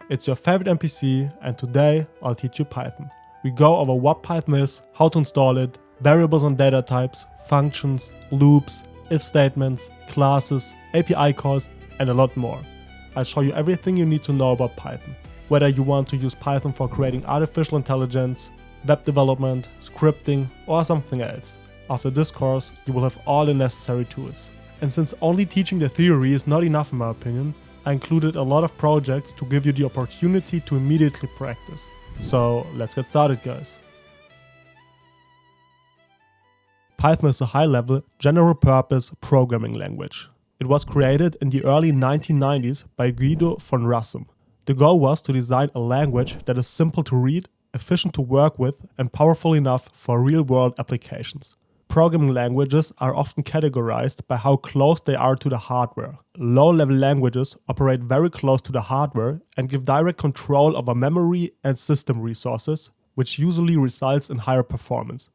It's your favorite NPC, and today I'll teach you Python. We go over what Python is, how to install it, variables and data types, functions, loops, if statements, classes, API calls, and a lot more. I'll show you everything you need to know about Python. Whether you want to use Python for creating artificial intelligence, web development, scripting, or something else. After this course, you will have all the necessary tools. And since only teaching the theory is not enough in my opinion, I included a lot of projects to give you the opportunity to immediately practice. So let's get started, guys. Python is a high-level, general-purpose programming language. It was created in the early 1990s by Guido von Rossum. The goal was to design a language that is simple to read, efficient to work with, and powerful enough for real-world applications. Programming languages are often categorized by how close they are to the hardware. Low-level languages operate very close to the hardware and give direct control over memory and system resources, which usually results in higher performance.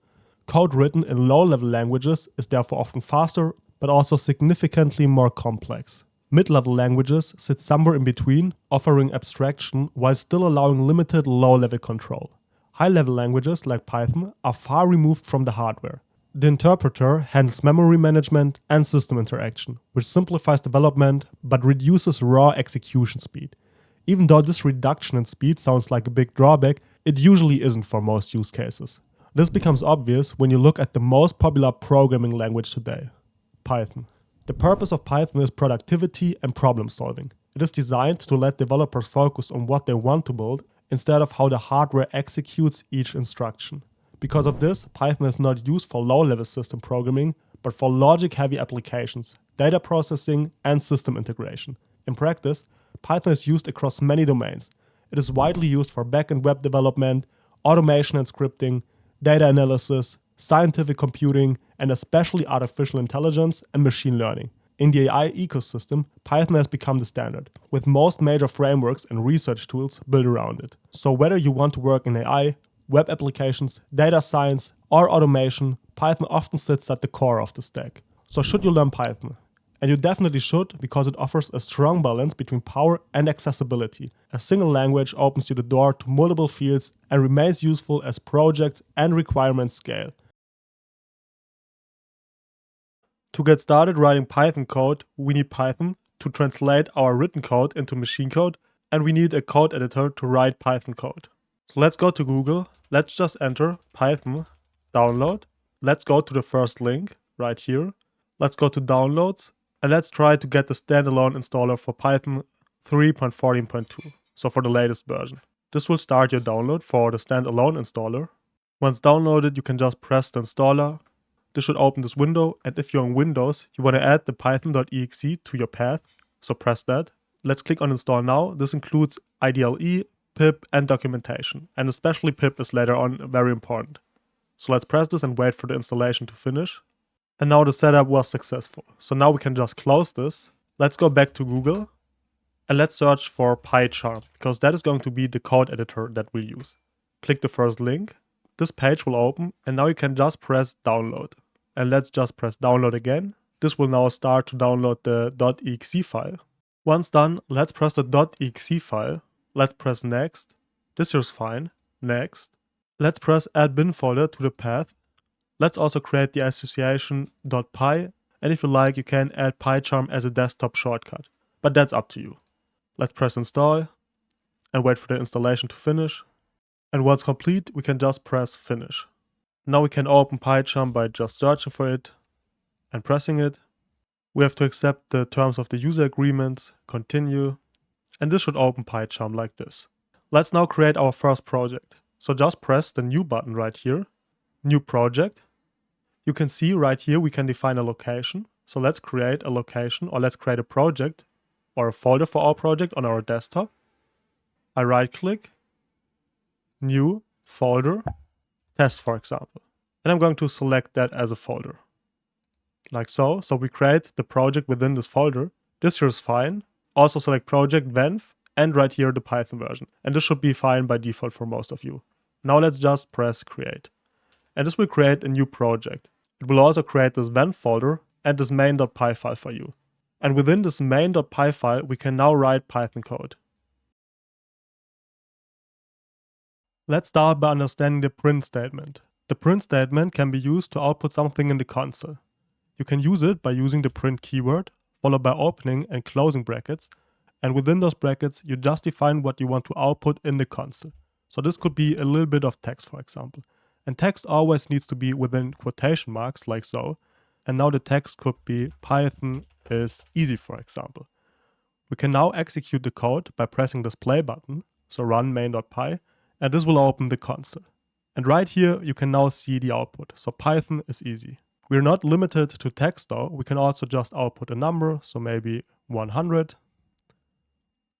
Code written in low-level languages is therefore often faster, but also significantly more complex. Mid-level languages sit somewhere in between, offering abstraction while still allowing limited low-level control. High-level languages like Python are far removed from the hardware. The interpreter handles memory management and system interaction, which simplifies development but reduces raw execution speed. Even though this reduction in speed sounds like a big drawback, it usually isn't for most use cases. This becomes obvious when you look at the most popular programming language today, Python. The purpose of Python is productivity and problem solving. It is designed to let developers focus on what they want to build instead of how the hardware executes each instruction. Because of this, Python is not used for low-level system programming, but for logic-heavy applications, data processing, and system integration. In practice, Python is used across many domains. It is widely used for back-end web development, automation and scripting, data analysis, scientific computing, and especially artificial intelligence and machine learning. In the AI ecosystem, Python has become the standard, with most major frameworks and research tools built around it. So whether you want to work in AI, web applications, data science, or automation, Python often sits at the core of the stack. So should you learn Python? And you definitely should, because it offers a strong balance between power and accessibility. A single language opens you the door to multiple fields and remains useful as projects and requirements scale. To get started writing Python code, we need Python to translate our written code into machine code, and we need a code editor to write Python code. So let's go to Google. Let's just enter Python download. Let's go to the first link right here. Let's go to downloads and let's try to get the standalone installer for Python 3.14.2, so for the latest version. This will start your download for the standalone installer. Once downloaded, you can just press the installer. This should open this window, and if you're on Windows, you want to add the python.exe to your path, so press that. Let's click on install now. This includes IDLE, pip, and documentation, and especially pip is later on very important. So let's press this and wait for the installation to finish. And now the setup was successful. So now we can just close this. Let's go back to Google and let's search for PyCharm, because that is going to be the code editor that we'll use. Click the first link. This page will open and now you can just press download. And let's just press download again. This will now start to download the .exe file. Once done, let's press the .exe file. Let's press next. This here's fine. Next. Let's press add bin folder to the path. Let's also create the association .py, and if you like, you can add PyCharm as a desktop shortcut, but that's up to you. Let's press install and wait for the installation to finish. And once complete, we can just press finish. Now we can open PyCharm by just searching for it and pressing it. We have to accept the terms of the user agreement, continue, and this should open PyCharm like this. Let's now create our first project. So just press the new button right here, new project. You can see right here we can define a location. So let's create a location, or let's create a project or a folder for our project on our desktop. I right click, new folder, test for example. And I'm going to select that as a folder. Like so. So we create the project within this folder. This here is fine. Also select project venv and right here the Python version. And this should be fine by default for most of you. Now let's just press create. And this will create a new project. It will also create this venv folder and this main.py file for you. And within this main.py file, we can now write Python code. Let's start by understanding the print statement. The print statement can be used to output something in the console. You can use it by using the print keyword, followed by opening and closing brackets, and within those brackets you just define what you want to output in the console. So this could be a little bit of text, for example. And text always needs to be within quotation marks, like so. And now the text could be Python is easy, for example. We can now execute the code by pressing this play button, so run main.py, and this will open the console. And right here you can now see the output, so Python is easy. We're not limited to text though, we can also just output a number, so maybe 100.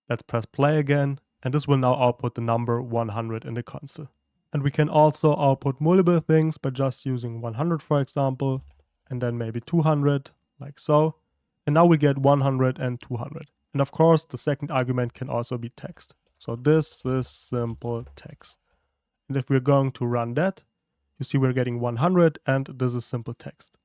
Let's press play again, and this will now output the number 100 in the console. And we can also output multiple things by just using 100, for example, and then maybe 200, like so. And now we get 100 and 200. And of course, the second argument can also be text. So this is simple text. And if we're going to run that, you see we're getting 100 and this is simple text.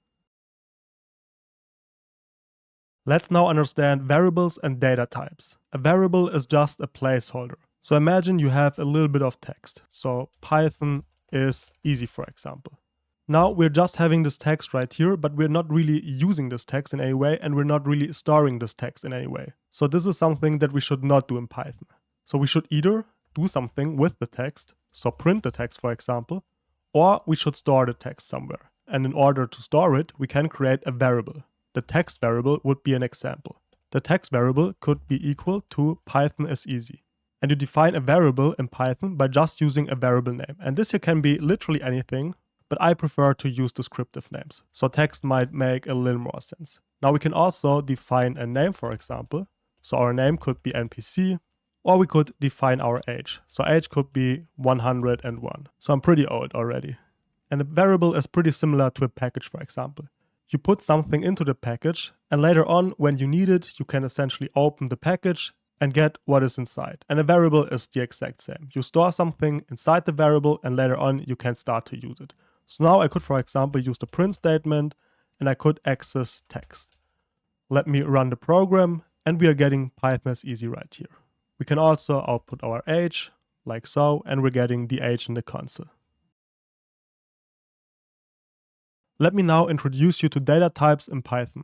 Let's now understand variables and data types. A variable is just a placeholder. So imagine you have a little bit of text. So Python is easy, for example. Now we're just having this text right here, but we're not really using this text in any way, and we're not really storing this text in any way. So this is something that we should not do in Python. So we should either do something with the text, so print the text, for example, or we should store the text somewhere. And in order to store it, we can create a variable. The text variable would be an example. The text variable could be equal to Python is easy. And you define a variable in Python by just using a variable name. And this here can be literally anything, but I prefer to use descriptive names. So text might make a little more sense. Now we can also define a name, for example. So our name could be NPC, or we could define our age. So age could be 101. So I'm pretty old already. And a variable is pretty similar to a package, for example. You put something into the package, and later on, when you need it, you can essentially open the package and get what is inside. And a variable is the exact same. You store something inside the variable, and later on, you can start to use it. So now I could, for example, use the print statement, and I could access text. Let me run the program, and we are getting Python is easy right here. We can also output our age, like so, and we're getting the age in the console. Let me now introduce you to data types in Python.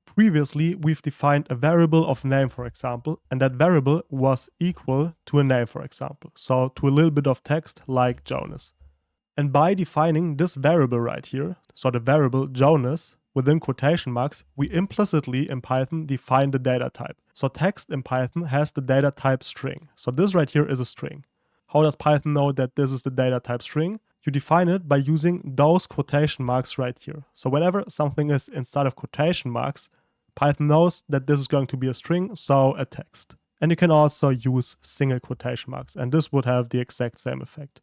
Previously, we've defined a variable of name, for example, and that variable was equal to a name, for example, so to a little bit of text like Jonas. And by defining this variable right here, so the variable Jonas, within quotation marks, we implicitly in Python define the data type. So text in Python has the data type string. So this right here is a string. How does Python know that this is the data type string? You define it by using those quotation marks right here. So whenever something is inside of quotation marks, Python knows that this is going to be a string, so a text. And you can also use single quotation marks, and this would have the exact same effect.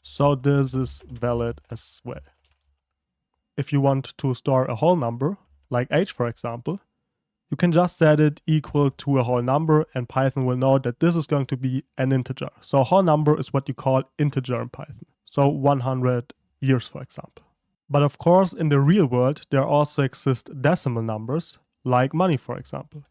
So this is valid as well. If you want to store a whole number, like age for example, you can just set it equal to a whole number, and Python will know that this is going to be an integer. So a whole number is what you call integer in Python. So 100 years, for example. But of course, in the real world, there also exist decimal numbers, like money, for example.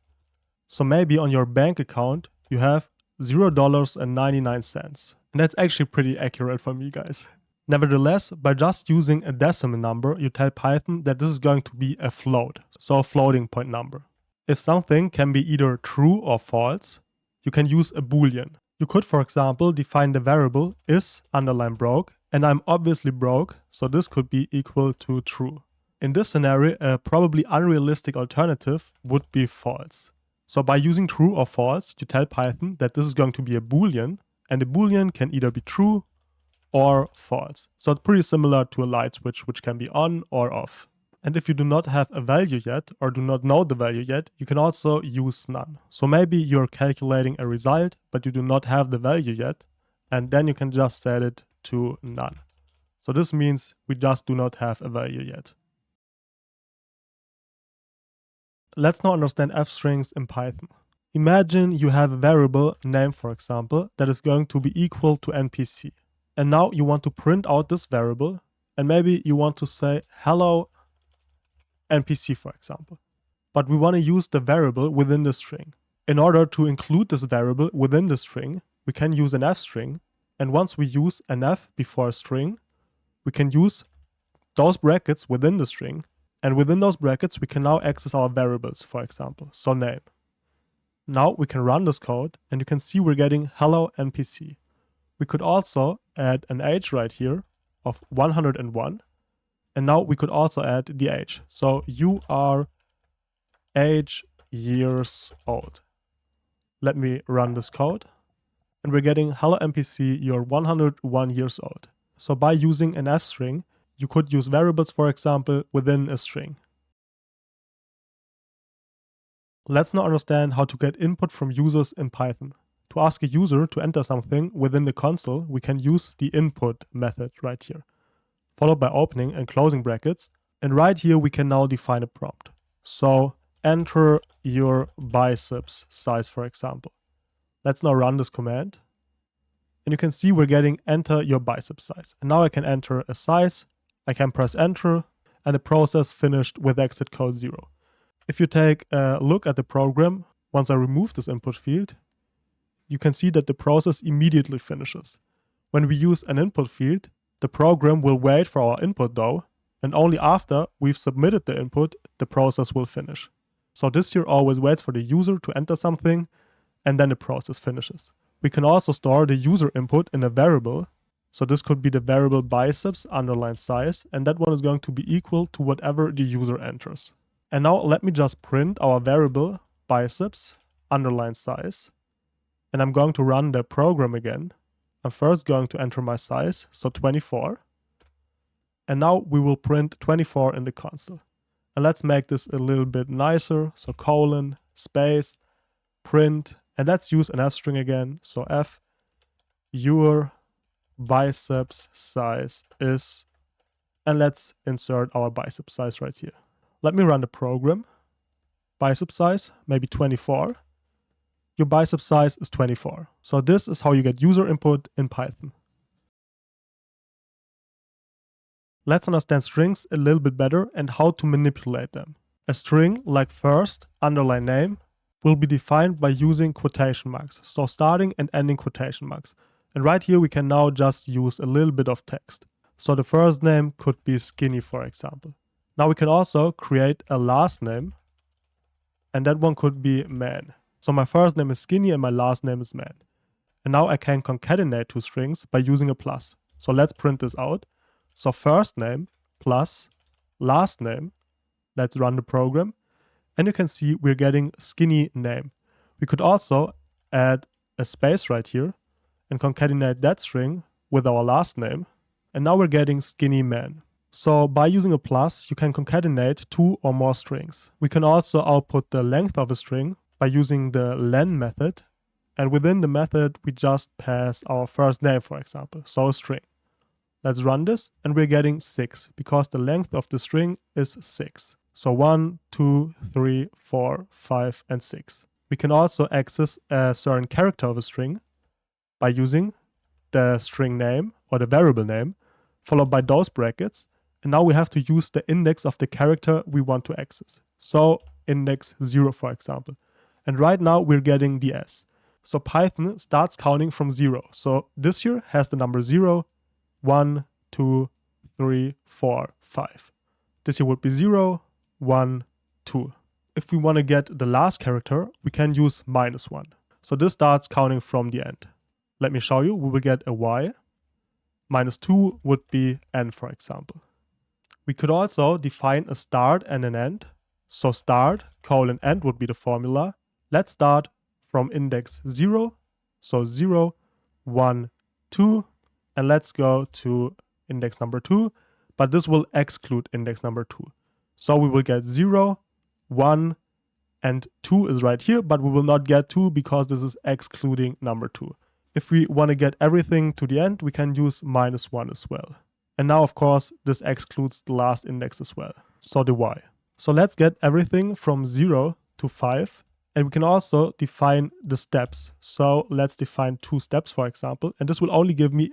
So maybe on your bank account, you have $0.99. And that's actually pretty accurate for me, guys. Nevertheless, by just using a decimal number, you tell Python that this is going to be a float, so a floating point number. If something can be either true or false, you can use a boolean. You could, for example, define the variable is _broke, and I'm obviously broke, so this could be equal to true. In this scenario, a probably unrealistic alternative would be false. So by using true or false, you tell Python that this is going to be a boolean, and the boolean can either be true or false. So it's pretty similar to a light switch, which can be on or off. And if you do not have a value yet, or do not know the value yet, you can also use none. So maybe you're calculating a result, but you do not have the value yet, and then you can just set it to none. So this means we just do not have a value yet. Let's now understand f-strings in Python. Imagine you have a variable name, for example, that is going to be equal to NPC. And now you want to print out this variable, and maybe you want to say hello NPC, for example. But we want to use the variable within the string. In order to include this variable within the string, we can use an f-string, And once we use an F before a string, we can use those brackets within the string. And within those brackets, we can now access our variables, for example, so name. Now we can run this code and you can see we're getting hello NPC. We could also add an age right here of 101. And now we could also add the age. So you are age years old. Let me run this code. And we're getting hello NPC, you're 101 years old. So by using an F string, you could use variables, for example, within a string. Let's now understand how to get input from users in Python. To ask a user to enter something within the console, we can use the input method right here, followed by opening and closing brackets. And right here, we can now define a prompt. So enter your biceps size, for example. Let's now run this command. And you can see we're getting enter your biceps size. And now I can enter a size. I can press enter and the process finished with exit code 0. If you take a look at the program, once I remove this input field, you can see that the process immediately finishes. When we use an input field, the program will wait for our input though, and only after we've submitted the input, the process will finish. So this here always waits for the user to enter something, and then the process finishes. We can also store the user input in a variable. So this could be the variable biceps underline size, and that one is going to be equal to whatever the user enters. And now let me just print our variable biceps underline size. And I'm going to run the program again. I'm first going to enter my size, so 24. And now we will print 24 in the console. And let's make this a little bit nicer. So colon, space, print, and let's use an F string again. So F, your biceps size is, and let's insert our bicep size right here. Let me run the program. Bicep size, maybe 24. Your bicep size is 24. So this is how you get user input in Python. Let's understand strings a little bit better and how to manipulate them. A string like first underline name will be defined by using quotation marks. So starting and ending quotation marks. And right here we can now just use a little bit of text. So the first name could be Skinny, for example. Now we can also create a last name, and that one could be Man. So my first name is Skinny and my last name is Man. And now I can concatenate two strings by using a plus. So let's print this out. So first name plus last name. Let's run the program. And you can see we're getting Skinny name. We could also add a space right here and concatenate that string with our last name. And now we're getting Skinny Man. So by using a plus, you can concatenate two or more strings. We can also output the length of a string by using the len method. And within the method, we just pass our first name, for example, so a string. Let's run this, and we're getting 6 because the length of the string is 6. So 1, 2, 3, 4, 5, and 6. We can also access a certain character of a string by using the string name or the variable name, followed by those brackets. And now we have to use the index of the character we want to access. So index 0, for example. And right now we're getting the S. So Python starts counting from 0. So this here has the number 0, 1, 2, 3, 4, 5. This here would be 0, 1, 2. If we want to get the last character, we can use -1. So this starts counting from the end. Let me show you. We will get a Y. -2 would be N, for example. We could also define a start and an end. So start, end would be the formula. Let's start from index 0. So 0, 1, 2. And let's go to index number 2. But this will exclude index number 2. So we will get 0, 1, and 2 is right here. But we will not get 2 because this is excluding number 2. If we want to get everything to the end, we can use -1 as well. And now, of course, this excludes the last index as well, so the Y. So let's get everything from 0 to 5. And we can also define the steps. So let's define 2 steps, for example. And this will only give me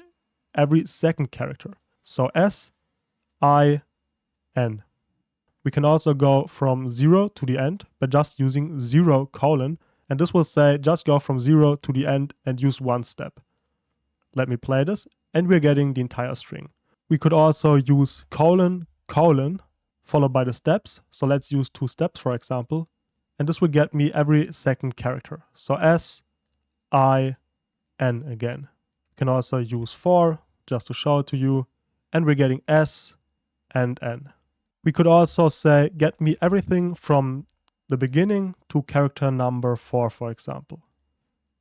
every second character. So S, I, N. We can also go from 0 to the end by just using 0, and this will say just go from 0 to the end and use 1 step. Let me play this, and we're getting the entire string. We could also use colon, colon, followed by the steps. So let's use 2 steps, for example. And this will get me every second character. So S, I, N again. You can also use for, just to show it to you. And we're getting S and N. We could also say, get me everything from the beginning to character number 4, for example.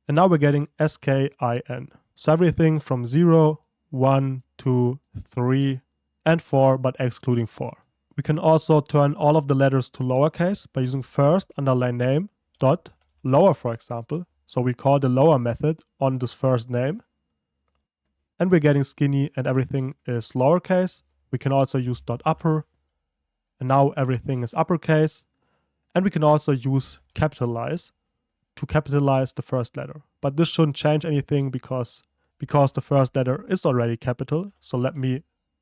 And now we're getting SKIN. So everything from 0, 1, 2, 3, and 4, but excluding 4. We can also turn all of the letters to lowercase by using first underline name dot lower, for example. So we call the lower method on this first name. And we're getting skinny and everything is lowercase. We can also use dot upper. And now everything is uppercase. And we can also use capitalize to capitalize the first letter. But this shouldn't change anything because the first letter is already capital. So let me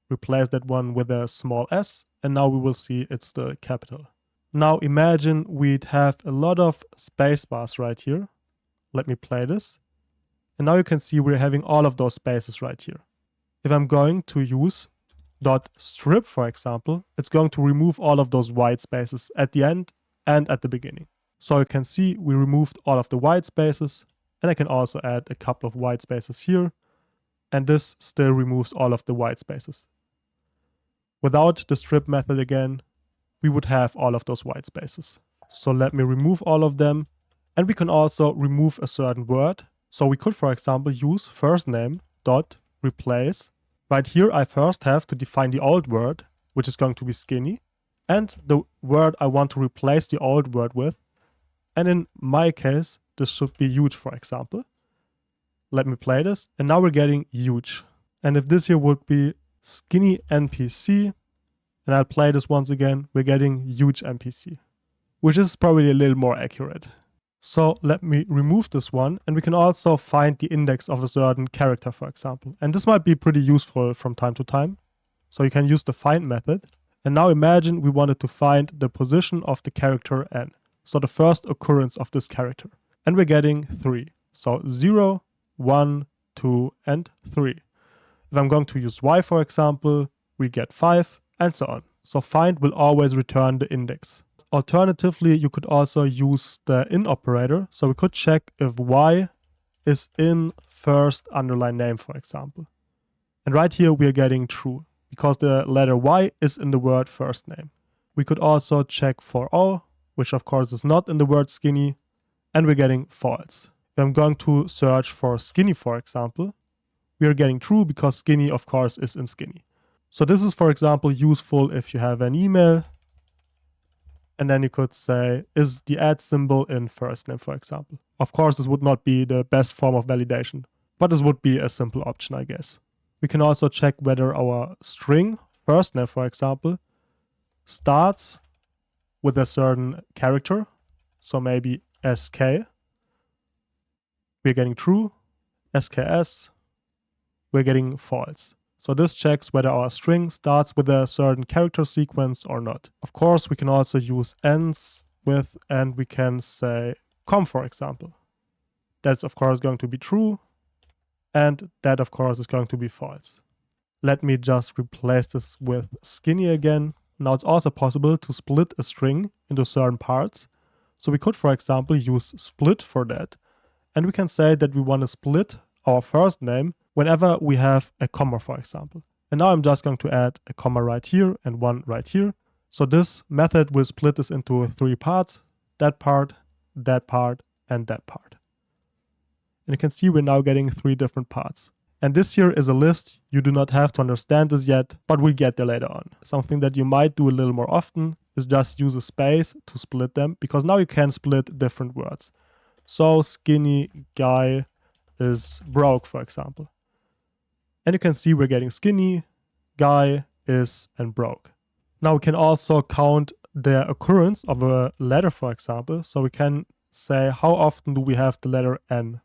replace that one with a small s. And now we will see it's the capital. Now imagine we'd have a lot of space bars right here. Let me play this. And now you can see we're having all of those spaces right here. If I'm going to use dot strip, for example, it's going to remove all of those white spaces at the end and at the beginning. So you can see we removed all of the white spaces, and I can also add a couple of white spaces here. And this still removes all of the white spaces. Without the strip method again, we would have all of those white spaces. So let me remove all of them. And we can also remove a certain word. So we could, for example, use first name dot replace. Right here, I first have to define the old word, which is going to be skinny, and the word I want to replace the old word with. And in my case, this should be huge, for example. Let me play this. And now we're getting huge. And if this here would be skinny NPC, and I'll play this once again, we're getting huge NPC, which is probably a little more accurate. So let me remove this one, and we can also find the index of a certain character, for example. And this might be pretty useful from time to time. So you can use the find method. And now imagine we wanted to find the position of the character n. So the first occurrence of this character. And we're getting 3. So 0, 1, 2, and 3. If I'm going to use y, for example, we get 5, and so on. So find will always return the index. Alternatively, you could also use the in operator. So we could check if y is in first underline name, for example. And right here we are getting true, because the letter y is in the word first name. We could also check for o, which of course is not in the word skinny, and we're getting false. If I'm going to search for skinny, for example, we are getting true because skinny, of course, is in skinny. So this is, for example, useful if you have an email, and then you could say, is the @ symbol in first name, for example. Of course, this would not be the best form of validation, but this would be a simple option, I guess. We can also check whether our string, first name, for example, starts with a certain character. So maybe SK. We're getting true. SKS. We're getting false. So this checks whether our string starts with a certain character sequence or not. Of course, we can also use ends with, and we can say com, for example. That's of course going to be true, and that of course is going to be false. Let me just replace this with skinny again. Now it's also possible to split a string into certain parts. So we could, for example, use split for that. And we can say that we want to split our first name whenever we have a comma, for example. And now I'm just going to add a comma right here and one right here. So this method will split this into 3 parts, that part, and that part. And you can see we're now getting 3 different parts. And this here is a list. You do not have to understand this yet, but we'll get there later on. Something that you might do a little more often is just use a space to split them, because now you can split different words. So skinny guy is broke, for example. And you can see we're getting skinny, guy, is, and broke. Now we can also count the occurrence of a letter, for example. So we can say how often do we have the letter N.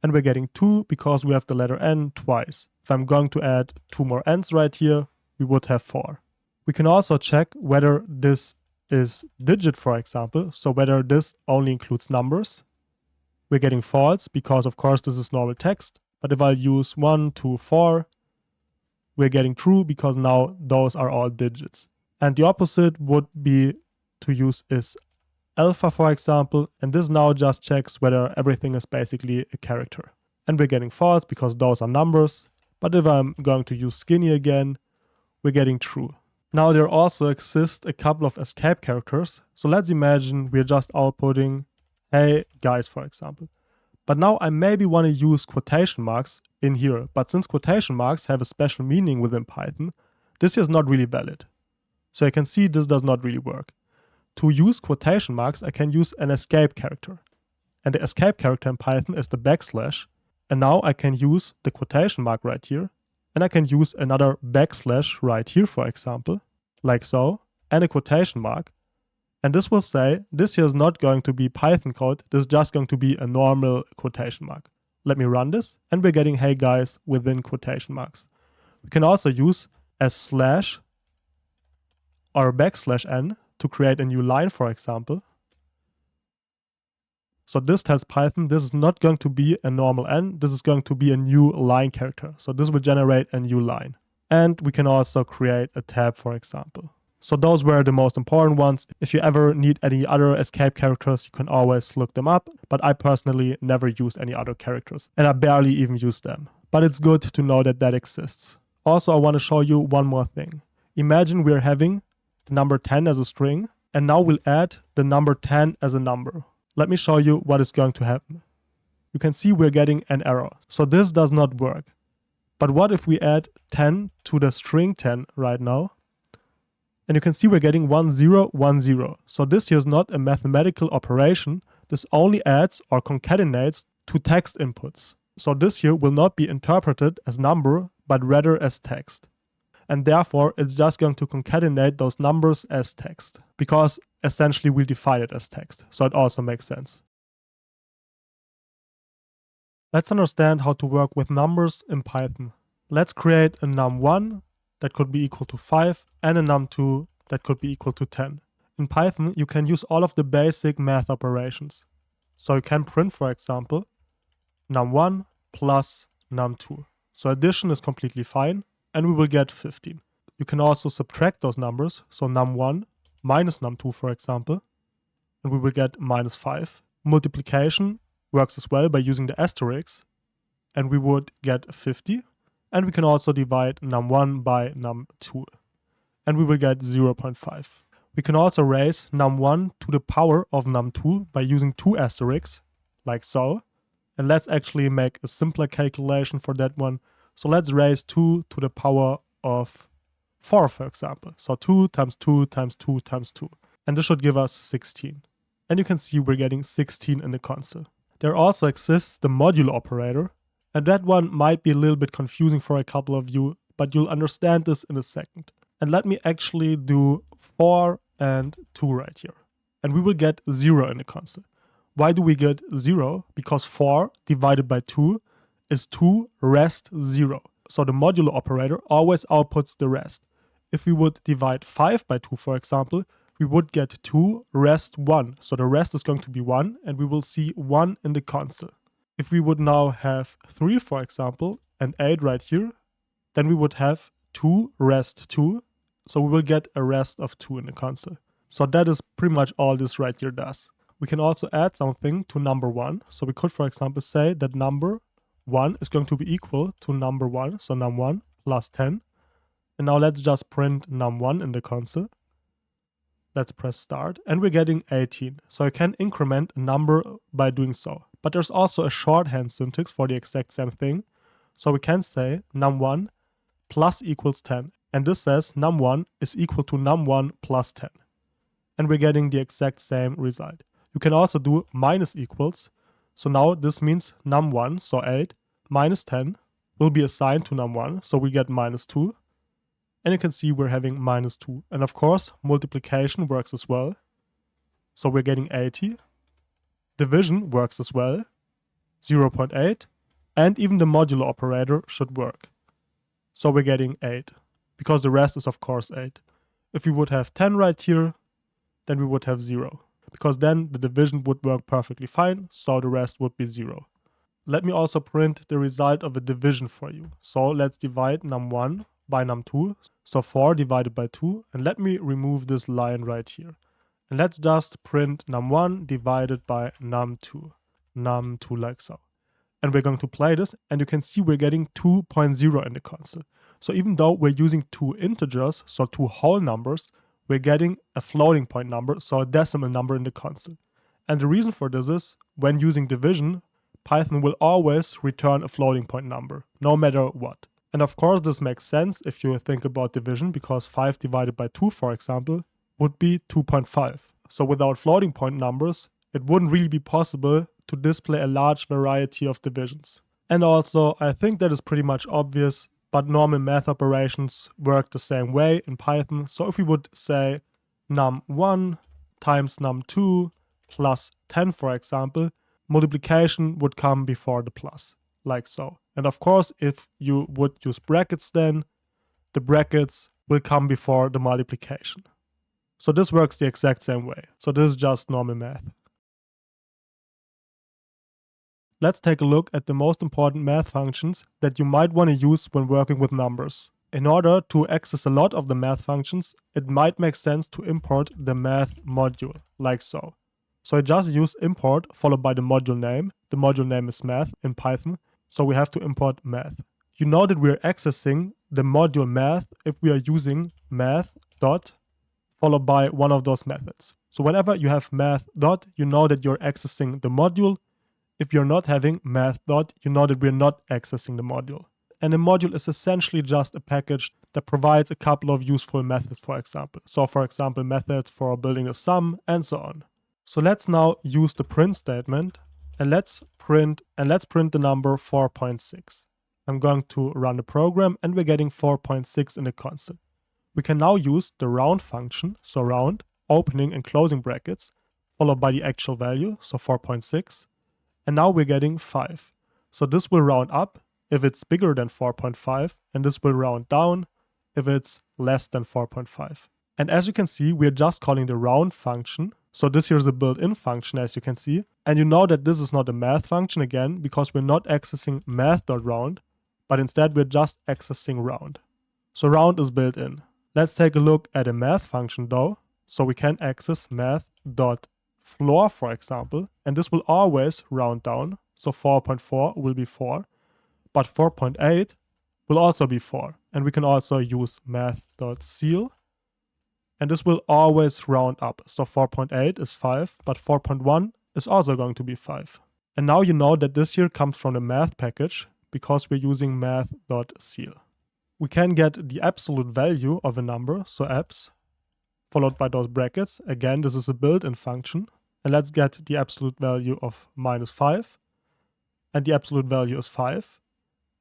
And we're getting 2 because we have the letter N twice. If I'm going to add 2 more N's right here, we would have 4. We can also check whether this is digit, for example. So whether this only includes numbers. We're getting false because of course this is normal text. But if I use 1, 2, 4, we're getting true because now those are all digits. And the opposite would be to use is alpha, for example, and this now just checks whether everything is basically a character. And we're getting false because those are numbers. But if I'm going to use skinny again, we're getting true. Now there also exist a couple of escape characters. So let's imagine we're just outputting, hey guys, for example. But now I maybe want to use quotation marks in here. But since quotation marks have a special meaning within Python, this is not really valid. So you can see this does not really work. To use quotation marks, I can use an escape character. And the escape character in Python is the backslash. And now I can use the quotation mark right here. And I can use another backslash right here, for example, like so, and a quotation mark. And this will say, this here is not going to be Python code, this is just going to be a normal quotation mark. Let me run this, and we're getting hey guys within quotation marks. We can also use a slash or a backslash n to create a new line, for example. So this tells Python this is not going to be a normal n, this is going to be a new line character. So this will generate a new line. And we can also create a tab, for example. So those were the most important ones. If you ever need any other escape characters, you can always look them up. But I personally never use any other characters, and I barely even use them. But it's good to know that that exists. Also, I want to show you one more thing. Imagine we're having the number 10 as a string, and now we'll add the number 10 as a number. Let me show you what is going to happen. You can see we're getting an error. So this does not work. But what if we add 10 to the string 10 right now? And you can see we're getting 1, 0, 1, 0. So this here is not a mathematical operation. This only adds or concatenates two text inputs. So this here will not be interpreted as number, but rather as text. And therefore, it's just going to concatenate those numbers as text, because essentially we'll define it as text. So it also makes sense. Let's understand how to work with numbers in Python. Let's create a num1 that could be equal to 5 and a num2 that could be equal to 10. In Python, you can use all of the basic math operations. So you can print, for example, num1 plus num2. So addition is completely fine, and we will get 15. You can also subtract those numbers, so num1 minus num2, for example, and we will get minus 5. Multiplication works as well by using the asterisk, and we would get 50. And we can also divide num1 by num2, and we will get 0.5. We can also raise num1 to the power of num2 by using two asterisks, like so. And let's actually make a simpler calculation for that one. So let's raise 2 to the power of 4, for example. So 2 times 2 times 2 times 2. And this should give us 16. And you can see we're getting 16 in the console. There also exists the modulo operator. And that one might be a little bit confusing for a couple of you, but you'll understand this in a second. And let me actually do 4 and 2 right here. And we will get 0 in the console. Why do we get 0? Because 4 divided by 2 is 2 rest 0. So the modulo operator always outputs the rest. If we would divide 5 by 2, for example, we would get 2 rest 1. So the rest is going to be 1, and we will see 1 in the console. If we would now have 3, for example, and 8 right here, then we would have 2 rest 2. So we will get a rest of 2 in the console. So that is pretty much all this right here does. We can also add something to number 1. So we could, for example, say that number 1 is going to be equal to number 1. So num1 plus 10. And now let's just print num1 in the console. Let's press start, and we're getting 18. So I can increment a number by doing so. But there's also a shorthand syntax for the exact same thing. So we can say num1 plus equals 10. And this says num1 is equal to num1 plus 10. And we're getting the exact same result. You can also do minus equals. So now this means num1, so 8, minus 10 will be assigned to num1. So we get minus 2. And you can see we're having minus 2. And of course, multiplication works as well. So we're getting 80. Division works as well, 0.8, and even the modulo operator should work. So we're getting 8, because the rest is of course 8. If we would have 10 right here, then we would have 0, because then the division would work perfectly fine, so the rest would be 0. let me also print the result of a division for you. So let's divide num1 by num2. So 4 divided by 2. And let me remove this line right here. And let's just print num1 divided by num2. Num2 like so. And we're going to play this, and you can see we're getting 2.0 in the console. So even though we're using two integers, so two whole numbers, we're getting a floating point number, so a decimal number in the console. And the reason for this is, when using division, Python will always return a floating point number, no matter what. And of course this makes sense if you think about division, because 5 divided by 2, for example, would be 2.5. So without floating point numbers, it wouldn't really be possible to display a large variety of divisions. And also, I think that is pretty much obvious, but normal math operations work the same way in Python. So if we would say num1 times num2 plus 10, for example, multiplication would come before the plus, like so. And of course, if you would use brackets then, the brackets will come before the multiplication. So this works the exact same way. So this is just normal math. Let's take a look at the most important math functions that you might want to use when working with numbers. In order to access a lot of the math functions, it might make sense to import the math module, like so. So I just use import followed by the module name. The module name is math in Python, so we have to import math. You know that we're accessing the module math if we are using math dot followed by one of those methods. So whenever you have math dot, you know that you're accessing the module. If you're not having math dot, you know that we're not accessing the module. And a module is essentially just a package that provides a couple of useful methods, for example. So for example, methods for building a sum and so on. So let's now use the print statement and let's print the number 4.6. I'm going to run the program and we're getting 4.6 in the console. We can now use the round function, so round, opening and closing brackets, followed by the actual value, so 4.6. And now we're getting 5. So this will round up if it's bigger than 4.5, and this will round down if it's less than 4.5. And as you can see, we're just calling the round function. So this here is a built-in function, as you can see. And you know that this is not a math function again, because we're not accessing math.round, but instead we're just accessing round. So round is built in. Let's take a look at a math function though. So we can access math.floor, for example, and this will always round down. So 4.4 will be 4, but 4.8 will also be 4. And we can also use math.ceil, and this will always round up. So 4.8 is 5, but 4.1 is also going to be 5. And now you know that this here comes from the math package because we're using math.ceil. We can get the absolute value of a number, so abs, followed by those brackets. Again, this is a built-in function. And let's get the absolute value of -5. And the absolute value is 5.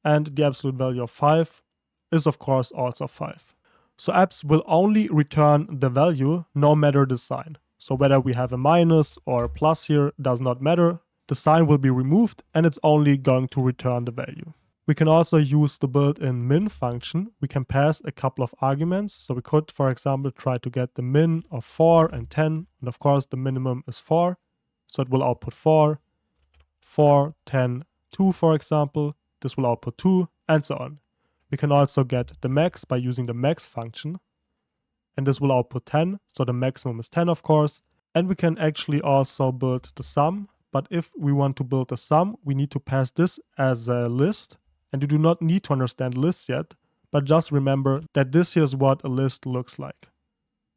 And the absolute value of 5 is of course also 5. So abs will only return the value no matter the sign. So whether we have a minus or a plus here does not matter. The sign will be removed and it's only going to return the value. We can also use the built-in min function. We can pass a couple of arguments. So we could, for example, try to get the min of 4 and 10. And of course, the minimum is 4. So it will output 4, 4, 10, 2, for example. This will output 2, and so on. We can also get the max by using the max function. And this will output 10. So the maximum is 10, of course. And we can actually also build the sum. But if we want to build the sum, we need to pass this as a list. And you do not need to understand lists yet, but just remember that this here is what a list looks like.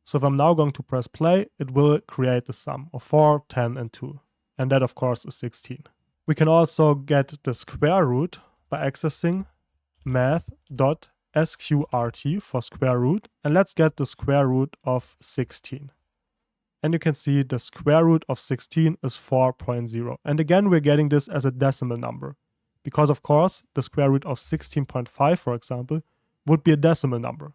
So if I'm now going to press play, it will create the sum of 4, 10, and 2. And that of course is 16. We can also get the square root by accessing math.sqrt for square root. And let's get the square root of 16. And you can see the square root of 16 is 4.0. And again, we're getting this as a decimal number. Because of course, the square root of 16.5, for example, would be a decimal number.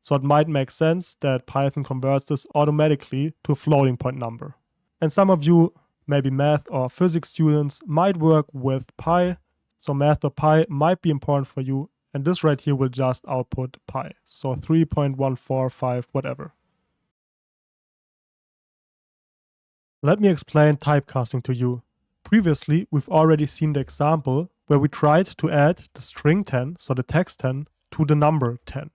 So it might make sense that Python converts this automatically to a floating point number. And some of you, maybe math or physics students, might work with pi. So math.pi might be important for you. And this right here will just output pi. So 3.145, whatever. Let me explain typecasting to you. Previously, we've already seen the example where we tried to add the string 10, so the text 10, to the number 10.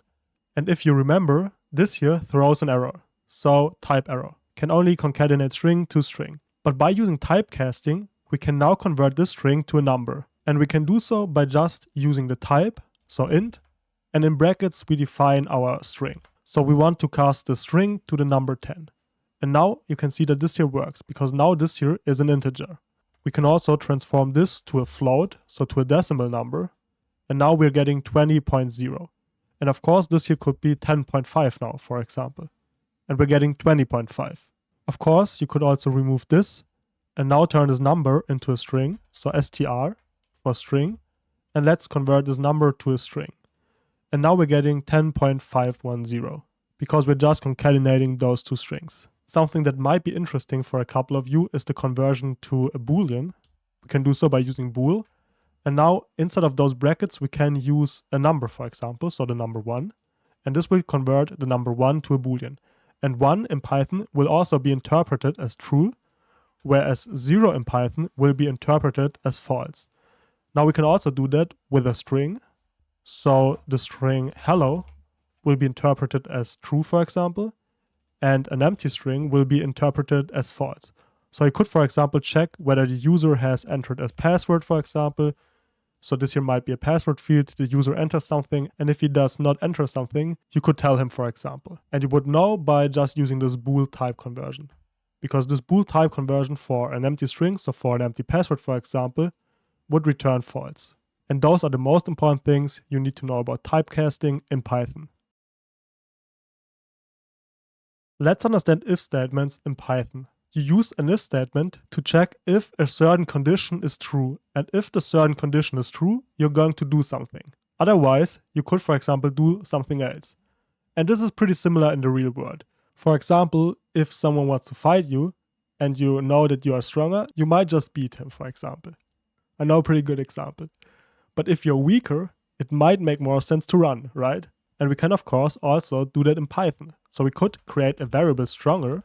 And if you remember, this here throws an error, so type error, can only concatenate string to string. But by using typecasting, we can now convert this string to a number. And we can do so by just using the type, so int, and in brackets we define our string. So we want to cast the string to the number 10. And now you can see that this here works, because now this here is an integer. We can also transform this to a float, so to a decimal number. And now we're getting 20.0. And of course this here could be 10.5 now, for example. And we're getting 20.5. Of course, you could also remove this and now turn this number into a string, so str for string. And let's convert this number to a string. And now we're getting 10.510 because we're just concatenating those two strings. Something that might be interesting for a couple of you is the conversion to a boolean. We can do so by using bool. And now instead of those brackets, we can use a number, for example, so the number 1. And this will convert the number 1 to a boolean. And 1 in Python will also be interpreted as true, whereas 0 in Python will be interpreted as false. Now we can also do that with a string. So the string hello will be interpreted as true, for example, and an empty string will be interpreted as false. So you could, for example, check whether the user has entered a password, for example. So this here might be a password field, the user enters something, and if he does not enter something, you could tell him, for example. And you would know by just using this bool type conversion. Because this bool type conversion for an empty string, so for an empty password, for example, would return false. And those are the most important things you need to know about typecasting in Python. Let's understand if statements in Python. You use an if statement to check if a certain condition is true. And if the certain condition is true, you're going to do something. Otherwise, you could, for example, do something else. And this is pretty similar in the real world. For example, if someone wants to fight you and you know that you are stronger, you might just beat him, for example. I know a pretty good example. But if you're weaker, it might make more sense to run, right? And we can, of course, also do that in Python. So we could create a variable stronger,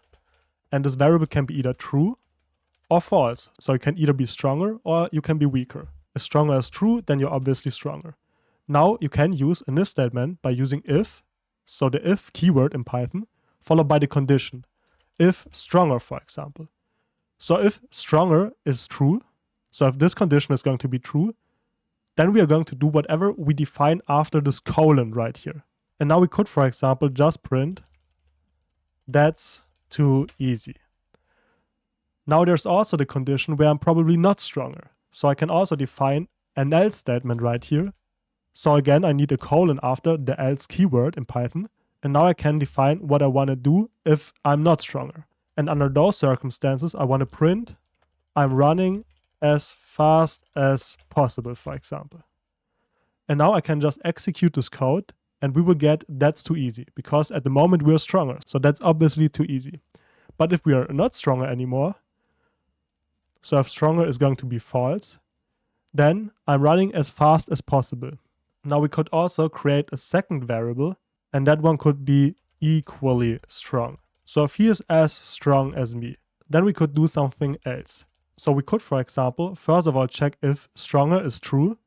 and this variable can be either true or false. So you can either be stronger or you can be weaker. If stronger is true, then you're obviously stronger. Now you can use an if statement by using if, so the if keyword in Python, followed by the condition. If stronger, for example. So if stronger is true, so if this condition is going to be true, then we are going to do whatever we define after this colon right here. And now we could, for example, just print, that's too easy. Now there's also the condition where I'm probably not stronger. So I can also define an else statement right here. So again, I need a colon after the else keyword in Python. And now I can define what I want to do if I'm not stronger. And under those circumstances, I want to print, I'm running as fast as possible, for example. And now I can just execute this code and we will get that's too easy because at the moment we're stronger. So that's obviously too easy. But if we are not stronger anymore, so if stronger is going to be false, then I'm running as fast as possible. Now we could also create a second variable and that one could be equally strong. So if he is as strong as me, then we could do something else. So we could, for example, first of all check if stronger is true.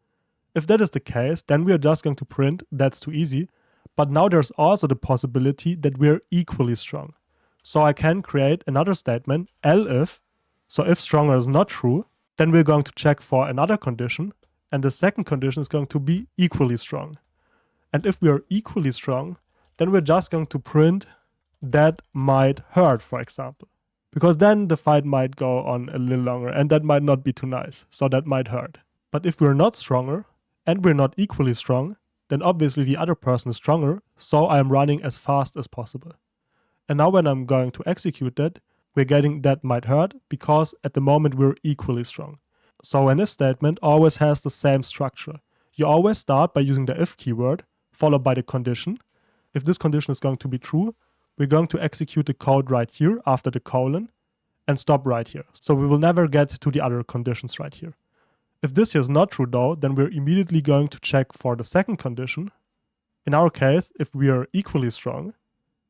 If that is the case, then we are just going to print that's too easy. But now there's also the possibility that we're equally strong. So I can create another statement, elif. So if stronger is not true, then we're going to check for another condition. And the second condition is going to be equally strong. And if we are equally strong, then we're just going to print that might hurt, for example. Because then the fight might go on a little longer and that might not be too nice. So that might hurt. But if we're not stronger and we're not equally strong, then obviously the other person is stronger. So I'm running as fast as possible. And now when I'm going to execute that, we're getting that might hurt because at the moment we're equally strong. So an if statement always has the same structure. You always start by using the if keyword followed by the condition. If this condition is going to be true, we're going to execute the code right here after the colon and stop right here. So we will never get to the other conditions right here. If this here is not true though, then we're immediately going to check for the second condition. In our case, if we are equally strong,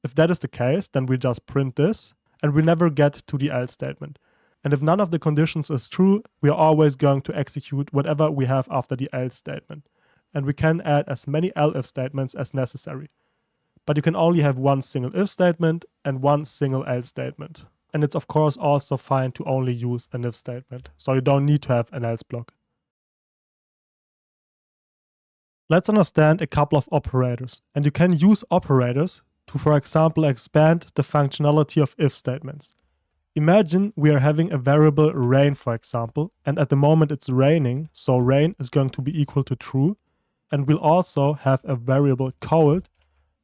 if that is the case, then we just print this and we never get to the else statement. And if none of the conditions is true, we are always going to execute whatever we have after the else statement. And we can add as many elif statements as necessary. But you can only have one single if statement and one single else statement. And it's of course also fine to only use an if statement, so you don't need to have an else block. Let's understand a couple of operators, and you can use operators to, for example, expand the functionality of if statements. Imagine we are having a variable rain, for example, and at the moment it's raining, so rain is going to be equal to true, and we'll also have a variable cold,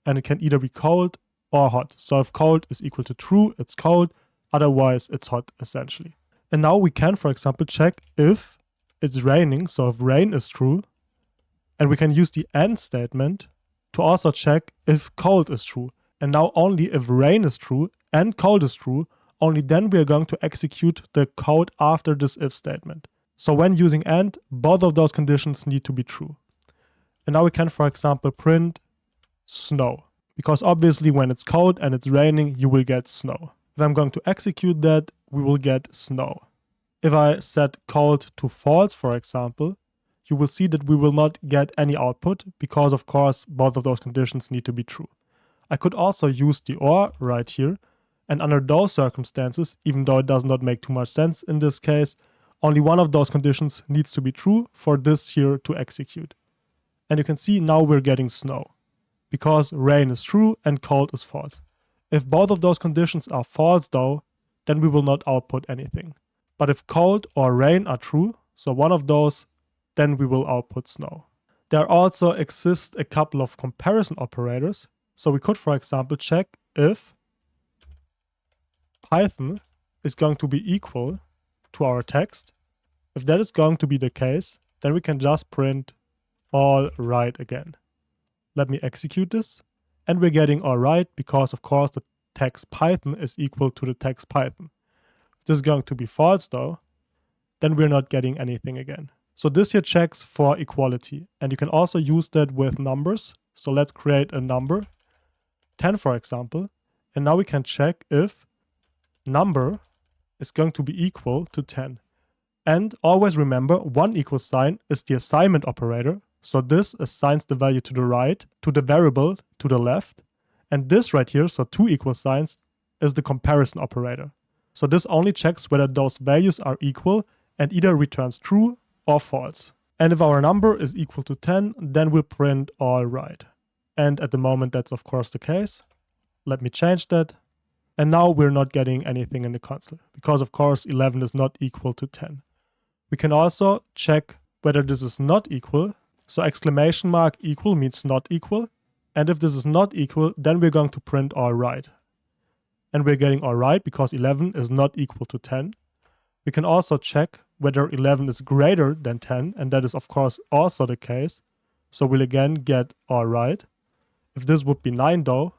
and it can either be cold or hot. So if cold is equal to true, it's cold, otherwise it's hot essentially. And now we can, for example, check if it's raining, so if rain is true, and we can use the AND statement to also check if cold is true. And now only if rain is true and cold is true, only then we are going to execute the code after this if statement. So when using AND, both of those conditions need to be true. And now we can, for example, print snow, because obviously when it's cold and it's raining, you will get snow. If I'm going to execute that, we will get snow. If I set cold to false, for example, you will see that we will not get any output because, of course, both of those conditions need to be true. I could also use the OR right here, and under those circumstances, even though it does not make too much sense in this case, only one of those conditions needs to be true for this here to execute. And you can see now we're getting snow, because rain is true and cold is false. If both of those conditions are false though, then we will not output anything. But if cold or rain are true, so one of those, then we will output snow. There also exist a couple of comparison operators. So we could, for example, check if Python is going to be equal to our text. If that is going to be the case, then we can just print all right again. Let me execute this. And we're getting all right because, of course, the text Python is equal to the text Python. If this is going to be false though, then we're not getting anything again. So this here checks for equality, and you can also use that with numbers. So let's create a number, 10 for example, and now we can check if number is going to be equal to 10. And always remember, one equal sign is the assignment operator. So this assigns the value to the right, to the variable to the left. And this right here, so two equal signs, is the comparison operator. So this only checks whether those values are equal and either returns true or false. And if our number is equal to 10, then we'll print all right. And at the moment, that's of course the case. Let me change that. And now we're not getting anything in the console because of course 11 is not equal to 10. We can also check whether this is not equal. So exclamation mark equal means not equal. And if this is not equal, then we're going to print all right. And we're getting all right because 11 is not equal to 10. We can also check whether 11 is greater than 10, and that is of course also the case. So we'll again get all right. If this would be 9 though,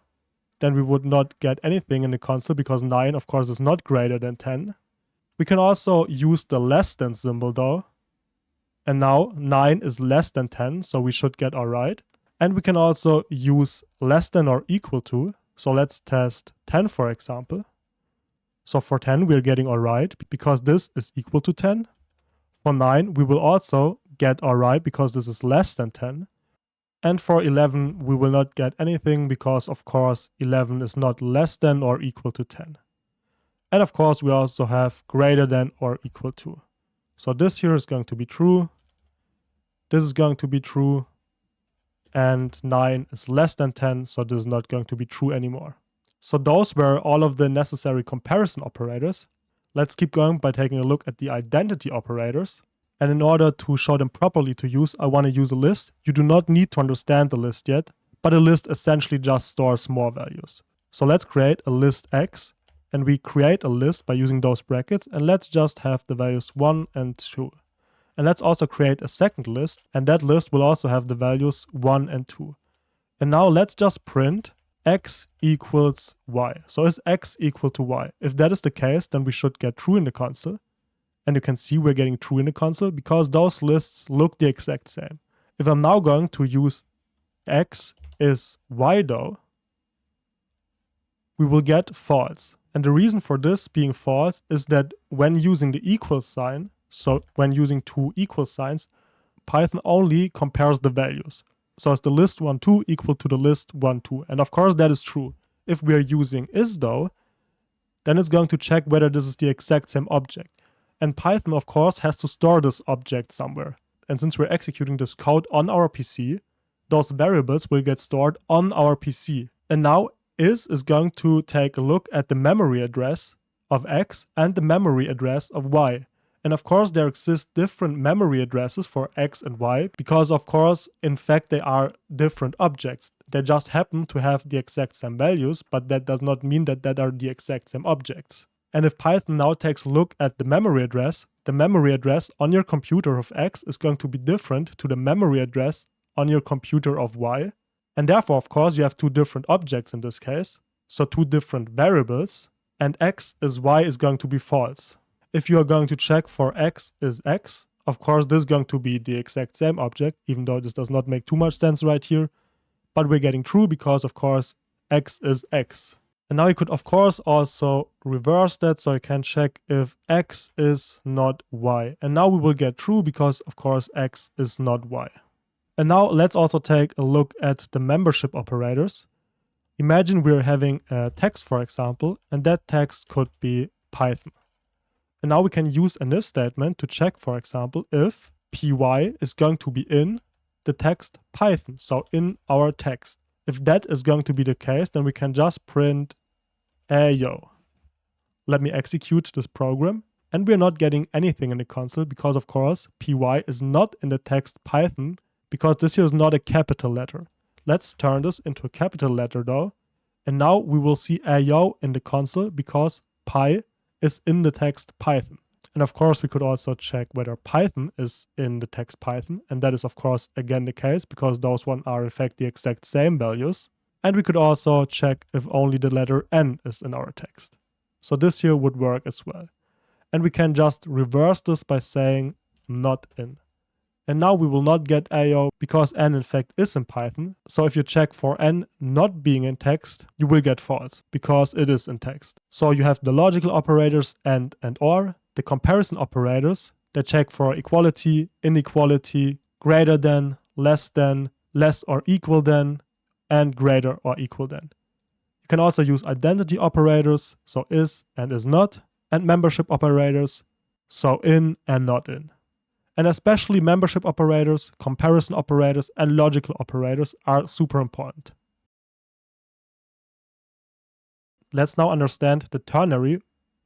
then we would not get anything in the console because 9 of course is not greater than 10. We can also use the less than symbol though. And now 9 is less than 10, so we should get all right. And we can also use less than or equal to. So let's test 10 for example. So for 10 we're getting all right because this is equal to 10. For 9 we will also get all right because this is less than 10. And for 11 we will not get anything because of course 11 is not less than or equal to 10. And of course we also have greater than or equal to. So this here is going to be true. This is going to be true. And 9 is less than 10, so this is not going to be true anymore. So those were all of the necessary comparison operators. Let's keep going by taking a look at the identity operators. And in order to show them properly to use, I want to use a list. You do not need to understand the list yet, but a list essentially just stores more values. So let's create a list X, and we create a list by using those brackets, and let's just have the values 1 and 2. And let's also create a second list, and that list will also have the values 1 and 2. And now let's just print x equals y. So is x equal to y? If that is the case, then we should get true in the console. And you can see we're getting true in the console because those lists look the exact same. If I'm now going to use x is y though, we will get false. And the reason for this being false is that when using the equal sign, so when using two equal signs, Python only compares the values. So is the list12 equal to the list12? And of course that is true. If we are using is though, then it's going to check whether this is the exact same object. And Python of course has to store this object somewhere. And since we're executing this code on our PC, those variables will get stored on our PC. And now is going to take a look at the memory address of X and the memory address of Y. And of course there exist different memory addresses for X and Y because of course in fact they are different objects. They just happen to have the exact same values, but that does not mean that are the exact same objects. And if Python now takes a look at the memory address on your computer of X is going to be different to the memory address on your computer of Y. And therefore, of course, you have two different objects in this case, so two different variables, and X is Y is going to be false. If you are going to check for X is X, of course, this is going to be the exact same object, even though this does not make too much sense right here, but we're getting true because, of course, X is X. And now you could, of course, also reverse that, so you can check if X is not Y. And now we will get true because, of course, X is not Y. And now let's also take a look at the membership operators. Imagine we're having a text, for example, and that text could be Python. And now we can use an if statement to check, for example, if py is going to be in the text Python, so in our text. If that is going to be the case, then we can just print ayo. Let me execute this program. And we're not getting anything in the console because, of course, py is not in the text Python, because this here is not a capital letter. Let's turn this into a capital letter though. And now we will see ayo in the console because py is in the text Python. And of course we could also check whether Python is in the text Python. And that is of course again the case because those one are in fact the exact same values. And we could also check if only the letter N is in our text. So this here would work as well. And we can just reverse this by saying not in. And now we will not get ayo because N in fact is in Python. So if you check for N not being in text, you will get false because it is in text. So you have the logical operators and or, the comparison operators that check for equality, inequality, greater than, less or equal than, and greater or equal than. You can also use identity operators, so is and is not, and membership operators, so in and not in. And especially membership operators, comparison operators, and logical operators are super important. Let's now understand the ternary,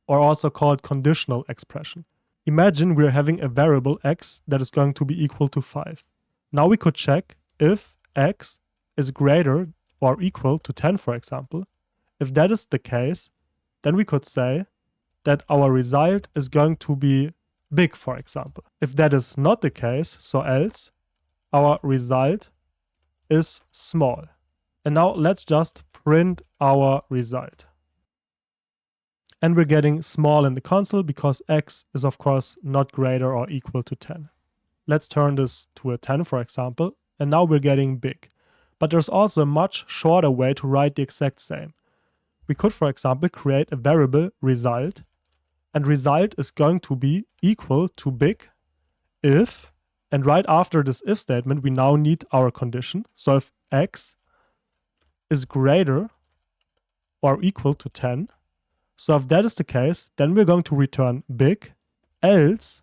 or also called conditional expression. Imagine we're having a variable x that is going to be equal to 5. Now we could check if x is greater or equal to 10, for example. If that is the case, then we could say that our result is going to be big, for example. If that is not the case, so else, our result is small. And now let's just print our result. And we're getting small in the console because x is of course not greater or equal to 10. Let's turn this to a 10, for example, and now we're getting big. But there's also a much shorter way to write the exact same. We could, for example, create a variable result, and result is going to be equal to big if, and right after this if statement, we now need our condition. So if x is greater or equal to 10, so if that is the case, then we're going to return big, else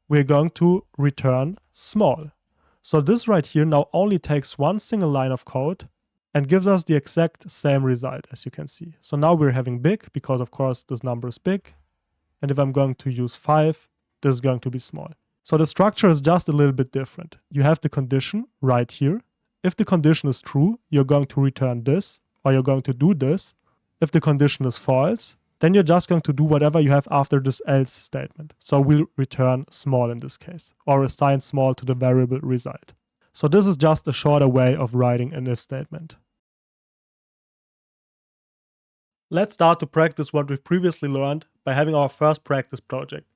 we're going to return small. So this right here now only takes one single line of code and gives us the exact same result, as you can see. So now we're having big because of course this number is big. And if I'm going to use 5, this is going to be small. So the structure is just a little bit different. You have the condition right here. If the condition is true, you're going to return this, or you're going to do this. If the condition is false, then you're just going to do whatever you have after this else statement. So we'll return small in this case, or assign small to the variable result. So this is just a shorter way of writing an if statement. Let's start to practice what we've previously learned by having our first practice project.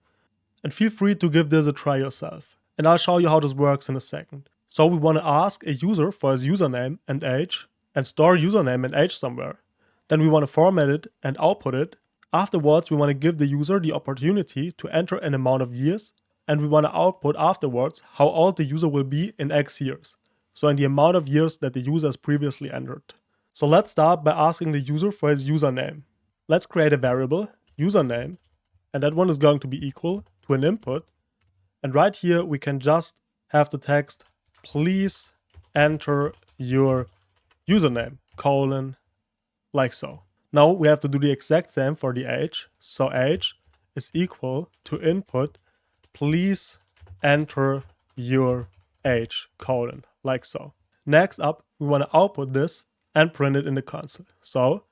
And feel free to give this a try yourself. And I'll show you how this works in a second. So we want to ask a user for his username and age, and store username and age somewhere. Then we want to format it and output it Afterwards, we want to give the user the opportunity to enter an amount of years, and we want to output afterwards how old the user will be in X years, so in the amount of years that the user has previously entered. So let's start by asking the user for his username. Let's create a variable, username, and that one is going to be equal to an input. And right here, we can just have the text, please enter your username, colon, like so. Now we have to do the exact same for the age. So age is equal to input, please enter your age, colon, like so. Next up, we want to output this and print it in the console. So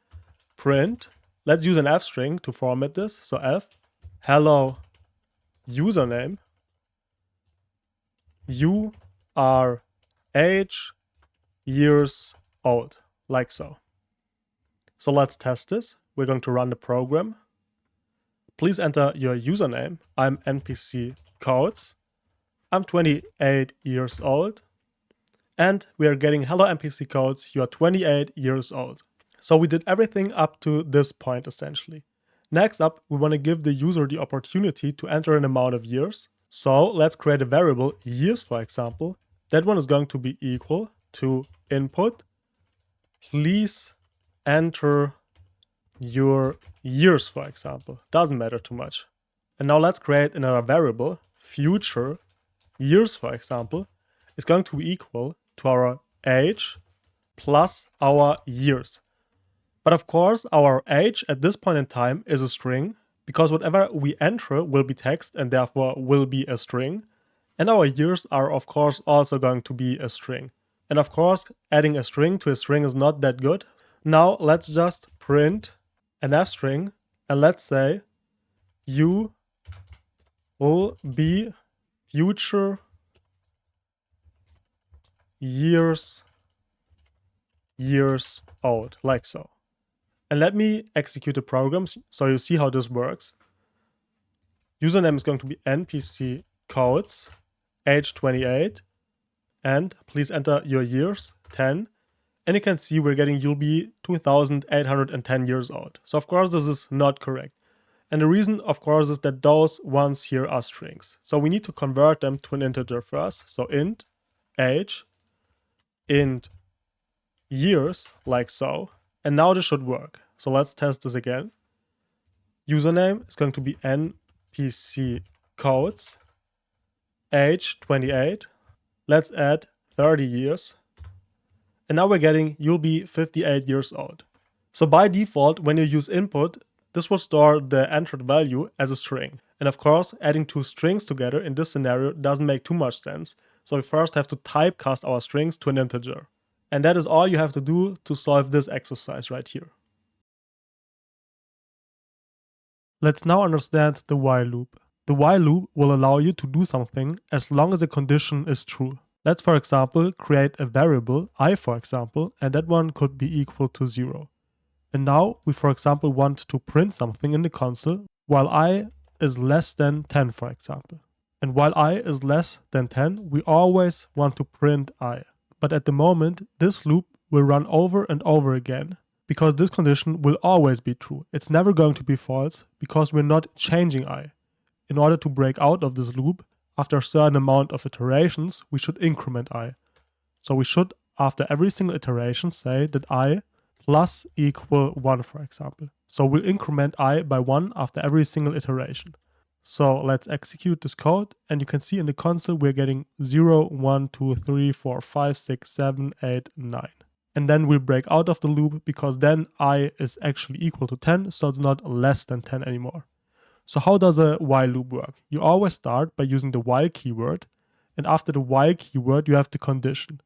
print, let's use an F string to format this. So F, hello username, you are age years old, like so. So let's test this. We're going to run the program. Please enter your username. I'm NPC codes. I'm 28 years old. And we are getting hello NPC codes. You are 28 years old. So we did everything up to this point essentially. Next up, we want to give the user the opportunity to enter an amount of years. So let's create a variable, years for example. That one is going to be equal to input, please enter your years for example. Doesn't matter too much. And now let's create another variable, future, years for example, is going to be equal to our age plus our years. But of course, our age at this point in time is a string, because whatever we enter will be text and therefore will be a string. And our years are of course also going to be a string. And of course, adding a string to a string is not that good. Now let's just print an F string and let's say you will be future years old, like so. And let me execute the program so you see how this works. Username is going to be NPC codes, age 28, and please enter your years, 10. And you can see we're getting you'll be 2810 years old. So of course this is not correct. And the reason of course is that those ones here are strings. So we need to convert them to an integer first. So int age, int years, like so. And now this should work. So let's test this again. Username is going to be NPC codes, age 28. Let's add 30 years. And now we're getting you'll be 58 years old. So by default, when you use input, this will store the entered value as a string. And of course, adding two strings together in this scenario doesn't make too much sense. So we first have to typecast our strings to an integer. And that is all you have to do to solve this exercise right here. Let's now understand the while loop. The while loop will allow you to do something as long as a condition is true. Let's, for example, create a variable, I for example, and that one could be equal to 0. And now we, for example, want to print something in the console while I is less than 10, for example. And while I is less than 10, we always want to print I. But at the moment, this loop will run over and over again because this condition will always be true. It's never going to be false because we're not changing I. In order to break out of this loop, after a certain amount of iterations, we should increment I. So we should, after every single iteration, say that I plus equal 1, for example. So we'll increment I by 1 after every single iteration. So let's execute this code, and you can see in the console we're getting 0, 1, 2, 3, 4, 5, 6, 7, 8, 9. And then we'll break out of the loop because then I is actually equal to 10, so it's not less than 10 anymore. So how does a while loop work? You always start by using the while keyword, and after the while keyword you have the condition.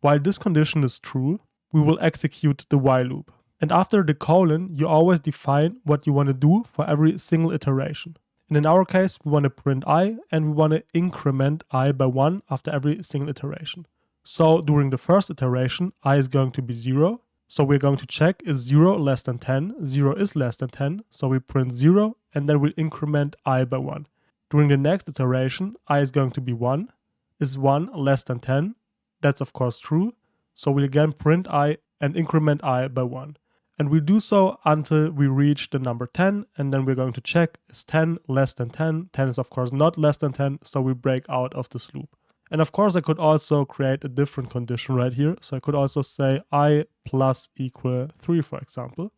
While this condition is true, we will execute the while loop. And after the colon, you always define what you want to do for every single iteration. And in our case, we want to print I, and we want to increment I by 1 after every single iteration. So during the first iteration, I is going to be 0. So we're going to check is 0 less than 10, 0 is less than 10, so we print 0 and then we'll increment I by 1. During the next iteration, I is going to be 1, is 1 less than 10, that's of course true, so we'll again print I and increment I by 1. And we'll do so until we reach the number 10, and then we're going to check, is 10 less than 10? 10 is of course not less than 10, so we break out of this loop. And of course I could also create a different condition right here. So I could also say I plus equal 3, for example.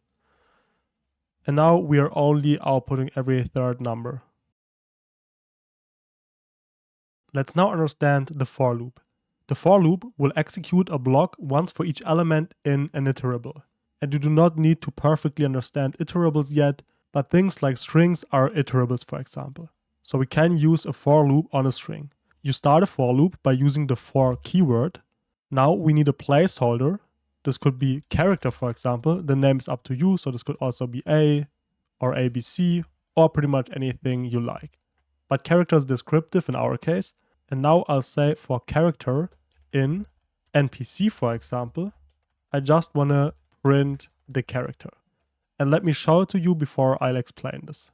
And now we are only outputting every third number. Let's now understand the for loop. The for loop will execute a block once for each element in an iterable. And you do not need to perfectly understand iterables yet, but things like strings are iterables, for example. So we can use a for loop on a string. You start a for loop by using the for keyword. Now we need a placeholder. This could be character, for example. The name is up to you, so this could also be A or ABC or pretty much anything you like. But character is descriptive in our case. And now I'll say for character in NPC, for example, I just want to print the character. And let me show it to you before I'll explain this.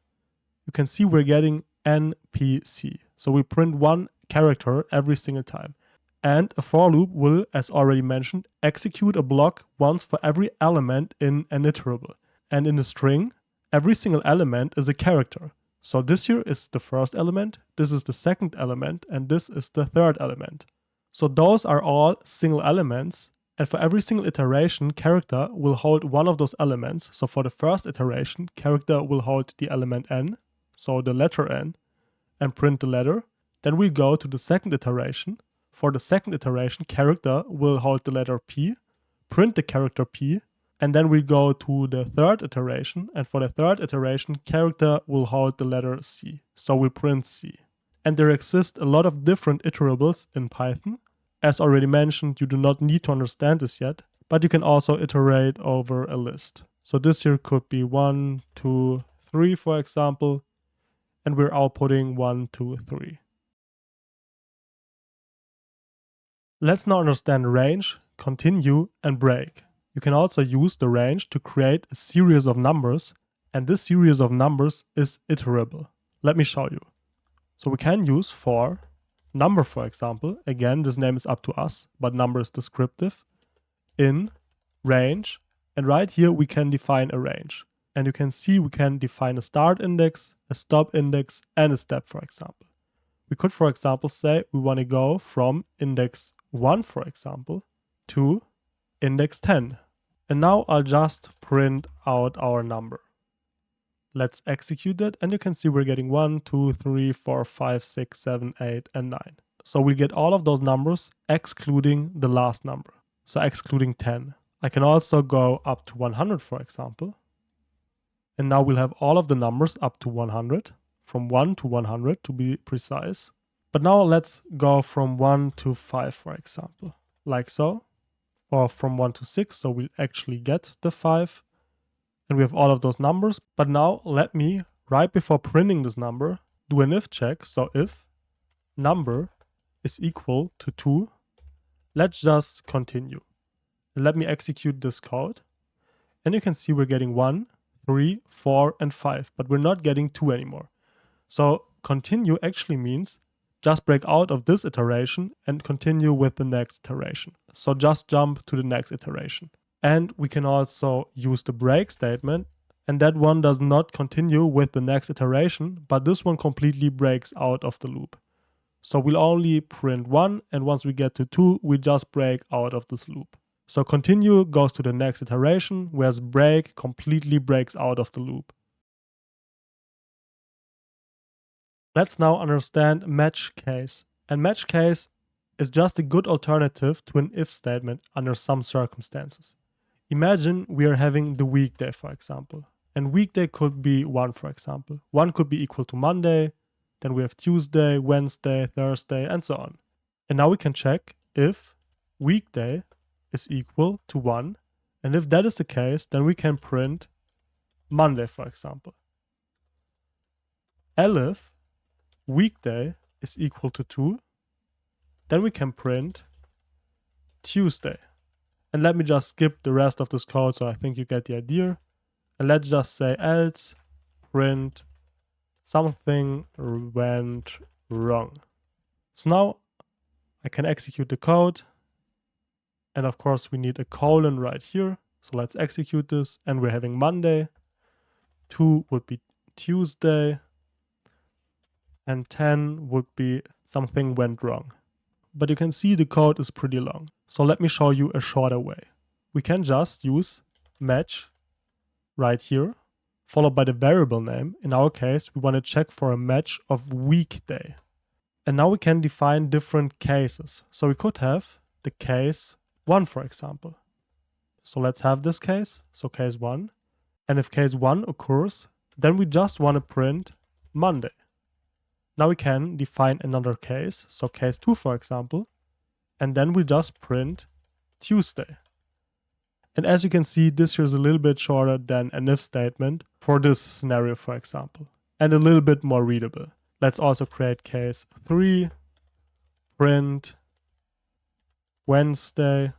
You can see we're getting NPC. So we print one character every single time. And a for loop will, as already mentioned, execute a block once for every element in an iterable. And in a string, every single element is a character. So this here is the first element, this is the second element, and this is the third element. So those are all single elements. And for every single iteration, character will hold one of those elements. So for the first iteration, character will hold the element n, so the letter n, and print the letter. Then we go to the second iteration. For the second iteration, character will hold the letter p, print the character p, and then we go to the third iteration. And for the third iteration, character will hold the letter c, so we print c. And there exist a lot of different iterables in Python. As already mentioned, you do not need to understand this yet, but you can also iterate over a list. So this here could be 1, 2, 3, for example, and we're outputting 1, 2, 3. Let's now understand range, continue, and break. You can also use the range to create a series of numbers, and this series of numbers is iterable. Let me show you. So we can use for number, for example. Again, this name is up to us, but number is descriptive. In range, and right here we can define a range. And you can see we can define a start index, a stop index, and a step, for example. We could, for example, say we want to go from index 1, for example, to index 10. And now I'll just print out our number. Let's execute it, and you can see we're getting 1, 2, 3, 4, 5, 6, 7, 8, and 9. So we get all of those numbers excluding the last number, so excluding 10. I can also go up to 100, for example. And now we'll have all of the numbers up to 100, from 1 to 100 to be precise. But now let's go from 1 to 5, for example, like so. Or from 1 to 6, so we'll actually get the 5. And we have all of those numbers. But now let me, right before printing this number, do an if check. So if number is equal to 2, let's just continue. And let me execute this code. And you can see we're getting 1, 3, 4, and 5. But we're not getting 2 anymore. So continue actually means just break out of this iteration and continue with the next iteration. So just jump to the next iteration. And we can also use the break statement, and that one does not continue with the next iteration, but this one completely breaks out of the loop. So we'll only print 1, and once we get to 2, we just break out of this loop. So continue goes to the next iteration, whereas break completely breaks out of the loop. Let's now understand match case. And match case is just a good alternative to an if statement under some circumstances. Imagine we are having the weekday, for example. And weekday could be 1, for example. 1 could be equal to Monday. Then we have Tuesday, Wednesday, Thursday, and so on. And now we can check if weekday is equal to 1. And if that is the case, then we can print Monday, for example. Elif weekday is equal to 2, then we can print Tuesday. And let me just skip the rest of this code so I think you get the idea. And let's just say else print something went wrong. So now I can execute the code. And of course we need a colon right here. So let's execute this, and we're having Monday. 2 would be Tuesday, and 10 would be something went wrong. But you can see the code is pretty long. So let me show you a shorter way. We can just use match right here, followed by the variable name. In our case, we want to check for a match of weekday. And now we can define different cases. So we could have the case 1, for example. So let's have this case, so case 1. And if case 1 occurs, then we just want to print Monday. Now we can define another case, so case 2, for example, and then we just print Tuesday. And as you can see, this here is a little bit shorter than an if statement for this scenario, for example, and a little bit more readable. Let's also create case 3, print Wednesday.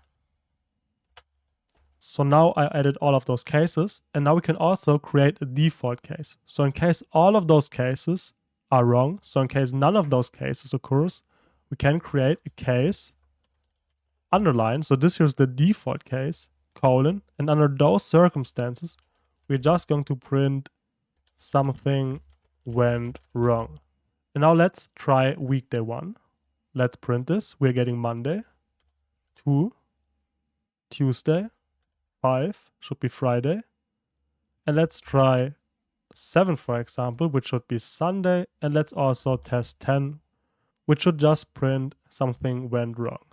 So now I added all of those cases, and now we can also create a default case. So in case all of those cases are wrong, so in case none of those cases occurs, we can create a case underline. So this here's the default case, colon, and under those circumstances, we're just going to print something went wrong. And now let's try weekday 1. Let's print this. We're getting Monday. 2, Tuesday. 5 should be Friday. And let's try 7, for example, which should be Sunday. And let's also test 10, which should just print something went wrong.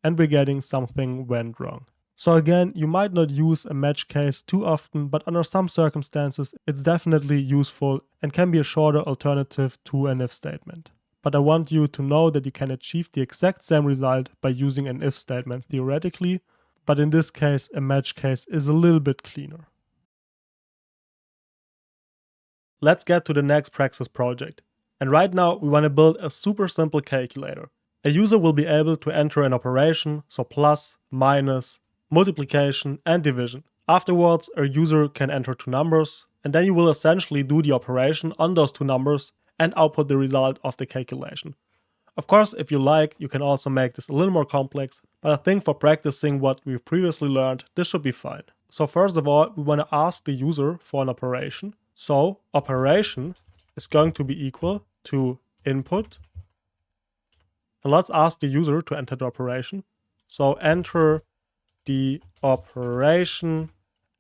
And we're getting something went wrong. So again, you might not use a match case too often, but under some circumstances, it's definitely useful and can be a shorter alternative to an if statement. But I want you to know that you can achieve the exact same result by using an if statement theoretically, but in this case, a match case is a little bit cleaner. Let's get to the next Praxis project. And right now, we want to build a super simple calculator. A user will be able to enter an operation, so plus, minus, multiplication, and division. Afterwards, a user can enter 2 numbers, and then you will essentially do the operation on those 2 numbers and output the result of the calculation. Of course, if you like, you can also make this a little more complex, but I think for practicing what we've previously learned, this should be fine. So first of all, we want to ask the user for an operation. So operation is going to be equal to input. And let's ask the user to enter the operation. So enter the operation,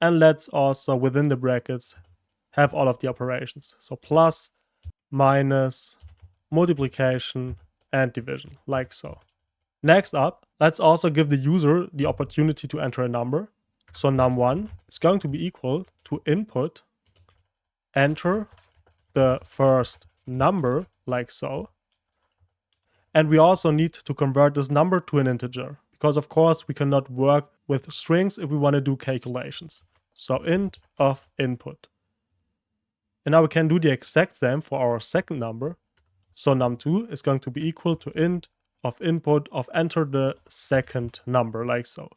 and let's also within the brackets have all of the operations. So plus, minus, multiplication, and division, like so. Next up, let's also give the user the opportunity to enter a number. So num1 is going to be equal to input, enter the first number, like so. And we also need to convert this number to an integer, because of course we cannot work with strings if we want to do calculations. So int of input. And now we can do the exact same for our second number. So num2 is going to be equal to int of input of enter the second number, like so.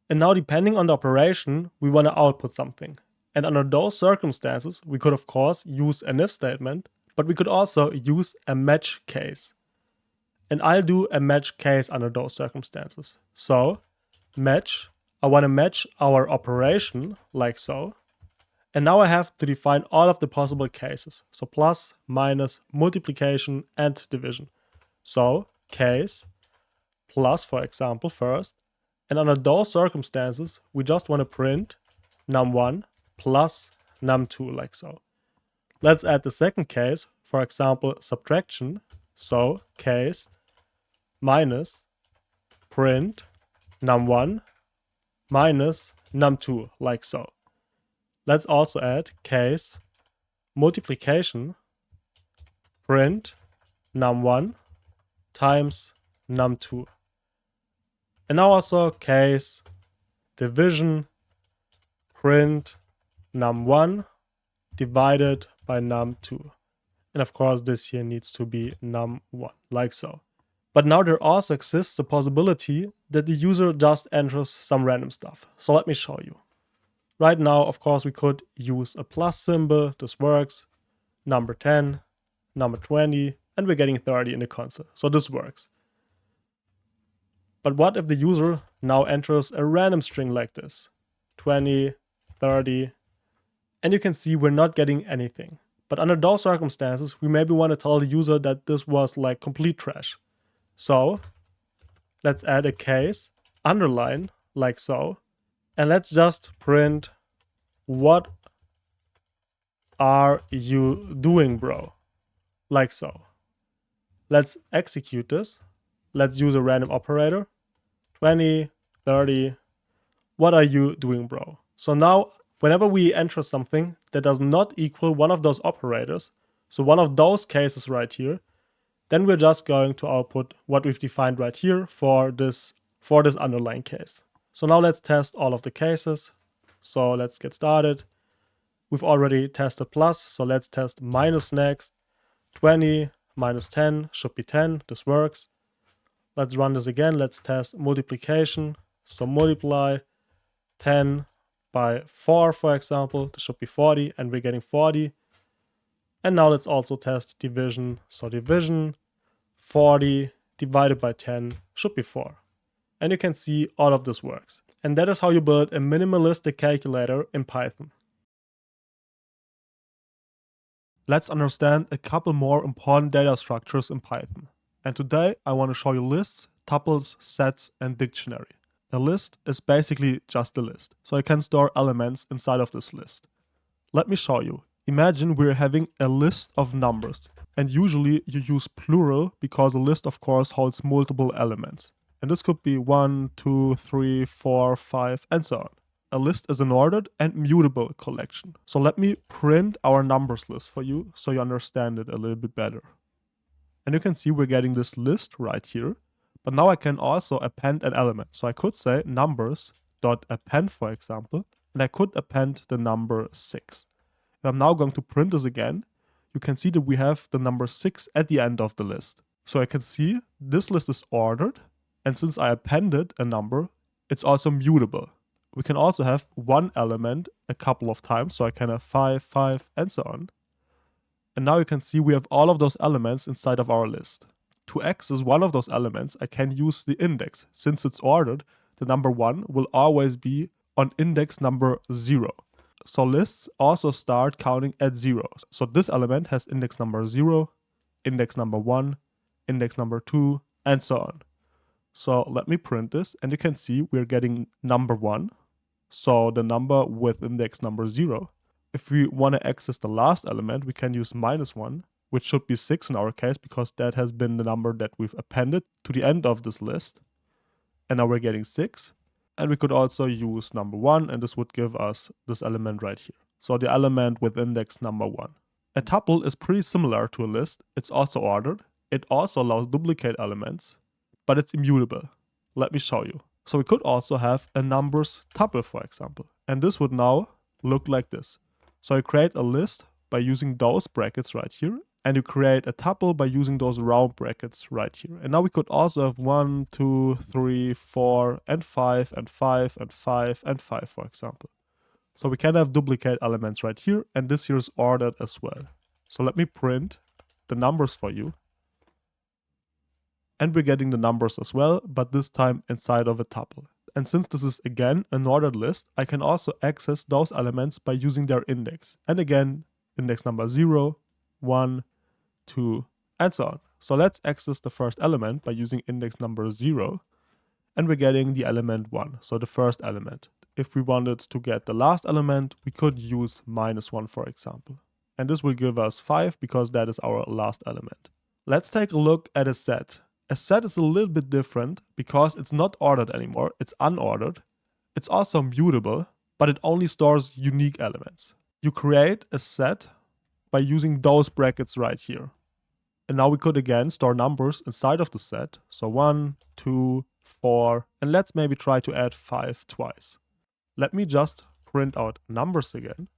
And now depending on the operation, we want to output something. And under those circumstances, we could of course use an if statement, but we could also use a match case. And I'll do a match case under those circumstances. So match, I want to match our operation, like so. And now I have to define all of the possible cases. So plus, minus, multiplication, and division. So case plus, for example, first. And under those circumstances, we just want to print num1 plus num2, like so. Let's add the second case, for example, subtraction. So case minus print num1 minus num2, like so. Let's also add case multiplication, print num1 times num2. And now also case division, print num1 divided by num2. And of course this here needs to be num1, like so. But now there also exists the possibility that the user just enters some random stuff. So let me show you. Right now, of course, we could use a plus symbol. This works. Number 10, number 20, and we're getting 30 in the console. So this works. But what if the user now enters a random string like this? 20, 30, and you can see we're not getting anything. But under those circumstances, we maybe want to tell the user that this was like complete trash. So let's add a case, underline, like so, and let's just print, what are you doing, bro? Like so. Let's execute this. Let's use a random operator. 20, 30, what are you doing, bro? So now, whenever we enter something that does not equal one of those operators, so one of those cases right here, then we're just going to output what we've defined right here for this underlying case. So now let's test all of the cases. So let's get started. We've already tested plus, so let's test minus next. 20 minus 10 should be 10. This works. Let's run this again. Let's test multiplication. So multiply 10 by 4, for example. This should be 40, and we're getting 40. And now let's also test division. So division 40 divided by 10 should be 4. And you can see all of this works. And that is how you build a minimalistic calculator in Python. Let's understand a couple more important data structures in Python. And today I want to show you lists, tuples, sets, and dictionary. A list is basically just a list, so I can store elements inside of this list. Let me show you. Imagine we're having a list of numbers, and usually you use plural because a list of course holds multiple elements. And this could be 1, 2, 3, 4, 5, and so on. A list is an ordered and mutable collection. So let me print our numbers list for you so you understand it a little bit better. And you can see we're getting this list right here. But now I can also append an element. So I could say numbers.append, for example, and I could append the number 6. If I'm now going to print this again, you can see that we have the number 6 at the end of the list. So I can see this list is ordered, and since I appended a number, it's also mutable. We can also have one element a couple of times, so I can have 5, 5, and so on. And now you can see we have all of those elements inside of our list. To access one of those elements, I can use the index. Since it's ordered, the number 1 will always be on index number 0. So lists also start counting at 0. So this element has index number 0, index number 1, index number 2, and so on. So let me print this, and you can see we're getting number 1. So the number with index number 0. If we want to access the last element, we can use -1, which should be 6 in our case, because that has been the number that we've appended to the end of this list. And now we're getting 6. And we could also use number 1, and this would give us this element right here. So the element with index number 1. A tuple is pretty similar to a list. It's also ordered. It also allows duplicate elements, but it's immutable. Let me show you. So we could also have a numbers tuple, for example. And this would now look like this. So you create a list by using those brackets right here, and you create a tuple by using those round brackets right here. And now we could also have 1, 2, 3, 4, and 5, and 5, and 5, and 5, for example. So we can have duplicate elements right here, and this here is ordered as well. So let me print the numbers for you. And we're getting the numbers as well, but this time inside of a tuple. And since this is again an ordered list, I can also access those elements by using their index. And again, index number 0, 1, 2, and so on. So let's access the first element by using index number 0. And we're getting the element 1, so the first element. If we wanted to get the last element, we could use -1, for example. And this will give us 5 because that is our last element. Let's take a look at a set. A set is a little bit different because it's not ordered anymore, it's unordered. It's also mutable, but it only stores unique elements. You create a set by using those brackets right here. And now we could again store numbers inside of the set. So 1, 2, 4, and let's maybe try to add 5 twice. Let me just print out numbers again.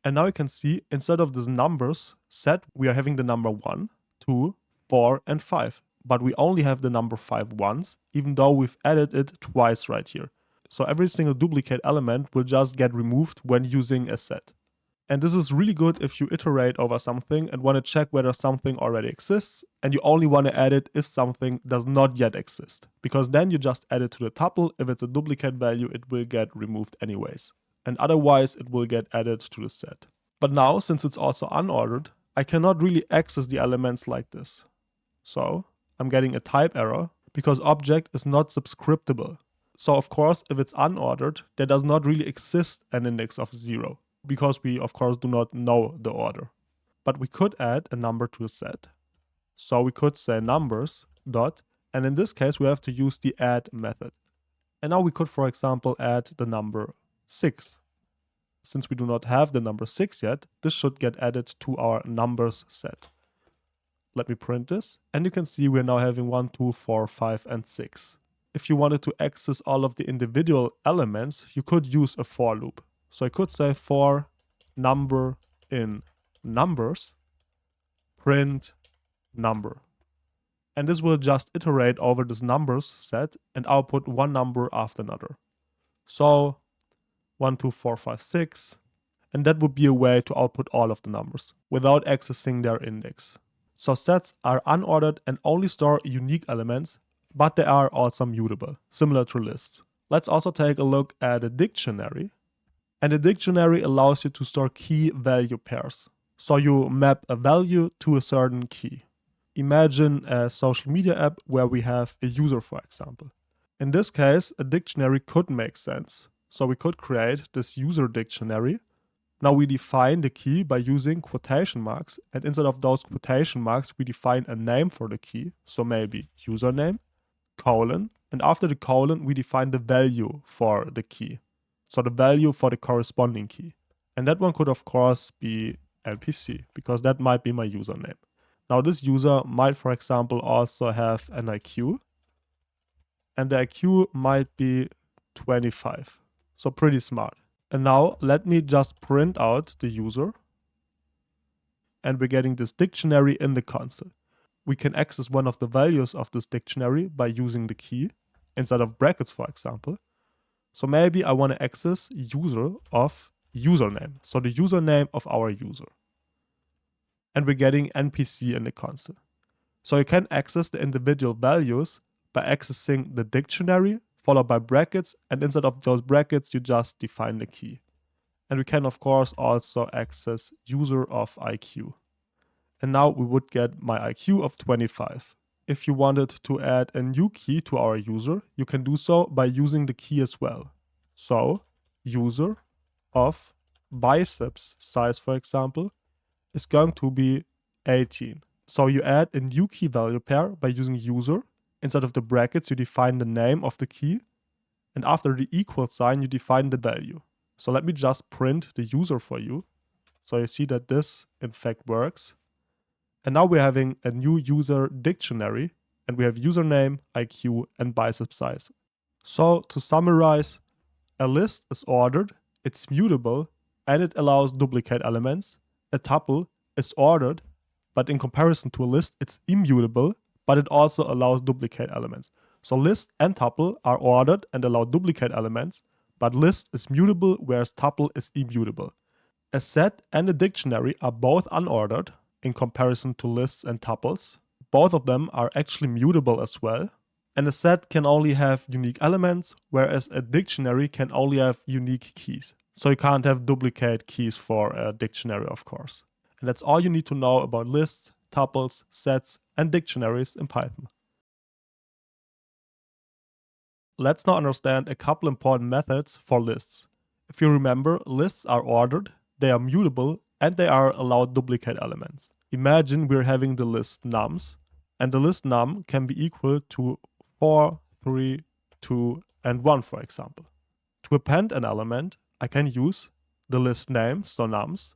And now you can see instead of this numbers set, we are having the number 1, 2, 4, and 5. But we only have the number 5 once, even though we've added it twice right here. So every single duplicate element will just get removed when using a set. And this is really good if you iterate over something and want to check whether something already exists, and you only want to add it if something does not yet exist. Because then you just add it to the tuple. If it's a duplicate value, it will get removed anyways. And otherwise, it will get added to the set. But now, since it's also unordered, I cannot really access the elements like this. So I'm getting a type error because object is not subscriptable. So of course, if it's unordered, there does not really exist an index of 0. Because we of course do not know the order. But we could add a number to the set. So we could say numbers dot, and in this case we have to use the add method. And now we could, for example, add the number 6. Since we do not have the number 6 yet, this should get added to our numbers set. Let me print this, and you can see we're now having 1, 2, 4, 5, and 6. If you wanted to access all of the individual elements, you could use a for loop. So I could say for number in numbers, print number. And this will just iterate over this numbers set and output one number after another. So 1, 2, 4, 5, 6. And that would be a way to output all of the numbers without accessing their index. So sets are unordered and only store unique elements, but they are also mutable, similar to lists. Let's also take a look at a dictionary. And a dictionary allows you to store key-value pairs. So you map a value to a certain key. Imagine a social media app where we have a user, for example. In this case, a dictionary could make sense. So we could create this user dictionary. Now we define the key by using quotation marks, and instead of those quotation marks, we define a name for the key. So maybe username, colon, and after the colon, we define the value for the key. So the value for the corresponding key. And that one could of course be NPC, because that might be my username. Now this user might, for example, also have an IQ. And the IQ might be 25. So pretty smart. And now let me just print out the user. And we're getting this dictionary in the console. We can access one of the values of this dictionary by using the key instead of brackets, for example. So maybe I want to access user of username. So the username of our user. And we're getting NPC in the console. So you can access the individual values by accessing the dictionary followed by brackets. And instead of those brackets, you just define the key. And we can of course also access user of IQ. And now we would get my IQ of 25. If you wanted to add a new key to our user, you can do so by using the key as well. So, user of biceps size, for example, is going to be 18. So you add a new key value pair by using user. Instead of the brackets, you define the name of the key. And after the equal sign, you define the value. So let me just print the user for you. So you see that this in fact works. And now we're having a new user dictionary, and we have username, IQ, and bicep size. So to summarize, a list is ordered, it's mutable, and it allows duplicate elements. A tuple is ordered, but in comparison to a list, it's immutable, but it also allows duplicate elements. So list and tuple are ordered and allow duplicate elements, but list is mutable, whereas tuple is immutable. A set and a dictionary are both unordered, in comparison to lists and tuples. Both of them are actually mutable as well. And a set can only have unique elements, whereas a dictionary can only have unique keys. So you can't have duplicate keys for a dictionary, of course. And that's all you need to know about lists, tuples, sets, and dictionaries in Python. Let's now understand a couple important methods for lists. If you remember, lists are ordered, they are mutable, and they are allowed duplicate elements. Imagine we're having the list nums, and the list num can be equal to 4, 3, 2, and 1, for example. To append an element, I can use the list name, so nums,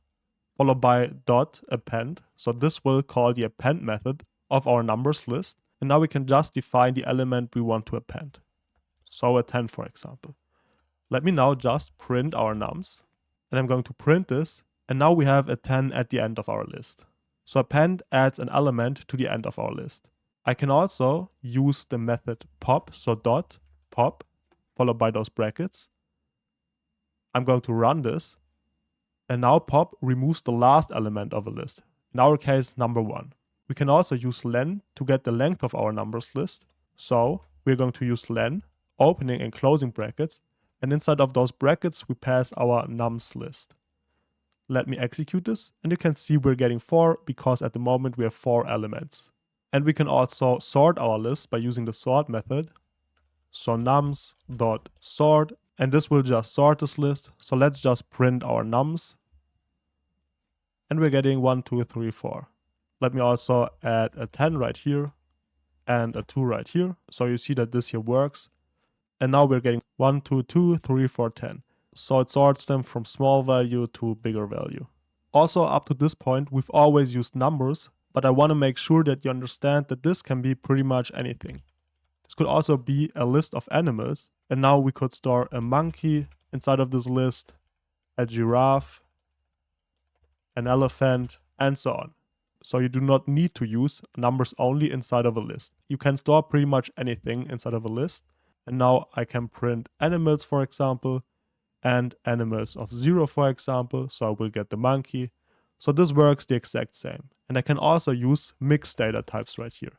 followed by dot append. So this will call the append method of our numbers list. And now we can just define the element we want to append. So a 10, for example. Let me now just print our nums. And I'm going to print this. And now we have a 10 at the end of our list. So append adds an element to the end of our list. I can also use the method pop, so dot pop, followed by those brackets. I'm going to run this. And now pop removes the last element of a list, in our case number 1. We can also use len to get the length of our numbers list. So we're going to use len, opening and closing brackets, and inside of those brackets we pass our nums list. Let me execute this, and you can see we're getting 4 because at the moment we have 4 elements. And we can also sort our list by using the sort method. So nums.sort, and this will just sort this list. So let's just print our nums. And we're getting 1, 2, 3, 4. Let me also add a 10 right here and a 2 right here. So you see that this here works. And now we're getting 1, 2, 2, 3, 4, 10. So it sorts them from small value to bigger value. Also, up to this point, we've always used numbers, but I want to make sure that you understand that this can be pretty much anything. This could also be a list of animals, and now we could store a monkey inside of this list, a giraffe, an elephant, and so on. So you do not need to use numbers only inside of a list. You can store pretty much anything inside of a list. And now I can print animals, for example, and animals of 0, for example. So I will get the monkey. So this works the exact same. And I can also use mixed data types right here.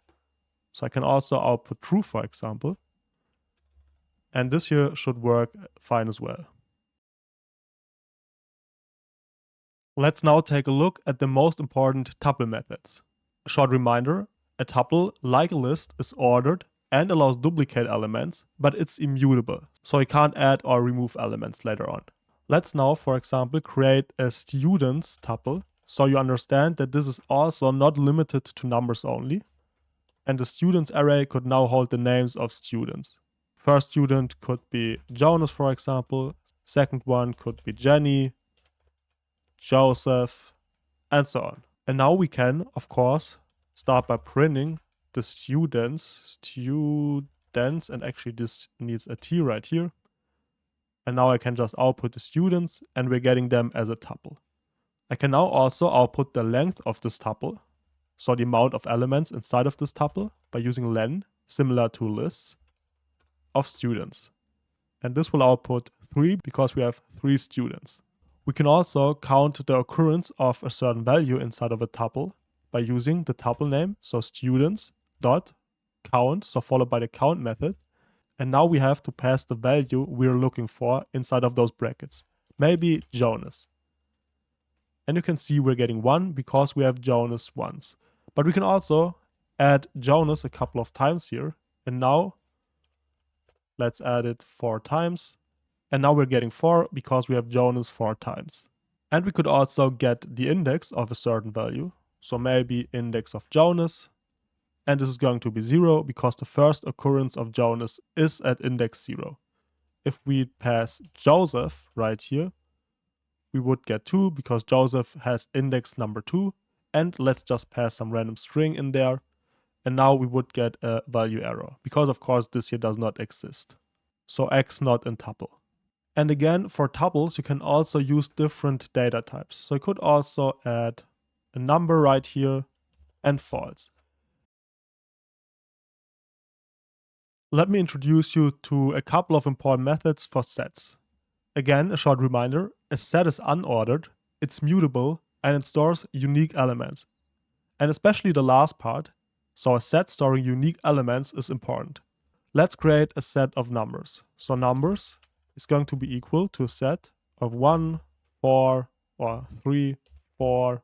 So I can also output true, for example. And this here should work fine as well. Let's now take a look at the most important tuple methods. A short reminder, a tuple, like a list, is ordered and allows duplicate elements, but it's immutable, so you can't add or remove elements later on. Let's now, for example, create a students tuple, so you understand that this is also not limited to numbers only. And the students array could now hold the names of students. First student could be Jonas, for example. Second one could be Jenny, Joseph, and so on. And now we can, of course, start by printing the students, and actually this needs a T right here. And now I can just output the students, and we're getting them as a tuple. I can now also output the length of this tuple, so the amount of elements inside of this tuple, by using len, similar to lists, of students. And this will output 3 because we have 3 students. We can also count the occurrence of a certain value inside of a tuple by using the tuple name, so students.count, so followed by the count method. And now we have to pass the value we're looking for inside of those brackets. Maybe Jonas. And you can see we're getting 1 because we have Jonas once. But we can also add Jonas a couple of times here. And now let's add it 4 times. And now we're getting 4 because we have Jonas 4 times. And we could also get the index of a certain value. So maybe index of Jonas. And this is going to be 0 because the first occurrence of Jonas is at index 0. If we pass Joseph right here, we would get 2 because Joseph has index number 2. And let's just pass some random string in there. And now we would get a value error because of course this here does not exist. So X not in tuple. And again, for tuples, you can also use different data types. So you could also add a number right here and false. Let me introduce you to a couple of important methods for sets. Again, a short reminder, a set is unordered, it's mutable, and it stores unique elements. And especially the last part, so a set storing unique elements is important. Let's create a set of numbers. So numbers is going to be equal to a set of 1, 4, or 3, 4,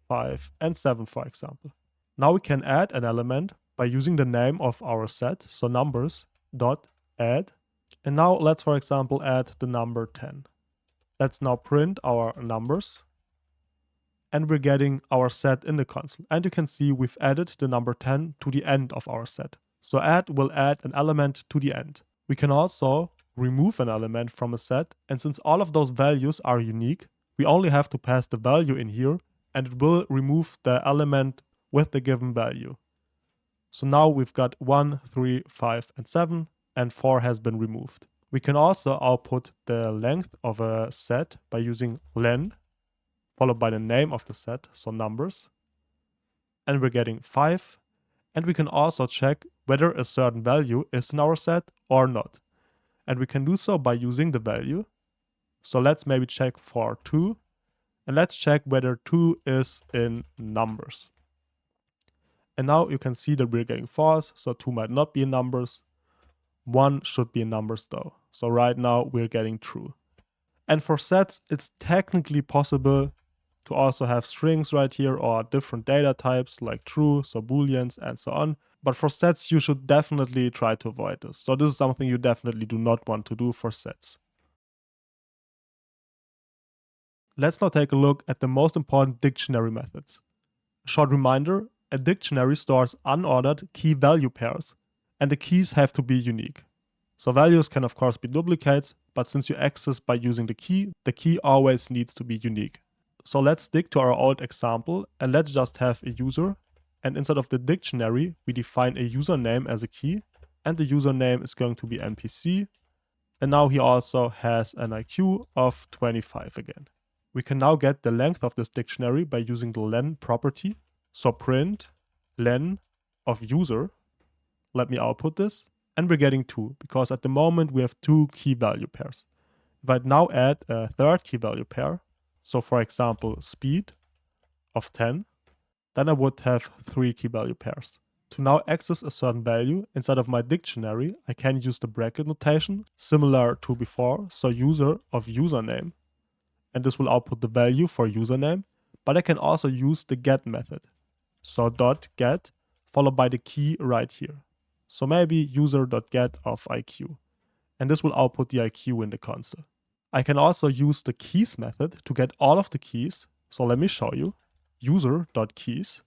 5, and 7, for example. Now we can add an element by using the name of our set, so numbers.add. And now let's, for example, add the number 10. Let's now print our numbers. And we're getting our set in the console. And you can see we've added the number 10 to the end of our set. So add will add an element to the end. We can also remove an element from a set, and since all of those values are unique, we only have to pass the value in here, and it will remove the element with the given value. So now we've got 1, 3, 5, and 7, and 4 has been removed. We can also output the length of a set by using len, followed by the name of the set, so numbers, and we're getting 5. And we can also check whether a certain value is in our set or not. And we can do so by using the value. So let's maybe check for 2. And let's check whether 2 is in numbers. And now you can see that we're getting false, so 2 might not be in numbers. 1 should be in numbers though. So right now we're getting true. And for sets, it's technically possible to also have strings right here or different data types like true, so booleans and so on. But for sets, you should definitely try to avoid this. So this is something you definitely do not want to do for sets. Let's now take a look at the most important dictionary methods. A short reminder, a dictionary stores unordered key-value pairs, and the keys have to be unique. So values can of course be duplicates, but since you access by using the key always needs to be unique. So let's stick to our old example and let's just have a user, and inside of the dictionary we define a username as a key, and the username is going to be NPC, and now he also has an IQ of 25 again. We can now get the length of this dictionary by using the len property. So print len of user, let me output this, and we're getting 2 because at the moment we have 2 key value pairs. If I now add a third key value pair, so for example speed of 10, then I would have 3 key value pairs. To now access a certain value inside of my dictionary, I can use the bracket notation similar to before, so user of username, and this will output the value for username, but I can also use the get method. So .get followed by the key right here. So maybe user.get of IQ, and this will output the IQ in the console. I can also use the keys method to get all of the keys. So let me show you. User.keys.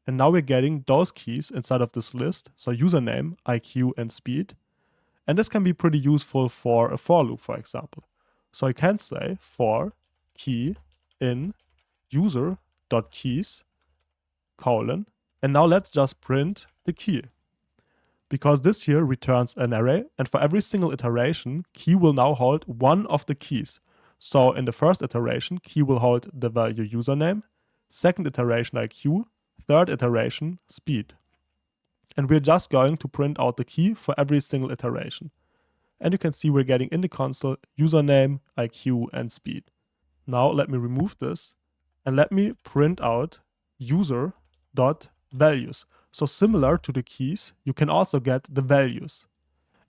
And now we're getting those keys inside of this list. So username, IQ, and speed. And this can be pretty useful for a for loop, for example. So I can say for key in user.keys, colon, and now let's just print the key. Because this here returns an array, and for every single iteration, key will now hold one of the keys. So in the first iteration, key will hold the value username, second iteration IQ, third iteration speed. And we're just going to print out the key for every single iteration. And you can see we're getting in the console username, IQ, and speed. Now let me remove this and let me print out user.values. So similar to the keys, you can also get the values.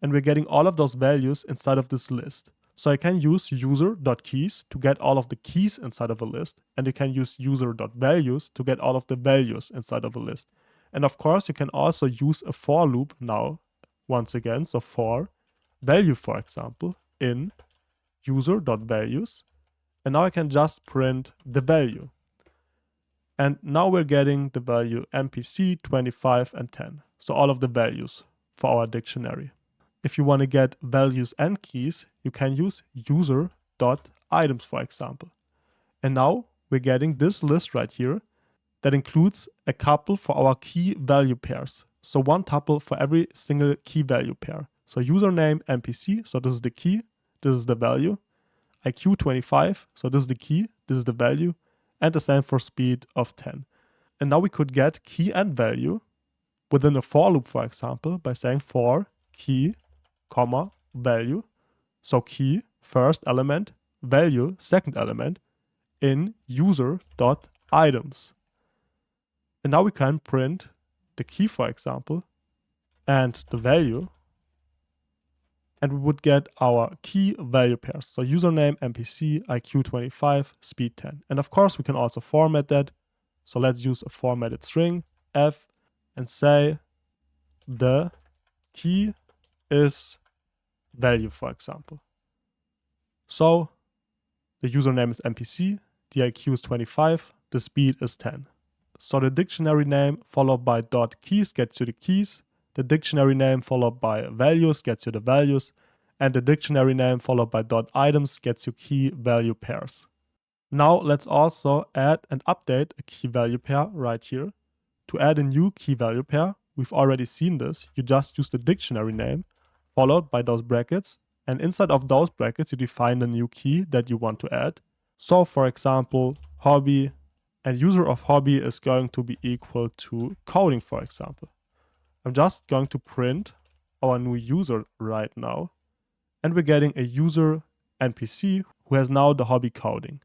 And we're getting all of those values inside of this list. So I can use user.keys to get all of the keys inside of a list. And you can use user.values to get all of the values inside of a list. And of course, you can also use a for loop now, once again. So for value, for example, in user.values. And now I can just print the value. And now we're getting the value NPC, 25, and 10. So all of the values for our dictionary. If you want to get values and keys, you can use user.items, for example. And now we're getting this list right here that includes a couple for our key value pairs. So one tuple for every single key value pair. So username, NPC, so this is the key, this is the value. IQ 25, so this is the key, this is the value. And the same for speed of 10. And now we could get key and value within a for loop, for example, by saying for key, comma, value. So key, first element, value, second element, in user.items. And now we can print the key, for example, and the value. And we would get our key value pairs. So username, NPC, IQ 25, speed 10. And of course, we can also format that. So let's use a formatted string, f, and say the key is value, for example. So the username is NPC, the IQ is 25, the speed is 10. So the dictionary name followed by .keys gets you the keys. The dictionary name followed by values gets you the values, and the dictionary name followed by .items gets you key value pairs. Now let's also add and update a key value pair right here. To add a new key value pair, we've already seen this. You just use the dictionary name followed by those brackets, and inside of those brackets you define the new key that you want to add. So for example, hobby, and user of hobby is going to be equal to coding, for example. I'm just going to print our new user right now, and we're getting a user NPC who has now the hobby coding.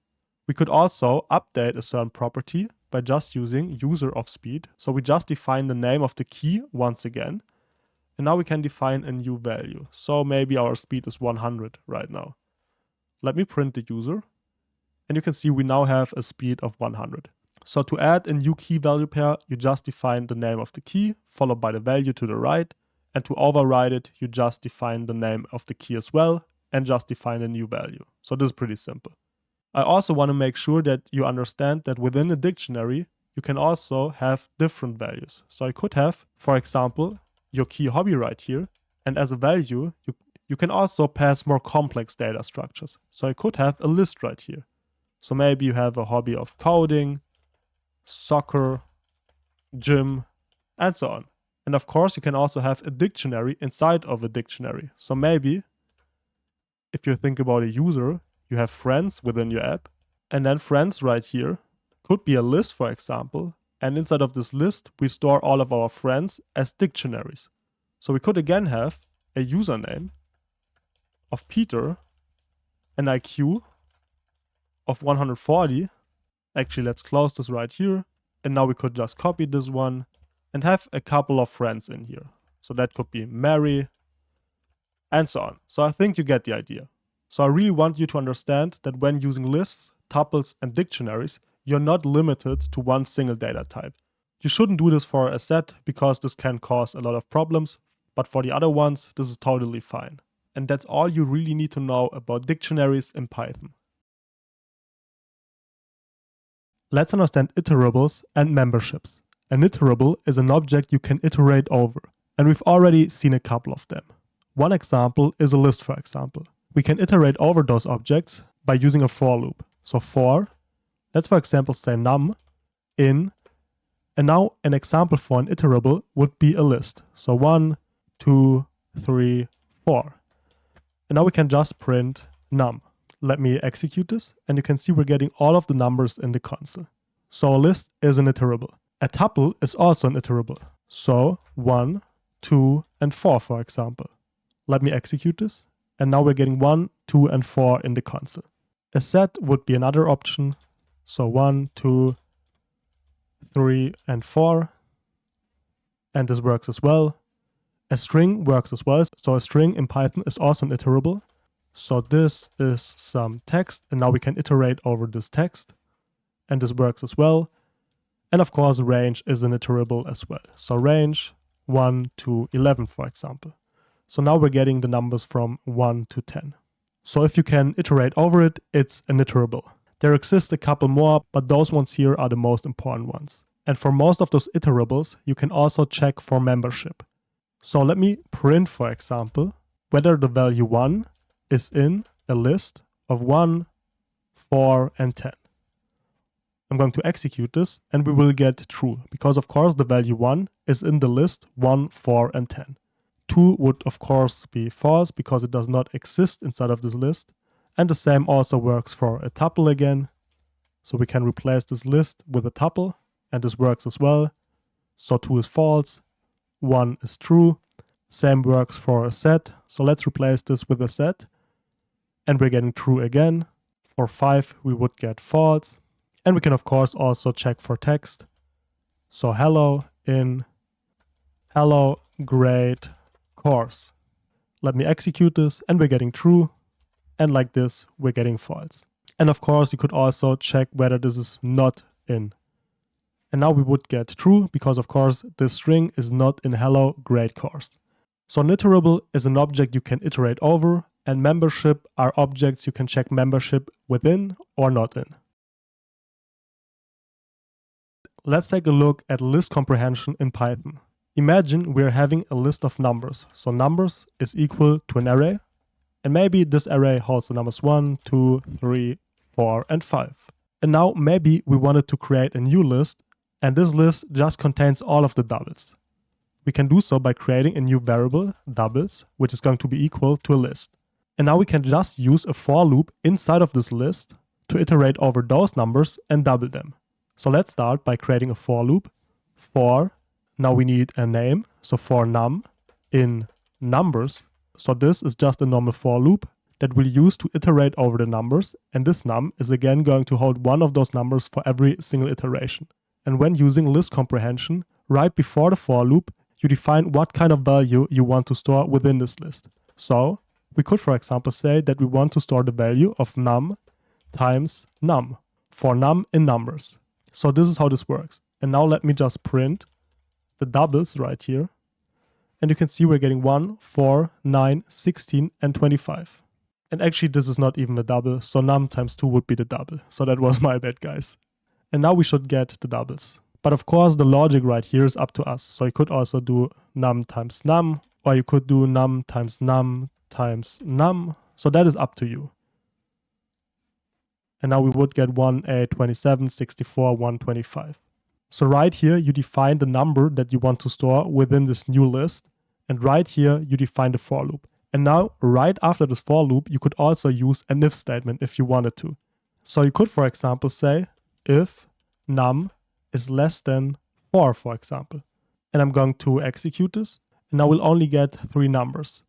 We could also update a certain property by just using user of speed. So we just define the name of the key once again. And now we can define a new value. So maybe our speed is 100 right now. Let me print the user. And you can see we now have a speed of 100. So to add a new key value pair, you just define the name of the key, followed by the value to the right. And to override it, you just define the name of the key as well, and just define a new value. So this is pretty simple. I also want to make sure that you understand that within a dictionary, you can also have different values. So I could have, for example, your key hobby right here. And as a value, you can also pass more complex data structures. So I could have a list right here. So maybe you have a hobby of coding, soccer, gym, and so on. And of course, you can also have a dictionary inside of a dictionary. So maybe if you think about a user, you have friends within your app, and then friends right here could be a list, for example. And inside of this list, we store all of our friends as dictionaries. So we could again have a username of Peter, an IQ of 140. Actually, let's close this right here. And now we could just copy this one and have a couple of friends in here. So that could be Mary and so on. So I think you get the idea. So I really want you to understand that when using lists, tuples, and dictionaries, you're not limited to one single data type. You shouldn't do this for a set because this can cause a lot of problems, but for the other ones, this is totally fine. And that's all you really need to know about dictionaries in Python. Let's understand iterables and memberships. An iterable is an object you can iterate over, and we've already seen a couple of them. One example is a list, for example. We can iterate over those objects by using a for loop. So for, let's for example say num in, and now an example for an iterable would be a list. So 1, 2, 3, 4. And now we can just print num. Let me execute this, and you can see we're getting all of the numbers in the console. So a list is an iterable. A tuple is also an iterable. So 1, 2, and 4, for example. Let me execute this, and now we're getting 1, 2, and 4 in the console. A set would be another option. So 1, 2, 3, and 4. And this works as well. A string works as well. So a string in Python is also an iterable. So this is some text, and now we can iterate over this text. And this works as well. And of course, range is an iterable as well. So range 1 to 11, for example. So now we're getting the numbers from 1 to 10. So if you can iterate over it, it's an iterable. There exist a couple more, but those ones here are the most important ones. And for most of those iterables, you can also check for membership. So let me print, for example, whether the value 1 is in a list of 1, 4, and 10. I'm going to execute this, and we will get true, because of course the value 1 is in the list 1, 4, and 10. 2 would of course be false because it does not exist inside of this list. And the same also works for a tuple again. So we can replace this list with a tuple, and this works as well. So 2 is false, 1 is true. Same works for a set. So let's replace this with a set, and we're getting true again. For 5 we would get false. And we can of course also check for text. So hello in hello grade course. Let me execute this, and we're getting true. And like this, we're getting false. And of course, you could also check whether this is not in. And now we would get true, because of course, this string is not in hello grade course. So an iterable is an object you can iterate over, and membership are objects you can check membership within or not in. Let's take a look at list comprehension in Python. Imagine we're having a list of numbers. So numbers is equal to an array. And maybe this array holds the numbers 1, 2, 3, 4, and 5. And now maybe we wanted to create a new list, and this list just contains all of the doubles. We can do so by creating a new variable, doubles, which is going to be equal to a list. And now we can just use a for loop inside of this list to iterate over those numbers and double them. So let's start by creating a for loop. For, now we need a name, so for num in numbers. So this is just a normal for loop, that we'll use to iterate over the numbers, and this num is again going to hold one of those numbers for every single iteration. And when using list comprehension, right before the for loop, you define what kind of value you want to store within this list. So we could, for example, say that we want to store the value of num times num for num in numbers. So this is how this works. And now let me just print the doubles right here. And you can see we're getting 1, 4, 9, 16, and 25. And actually this is not even a double, so num times 2 would be the double. So that was my bad, guys. And now we should get the doubles. But of course the logic right here is up to us. So you could also do num times num, or you could do num times num times num. So that is up to you. And now we would get 1, 8, 27, 64, 125. So right here, you define the number that you want to store within this new list. And right here, you define the for loop. And now, right after this for loop, you could also use an if statement if you wanted to. So you could, for example, say if num is less than 4, for example. And I'm going to execute this. And now we'll only get 3 numbers.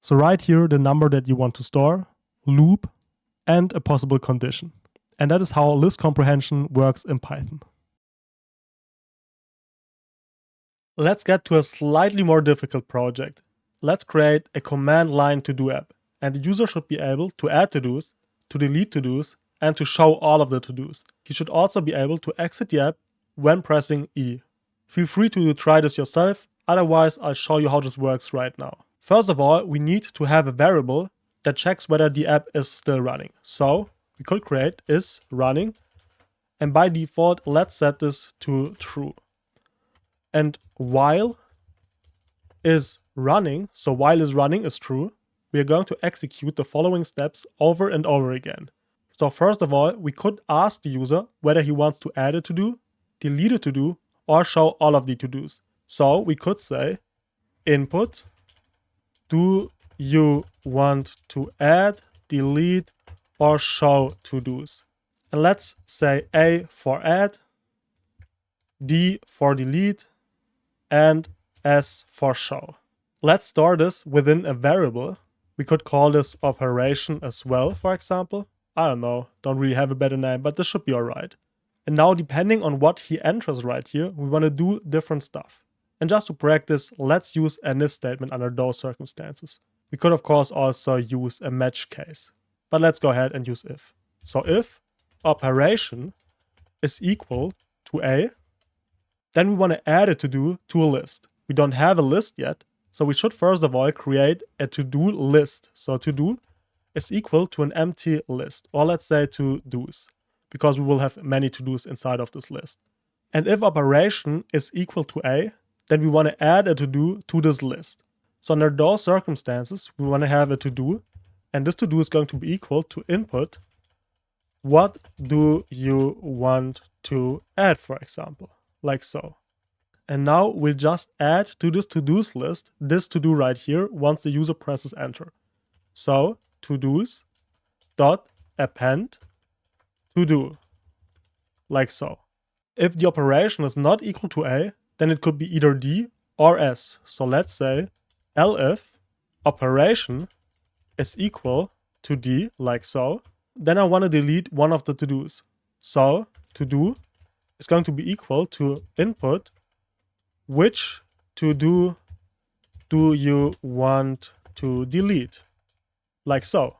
So right here, the number that you want to store, loop, and a possible condition. And that is how list comprehension works in Python. Let's get to a slightly more difficult project. Let's create a command line to-do app, and the user should be able to add to-dos, to delete to-dos, and to show all of the to-dos. He should also be able to exit the app when pressing E. Feel free to try this yourself, otherwise I'll show you how this works right now. First of all, we need to have a variable that checks whether the app is still running. So we could create is running, and by default let's set this to true. And while is running, so while is running is true, we are going to execute the following steps over and over again. So first of all, we could ask the user whether he wants to add a to-do, delete a to-do, or show all of the to-dos. So we could say input, do you want to add, delete, or show to-dos? And let's say A for add, D for delete, and S for show. Let's store this within a variable. We could call this operation as well, for example. I don't know, don't really have a better name, but this should be alright. And now depending on what he enters right here, we want to do different stuff. And just to practice, let's use an if statement under those circumstances. We could of course also use a match case. But let's go ahead and use if. So if operation is equal to A, then we want to add a to-do to a list. We don't have a list yet, so we should first of all create a to-do list. So to-do is equal to an empty list, or let's say to-dos, because we will have many to-dos inside of this list. And if operation is equal to A, then we want to add a to-do to this list. So under those circumstances, we want to have a to-do, and this to-do is going to be equal to input, what do you want to add, for example, like so. And now we'll just add to this to-dos list this to-do right here once the user presses enter. So to-dos dot append to-do, like so. If the operation is not equal to A, then it could be either D or S. So let's say elif operation is equal to D, like so. Then I want to delete one of the to-dos. So to-do is going to be equal to input, which to-do do you want to delete, like so.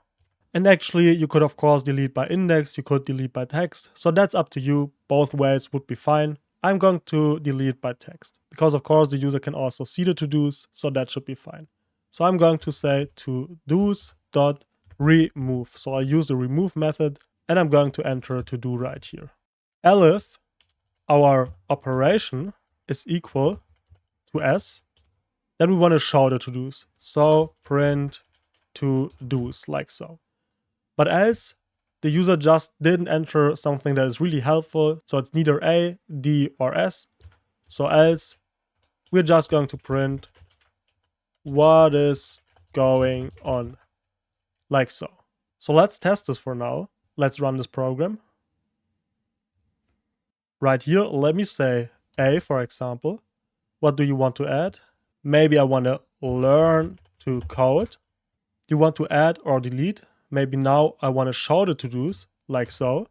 And actually you could of course delete by index, you could delete by text, so that's up to you. Both ways would be fine. I'm going to delete by text because of course the user can also see the to-dos, so that should be fine. So I'm going to say to-dos dot remove. So I use the remove method and I'm going to enter to-do right here. Elif our operation is equal to S, then we want to show the to-dos. So print to-dos, like so. But else the user just didn't enter something that is really helpful, so it's neither A, D, or S. So else we're just going to print what is going on, like so. So let's test this for now. Let's run this program. Right here, let me say A, for example. What do you want to add? Maybe I want to learn to code. You want to add or delete? maybe now I want to show the to-dos like so.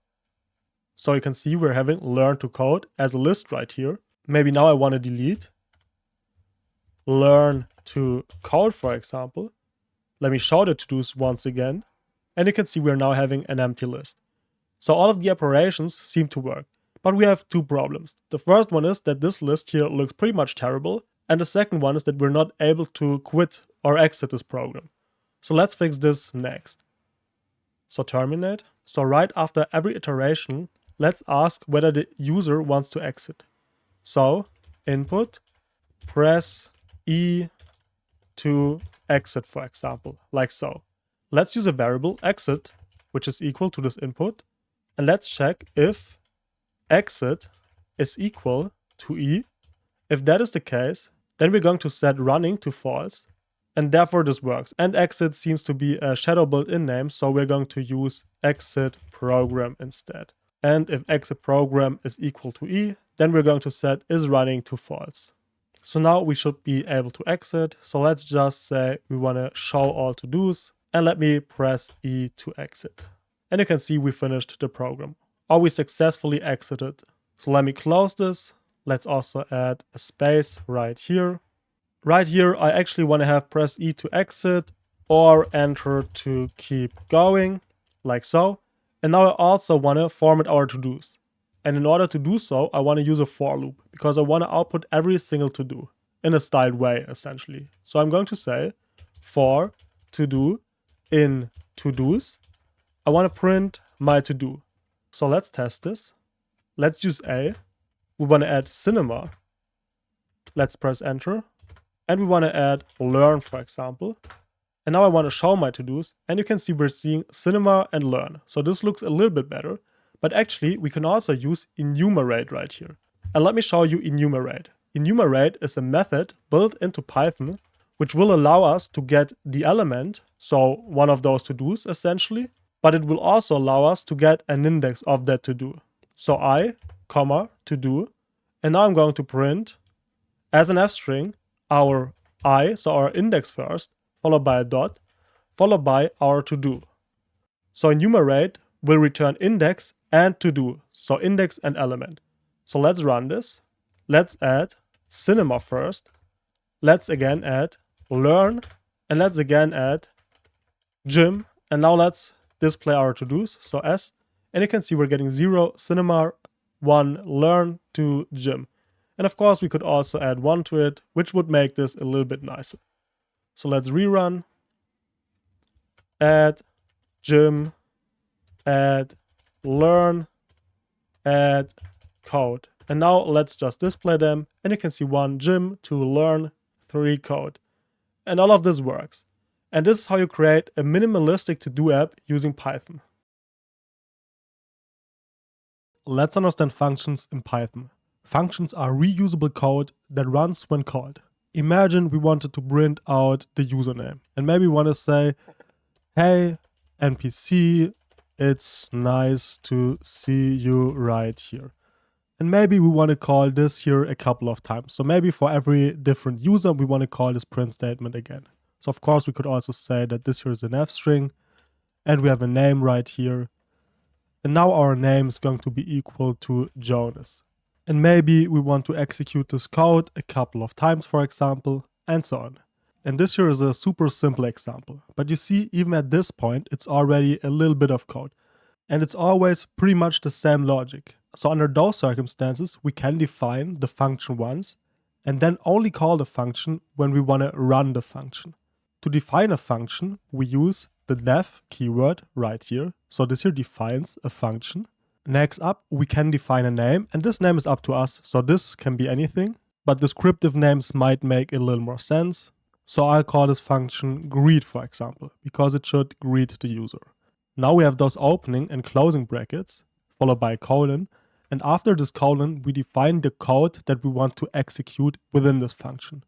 So you can see we're having learn to code as a list right here. Maybe now I want to delete learn to code, for example. Let me show the to-dos once again. And you can see we're now having an empty list. So all of the operations seem to work. But we have two problems. The first one is that this list here looks pretty much terrible. And the second one is that we're not able to quit or exit this program. So let's fix this next. So terminate. So right after every iteration, let's ask whether the user wants to exit. So input, press E to exit, for example, like so. Let's use a variable exit, which is equal to this input. And let's check if exit is equal to E. If that is the case, then we're going to set running to false. And therefore this works. And exit seems to be a shadow built-in name, so we're going to use exit program instead. And if exit program is equal to E, then we're going to set is running to false. So now we should be able to exit. So let's just say we want to show all to-dos, and let me press E to exit. And you can see we finished the program, or we successfully exited. So let me close this. Let's also add a space right here. Right here, I actually want to have press E to exit or enter to keep going, like so. And now I also want to format our to-dos. And in order to do so, I want to use a for loop because I want to output every single to-do in a styled way, essentially. So I'm going to say for to-do in to-dos, I want to print my to-do. So let's test this. Let's use A. We want to add cinema. Let's press enter. And we want to add learn, for example. And now I want to show my to-dos. And you can see we're seeing cinema and learn. So this looks a little bit better. But actually, we can also use enumerate right here. And let me show you enumerate. Enumerate is a method built into Python, which will allow us to get the element, so one of those to-dos essentially, but it will also allow us to get an index of that to-do. So I, comma, to-do, and now I'm going to print as an f string our I, so our index first, followed by a dot, followed by our to-do. So enumerate will return index and to-do, so index and element. So let's run this. Let's add cinema first. Let's again add learn, and let's again add gym. And now let's display our to-dos, so S. And you can see we're getting 0 cinema, 1 learn, 2 gym. And of course we could also add 1 to it, which would make this a little bit nicer. So let's rerun, add gym, add learn, add code. And now let's just display them, and you can see 1 gym, 2 learn, 3 code. And all of this works. And this is how you create a minimalistic to-do app using Python. Let's understand functions in Python. Functions are reusable code that runs when called. Imagine we wanted to print out the username, and maybe we want to say, hey, NPC, it's nice to see you right here. And maybe we want to call this here a couple of times. So maybe for every different user, we want to call this print statement again. So of course, we could also say that this here is an f string, and we have a name right here. And now our name is going to be equal to Jonas. And maybe we want to execute this code a couple of times, for example, and so on. And this here is a super simple example. But you see, even at this point, it's already a little bit of code. And it's always pretty much the same logic. So under those circumstances, we can define the function once, and then only call the function when we want to run the function. To define a function, we use the def keyword right here. So this here defines a function. Next up, we can define a name, and this name is up to us, so this can be anything, but descriptive names might make a little more sense. So I'll call this function greet, for example, because it should greet the user. Now we have those opening and closing brackets, followed by a colon, and after this colon, we define the code that we want to execute within this function.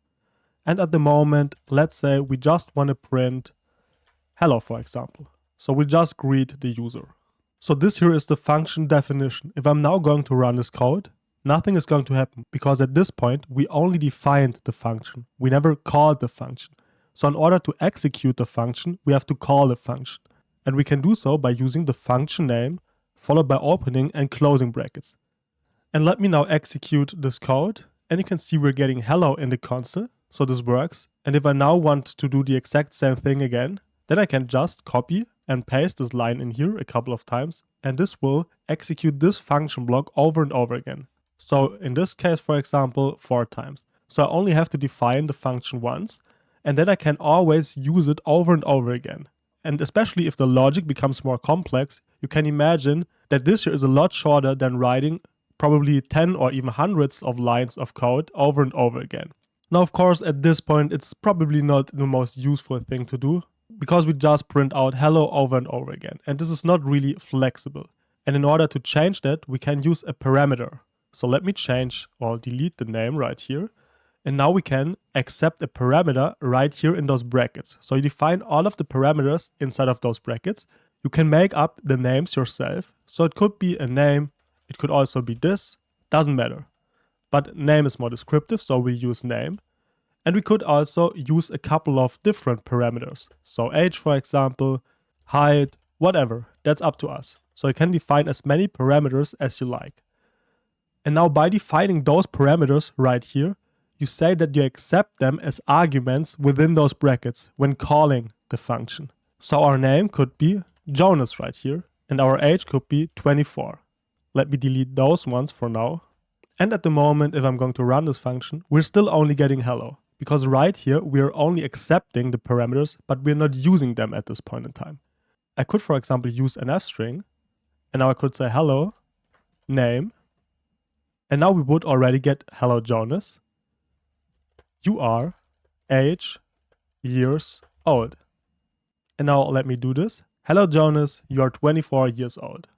And at the moment, let's say we just want to print hello, for example. So we just greet the user. So this here is the function definition. If I'm now going to run this code, nothing is going to happen because at this point, we only defined the function. We never called the function. So in order to execute the function, we have to call the function. And we can do so by using the function name followed by opening and closing brackets. And let me now execute this code. And you can see we're getting hello in the console. So this works. And if I now want to do the exact same thing again, then I can just copy and paste this line in here a couple of times. And this will execute this function block over and over again. So in this case, for example, 4 times. So I only have to define the function once. And then I can always use it over and over again. And especially if the logic becomes more complex, you can imagine that this here is a lot shorter than writing probably 10 or even hundreds of lines of code over and over again. Now, of course, at this point, it's probably not the most useful thing to do because we just print out hello over and over again. And this is not really flexible. And in order to change that, we can use a parameter. So let me change or delete the name right here. And now we can accept a parameter right here in those brackets. So you define all of the parameters inside of those brackets. You can make up the names yourself. So it could be a name. It could also be this. Doesn't matter. But name is more descriptive, so we use name. And we could also use a couple of different parameters. So age, for example, height, whatever. That's up to us. So you can define as many parameters as you like. And now by defining those parameters right here, you say that you accept them as arguments within those brackets when calling the function. So our name could be Jonas right here, and our age could be 24. Let me delete those ones for now. And at the moment, if I'm going to run this function, we're still only getting hello. Because right here, we're only accepting the parameters, but we're not using them at this point in time. I could, for example, use an f-string, and now I could say hello, name, and now we would already get hello Jonas. You are age, years old. And now let me do this. Hello Jonas, you are 24 years old.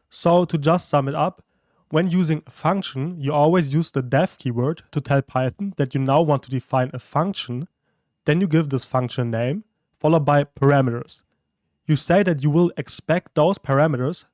So to just sum it up, when using a function, you always use the def keyword to tell Python that you now want to define a function. Then you give this function name, followed by parameters. You say that you will expect those parameters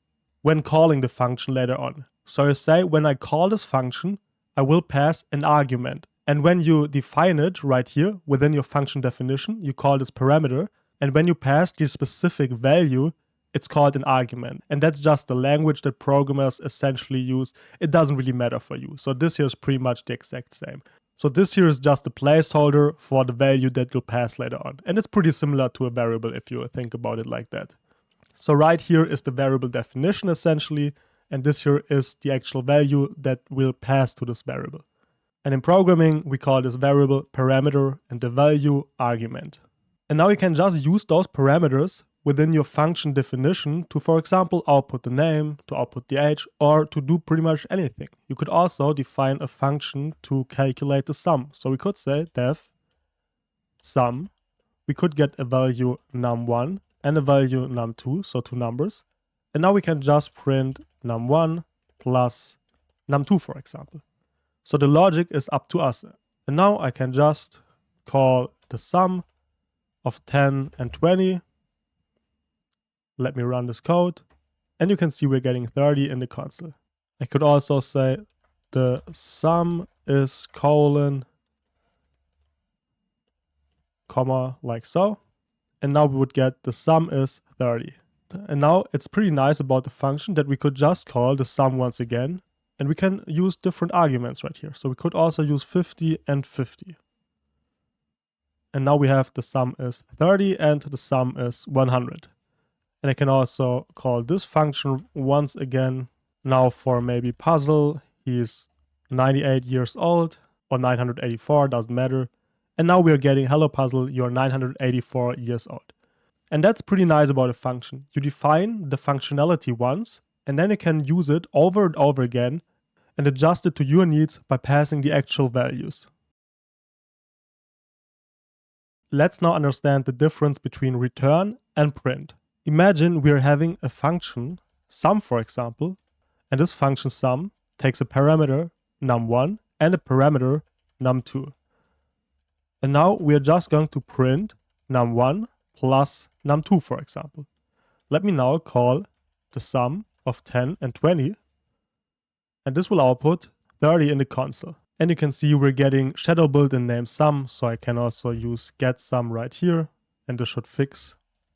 when calling the function later on. So you say, when I call this function, I will pass an argument. And when you define it right here within your function definition, you call this parameter. And when you pass the specific value, it's called an argument. And that's just the language that programmers essentially use. It doesn't really matter for you. So this here is pretty much the exact same. So this here is just a placeholder for the value that you'll pass later on. And it's pretty similar to a variable if you think about it like that. So right here is the variable definition essentially. And this here is the actual value that will pass to this variable. And in programming, we call this variable parameter and the value argument. And now you can just use those parameters within your function definition to, for example, output the name, to output the age, or to do pretty much anything. You could also define a function to calculate the sum. So we could say def sum. We could get a value num1 and a value num2, so 2 numbers. And now we can just print num1 plus num2, for example. So the logic is up to us. And now I can just call the sum of 10 and 20. Let me run this code. And you can see we're getting 30 in the console. I could also say the sum is colon, comma, like so. And now we would get the sum is 30. And now it's pretty nice about the function that we could just call the sum once again. And we can use different arguments right here. So we could also use 50 and 50. And now we have the sum is 30 and the sum is 100. And I can also call this function once again. Now for maybe puzzle, he's 98 years old or 984, doesn't matter. And now we're getting hello puzzle, you're 984 years old. And that's pretty nice about a function. You define the functionality once, and then you can use it over and over again and adjust it to your needs by passing the actual values. Let's now understand the difference between return and print. Imagine we're having a function, sum for example, and this function sum takes a parameter num1 and a parameter num2. And now we're just going to print num1 plus num2, for example. Let me now call the sum of 10 and 20, and this will output 30 in the console. And you can see we're getting shadow built-in name sum, so I can also use get sum right here, and this should fix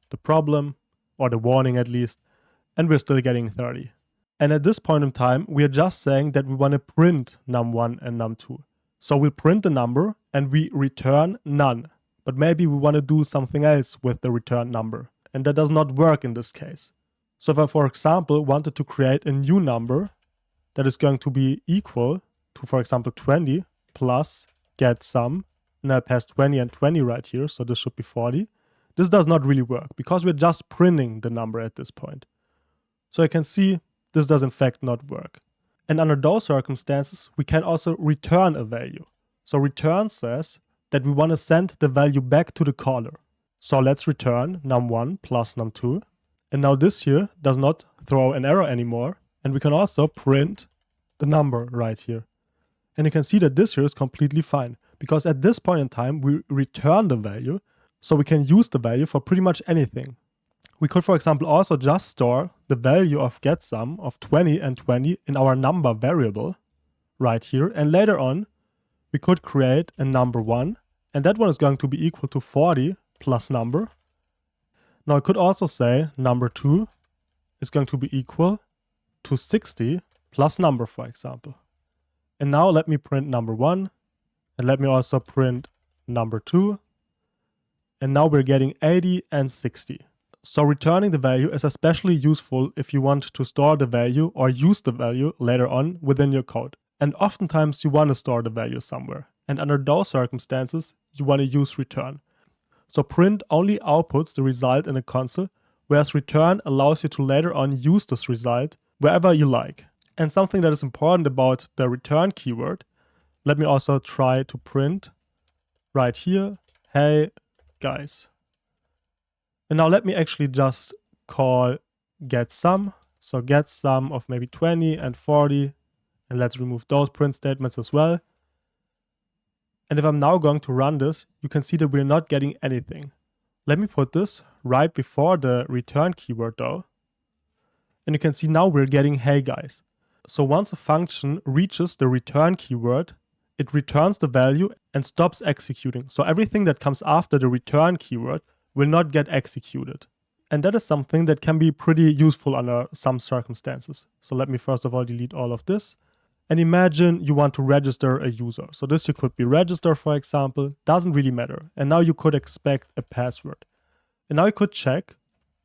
the problem. or the warning at least, and we're still getting 30. And at this point in time, we are just saying that we want to print num1 and num2. So we'll print the number and we return none. But maybe we want to do something else with the returned number. And that does not work in this case. So if I, for example, wanted to create a new number that is going to be equal to, for example, 20 plus get sum, and I pass 20 and 20 right here, so this should be 40. This does not really work because we're just printing the number at this point. So I can see this does in fact not work. And under those circumstances, we can also return a value. So return says that we want to send the value back to the caller. So let's return num1 plus num2. And now this here does not throw an error anymore. And we can also print the number right here. And you can see that this here is completely fine because at this point in time, we return the value. So we can use the value for pretty much anything. We could, for example, also just store the value of getSum of 20 and 20 in our number variable right here. And later on, we could create a number1, and that one is going to be equal to 40 plus number. Now I could also say number2 is going to be equal to 60 plus number, for example. And now let me print number1, and let me also print number2. And now we're getting 80 and 60. So returning the value is especially useful if you want to store the value or use the value later on within your code. And oftentimes you want to store the value somewhere. And under those circumstances, you want to use return. So print only outputs the result in a console, whereas return allows you to later on use this result wherever you like. And something that is important about the return keyword, let me also try to print right here, hey guys. And now let me actually just call getSum. So getSum of maybe 20 and 40. And let's remove those print statements as well. And if I'm now going to run this, you can see that we're not getting anything. Let me put this right before the return keyword though. And you can see now we're getting hey guys. So once a function reaches the return keyword, it returns the value and stops executing. So everything that comes after the return keyword will not get executed. And that is something that can be pretty useful under some circumstances. So let me first of all delete all of this. And imagine you want to register a user. So this you could be register, for example, doesn't really matter. And now you could expect a password. And now you could check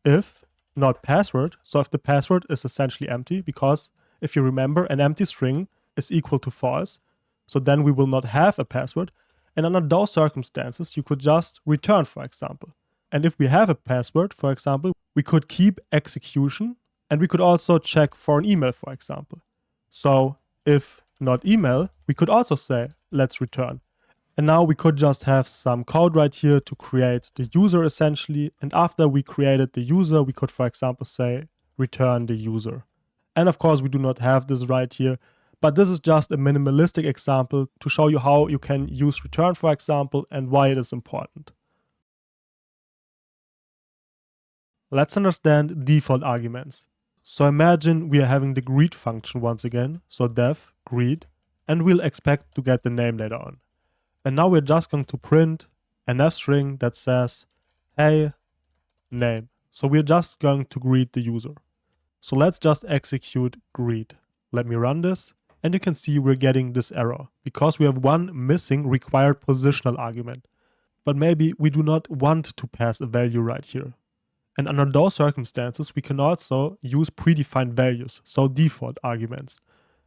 if not password. So if the password is essentially empty, because if you remember, an empty string is equal to false. So then we will not have a password. And under those circumstances, you could just return, for example. And if we have a password, for example, we could keep execution and we could also check for an email, for example. So if not email, we could also say, let's return. And now we could just have some code right here to create the user essentially. And after we created the user, we could, for example, say, return the user. And of course, we do not have this right here. But this is just a minimalistic example to show you how you can use return, for example, and why it is important. Let's understand default arguments. So imagine we are having the greet function once again, so def greet, and we'll expect to get the name later on. And now we're just going to print an f string that says, hey, name. So we're just going to greet the user. So let's just execute greet. Let me run this, and you can see we're getting this error because we have one missing required positional argument. But maybe we do not want to pass a value right here. And under those circumstances, we can also use predefined values, so default arguments.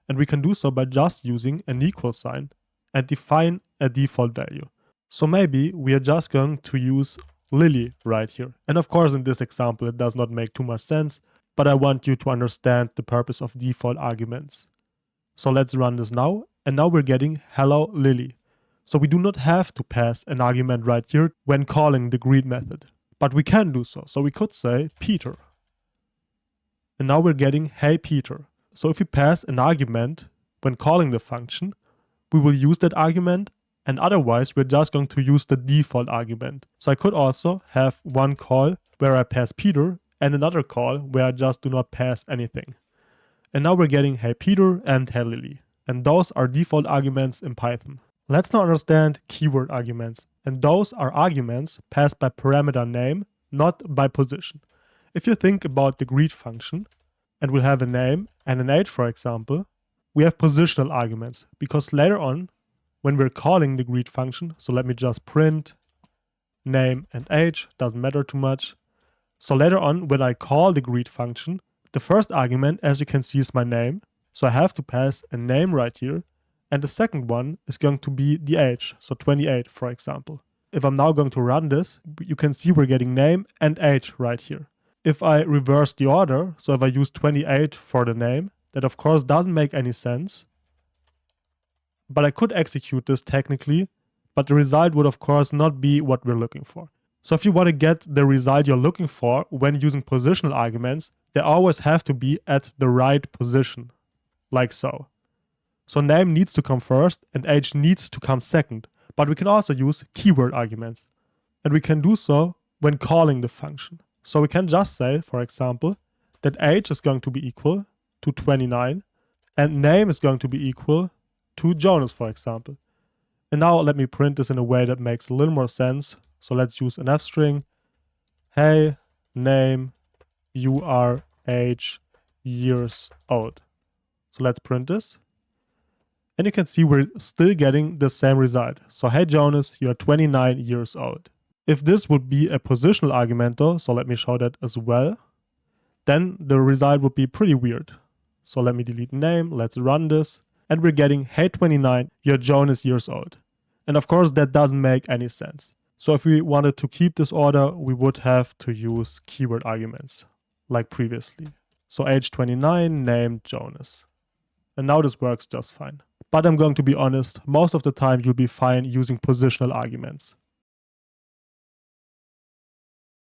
And we can do so by just using an equal sign and define a default value. So maybe we are just going to use Lily right here. And of course, in this example, it does not make too much sense, but I want you to understand the purpose of default arguments. So let's run this now. And now we're getting hello Lily. So we do not have to pass an argument right here when calling the greet method. But we can do so. So we could say Peter. And now we're getting hey Peter. So if we pass an argument when calling the function, we will use that argument, and otherwise we're just going to use the default argument. So I could also have one call where I pass Peter and another call where I just do not pass anything. And now we're getting hey Peter and hey Lily. And those are default arguments in Python. Let's now understand keyword arguments. And those are arguments passed by parameter name, not by position. If you think about the greet function, and we'll have a name and an age, for example, we have positional arguments, because later on, when we're calling the greet function, so let me just print name and age, doesn't matter too much. So later on, when I call the greet function, the first argument, as you can see, is my name. So I have to pass a name right here. And the second one is going to be the age, so 28, for example. If I'm now going to run this, you can see we're getting name and age right here. If I reverse the order, so if I use 28 for the name, that of course doesn't make any sense. But I could execute this technically, but the result would of course not be what we're looking for. So if you want to get the result you're looking for when using positional arguments, they always have to be at the right position, like so. So name needs to come first and age needs to come second, but we can also use keyword arguments. And we can do so when calling the function. So we can just say, for example, that age is going to be equal to 29 and name is going to be equal to Jonas, for example. And now let me print this in a way that makes a little more sense. So let's use an F string. Hey, name, you are age, years old. So let's print this. And you can see we're still getting the same result. So hey Jonas, you're 29 years old. If this would be a positional argument though, so let me show that as well, then the result would be pretty weird. So let me delete name, let's run this, and we're getting hey 29, you're Jonas years old. And of course that doesn't make any sense. So if we wanted to keep this order, we would have to use keyword arguments, like previously. So age 29, name Jonas. And now this works just fine. But I'm going to be honest, most of the time you'll be fine using positional arguments.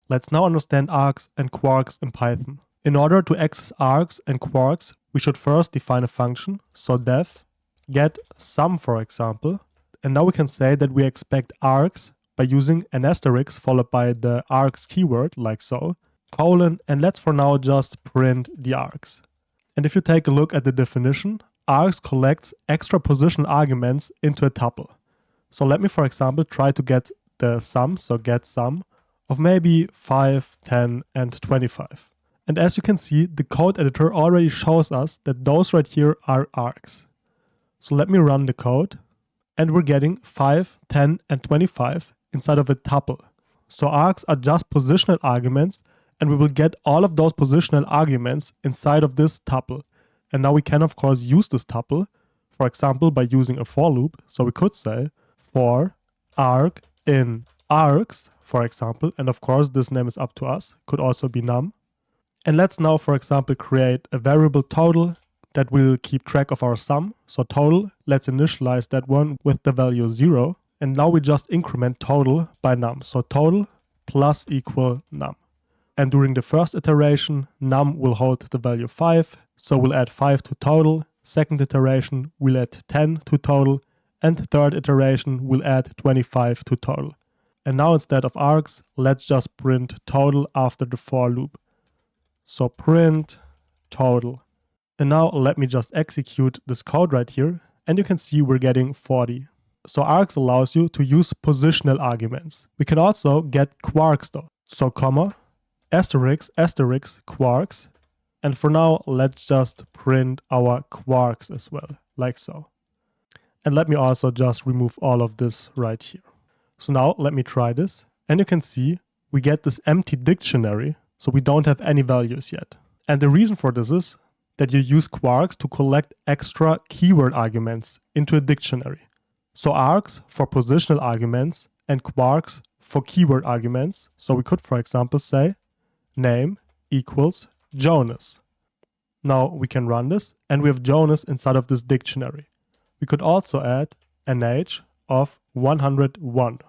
Let's now understand args and kwargs in Python. In order to access args and kwargs, we should first define a function, so def get sum, for example. And now we can say that we expect args by using an asterisk followed by the args keyword, like so, colon, and let's for now just print the args. And if you take a look at the definition, args collects extra positional arguments into a tuple. So let me, for example, try to get the sum, so get sum, of maybe 5, 10, and 25. And as you can see, the code editor already shows us that those right here are args. So let me run the code, and we're getting 5, 10, and 25 inside of a tuple. So args are just positional arguments, and we will get all of those positional arguments inside of this tuple. And now we can of course use this tuple, for example, by using a for loop. So we could say for arg in args, for example, and of course this name is up to us, could also be num. And let's now, for example, create a variable total that will keep track of our sum. So total, let's initialize that one with the value 0. And now we just increment total by num. So total plus equal num. And during the first iteration, num will hold the value 5. So we'll add 5 to total. Second iteration, we'll add 10 to total. And third iteration, we'll add 25 to total. And now instead of args, let's just print total after the for loop. So print total. And now let me just execute this code right here. And you can see we're getting 40. So args allows you to use positional arguments. We can also get kwargs though. So comma, asterisk, asterisk, kwargs. And for now, let's just print our kwargs as well, like so. And let me also just remove all of this right here. So now let me try this. And you can see we get this empty dictionary. So we don't have any values yet. And the reason for this is that you use kwargs to collect extra keyword arguments into a dictionary. So args for positional arguments and kwargs for keyword arguments. So we could, for example, say name equals Jonas. Now we can run this and we have Jonas inside of this dictionary. We could also add an age of 101.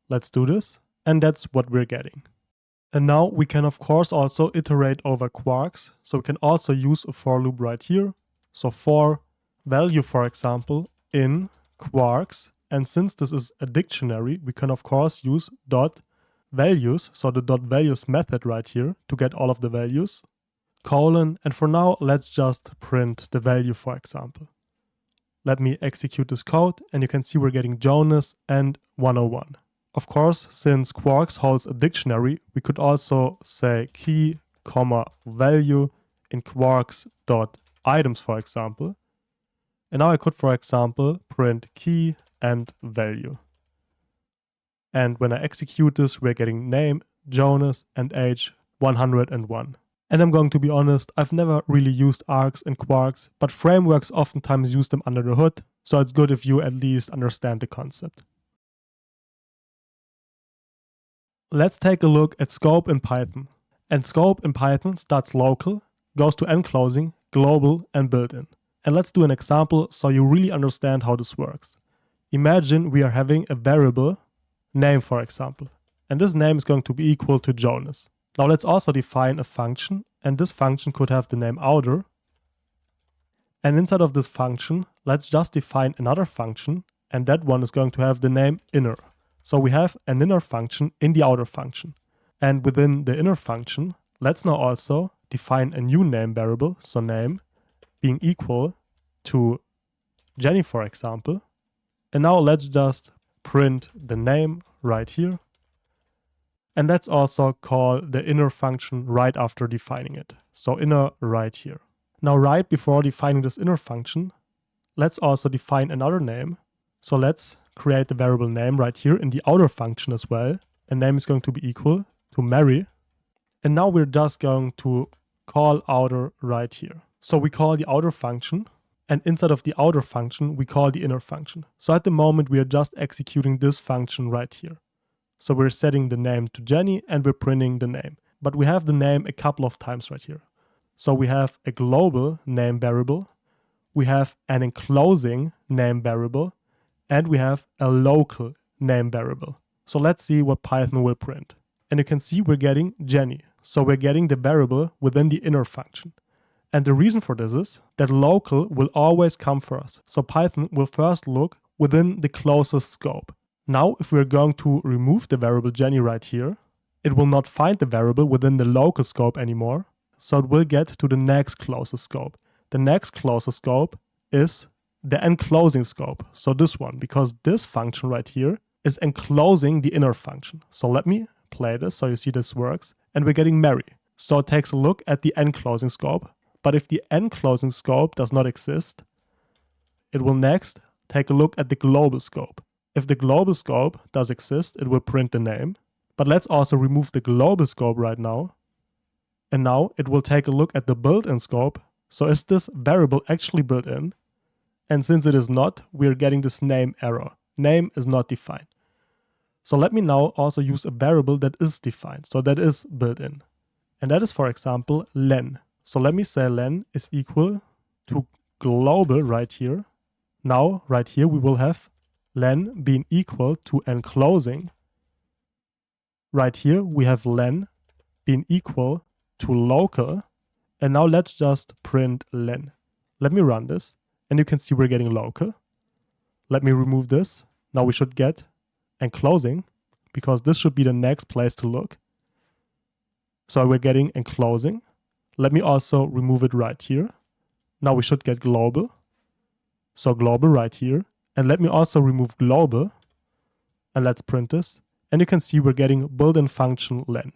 Let's do this, and that's what we're getting. And now we can of course also iterate over kwargs. So we can also use a for loop right here. So for value, for example, in kwargs. And since this is a dictionary, we can of course use dot values. So the dot values method right here to get all of the values. Colon. And for now, let's just print the value, for example. Let me execute this code and you can see we're getting Jonas and 101. Of course, since Kwargs holds a dictionary, we could also say key, comma, value in Kwargs.items, for example. And now I could, for example, print key and value. And when I execute this, we're getting name, Jonas, and age 101. And I'm going to be honest, I've never really used Args and Kwargs, but frameworks oftentimes use them under the hood, so it's good if you at least understand the concept. Let's take a look at scope in Python. And scope in Python starts local, goes to enclosing, global, and built-in. And let's do an example so you really understand how this works. Imagine we are having a variable name, for example, and this name is going to be equal to Jonas. Now let's also define a function, and this function could have the name outer. And inside of this function, let's just define another function, and that one is going to have the name inner. So we have an inner function in the outer function. And within the inner function, let's now also define a new name variable, so name being equal to Jenny, for example. And now let's just print the name right here. And let's also call the inner function right after defining it. So inner right here. Now right before defining this inner function, let's also define another name. So let's create the variable name right here in the outer function as well. And name is going to be equal to Mary. And now we're just going to call outer right here. So we call the outer function, and inside of the outer function, we call the inner function. So at the moment, we are just executing this function right here. So we're setting the name to Jenny and we're printing the name. But we have the name a couple of times right here. So we have a global name variable, we have an enclosing name variable, and we have a local name variable. So let's see what Python will print. And you can see we're getting Jenny. So we're getting the variable within the inner function. And the reason for this is that local will always come for us. So Python will first look within the closest scope. Now, if we're going to remove the variable Jenny right here, it will not find the variable within the local scope anymore. So it will get to the next closest scope. The next closest scope is the enclosing scope. So this one, because this function right here is enclosing the inner function. So let me play this so you see this works. And we're getting Mary. So it takes a look at the enclosing scope. But if the enclosing scope does not exist, it will next take a look at the global scope. If the global scope does exist, it will print the name. But let's also remove the global scope right now. And now it will take a look at the built-in scope. So is this variable actually built in? And since it is not, we're getting this name error. Name is not defined. So let me now also use a variable that is defined. So that is built in. And that is, for example, len. So let me say len is equal to global right here. Now, right here, we will have len being equal to enclosing. Right here, we have len being equal to local. And now let's just print len. Let me run this. And you can see we're getting local. Let me remove this. Now we should get enclosing, because this should be the next place to look. So we're getting enclosing. Let me also remove it right here. Now we should get global. So global right here. And let me also remove global. And let's print this. And you can see we're getting built-in function len.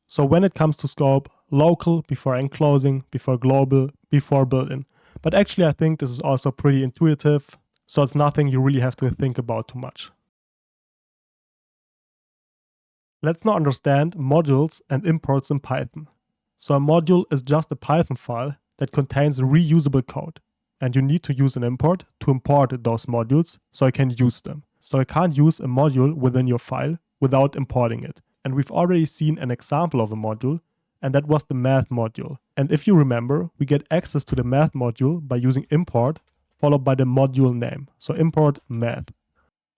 So when it comes to scope, local before enclosing, before global, before built-in. But actually I think this is also pretty intuitive. So it's nothing you really have to think about too much. Let's now understand modules and imports in Python. So a module is just a Python file that contains reusable code. And you need to use an import to import those modules so I can use them. So I can't use a module within your file without importing it. And we've already seen an example of a module, and that was the math module. And if you remember, we get access to the math module by using import followed by the module name. So import math.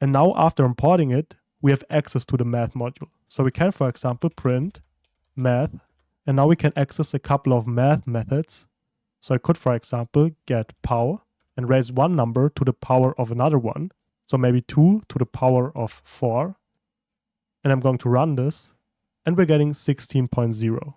And now after importing it, we have access to the math module. So we can, for example, print math. And now we can access a couple of math methods. So I could, for example, get pow and raise one number to the power of another one. So maybe 2 to the power of 4. And I'm going to run this. And we're getting 16.0.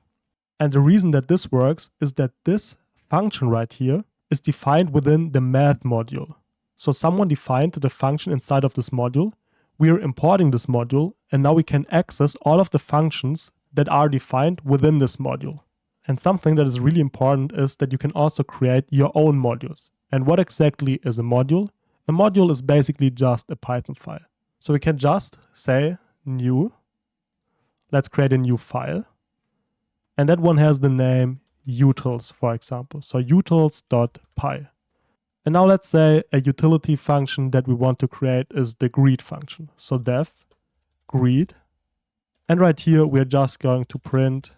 And the reason that this works is that this function right here is defined within the math module. So someone defined the function inside of this module, we are importing this module, and now we can access all of the functions that are defined within this module. And something that is really important is that you can also create your own modules. And what exactly is a module? A module is basically just a Python file. So we can just say new. Let's create a new file. And that one has the name utils, for example. So utils.py. And now let's say a utility function that we want to create is the greet function. So def greet. And right here, we're just going to print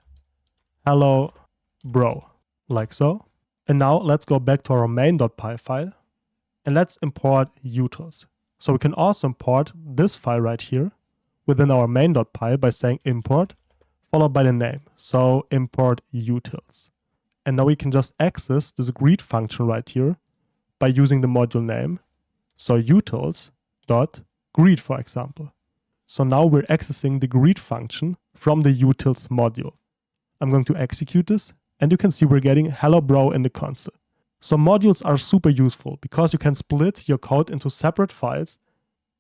hello bro, like so. And now let's go back to our main.py file and let's import utils. So we can also import this file right here within our main.py by saying import followed by the name. So import utils. And now we can just access this greet function right here by using the module name. So utils.greet, for example. So now we're accessing the greet function from the utils module. I'm going to execute this, and you can see we're getting hello bro in the console. So modules are super useful because you can split your code into separate files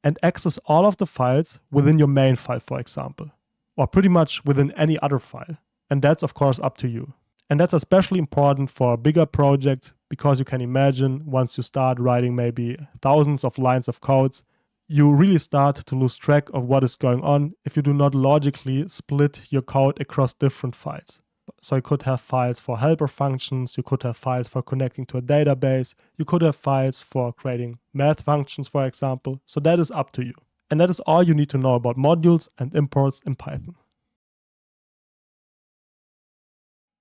and access all of the files within your main file, for example, or pretty much within any other file. And that's of course up to you. And that's especially important for bigger projects because you can imagine once you start writing maybe thousands of lines of codes, you really start to lose track of what is going on if you do not logically split your code across different files. So you could have files for helper functions, you could have files for connecting to a database, you could have files for creating math functions, for example. So that is up to you. And that is all you need to know about modules and imports in Python.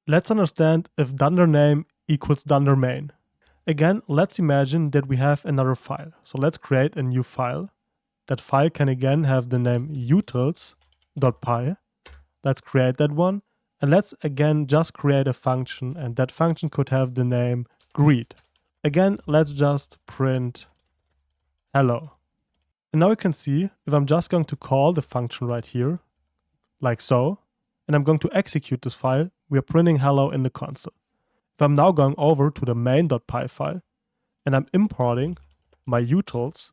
Let's understand if Dunder name equals Dunder main. Again, let's imagine that we have another file. So let's create a new file. That file can again have the name utils.py. Let's create that one. And let's again just create a function, and that function could have the name greet. Again, let's just print hello. And now you can see if I'm just going to call the function right here, like so, and I'm going to execute this file, we are printing hello in the console. If I'm now going over to the main.py file and I'm importing my utils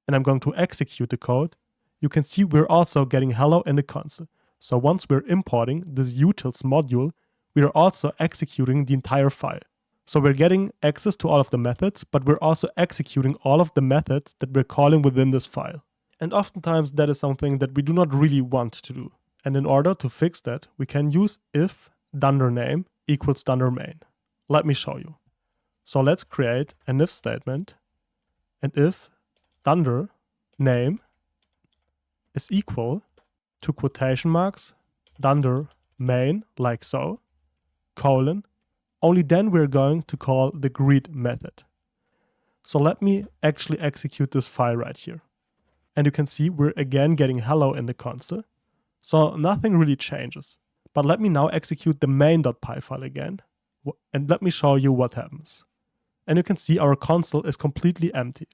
and I'm going to execute the code, you can see we're also getting hello in the console. So once we're importing this utils module, we are also executing the entire file. So we're getting access to all of the methods, but we're also executing all of the methods that we're calling within this file. And oftentimes that is something that we do not really want to do. And in order to fix that, we can use if Dunder name equals Dunder main. Let me show you. So let's create an if statement. And if Dunder name is equal to quotation marks, Dunder main, like so, colon, only then we're going to call the greet method. So let me actually execute this file right here. And you can see we're again getting hello in the console. So nothing really changes. But let me now execute the main.py file again. And let me show you what happens. And you can see our console is completely empty.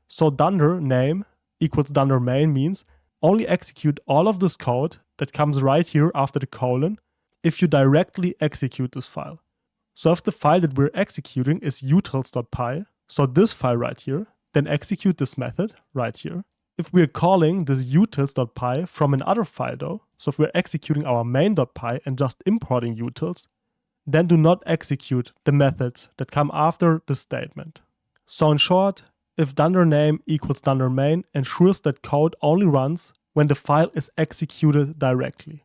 So Dunder name equals Dunder main means only execute all of this code that comes right here after the colon if you directly execute this file. So if the file that we're executing is utils.py, so this file right here, then execute this method right here. If we're calling this utils.py from another file though, so if we're executing our main.py and just importing utils, then do not execute the methods that come after this statement. So in short, if Dunder name equals Dunder main ensures that code only runs when the file is executed directly.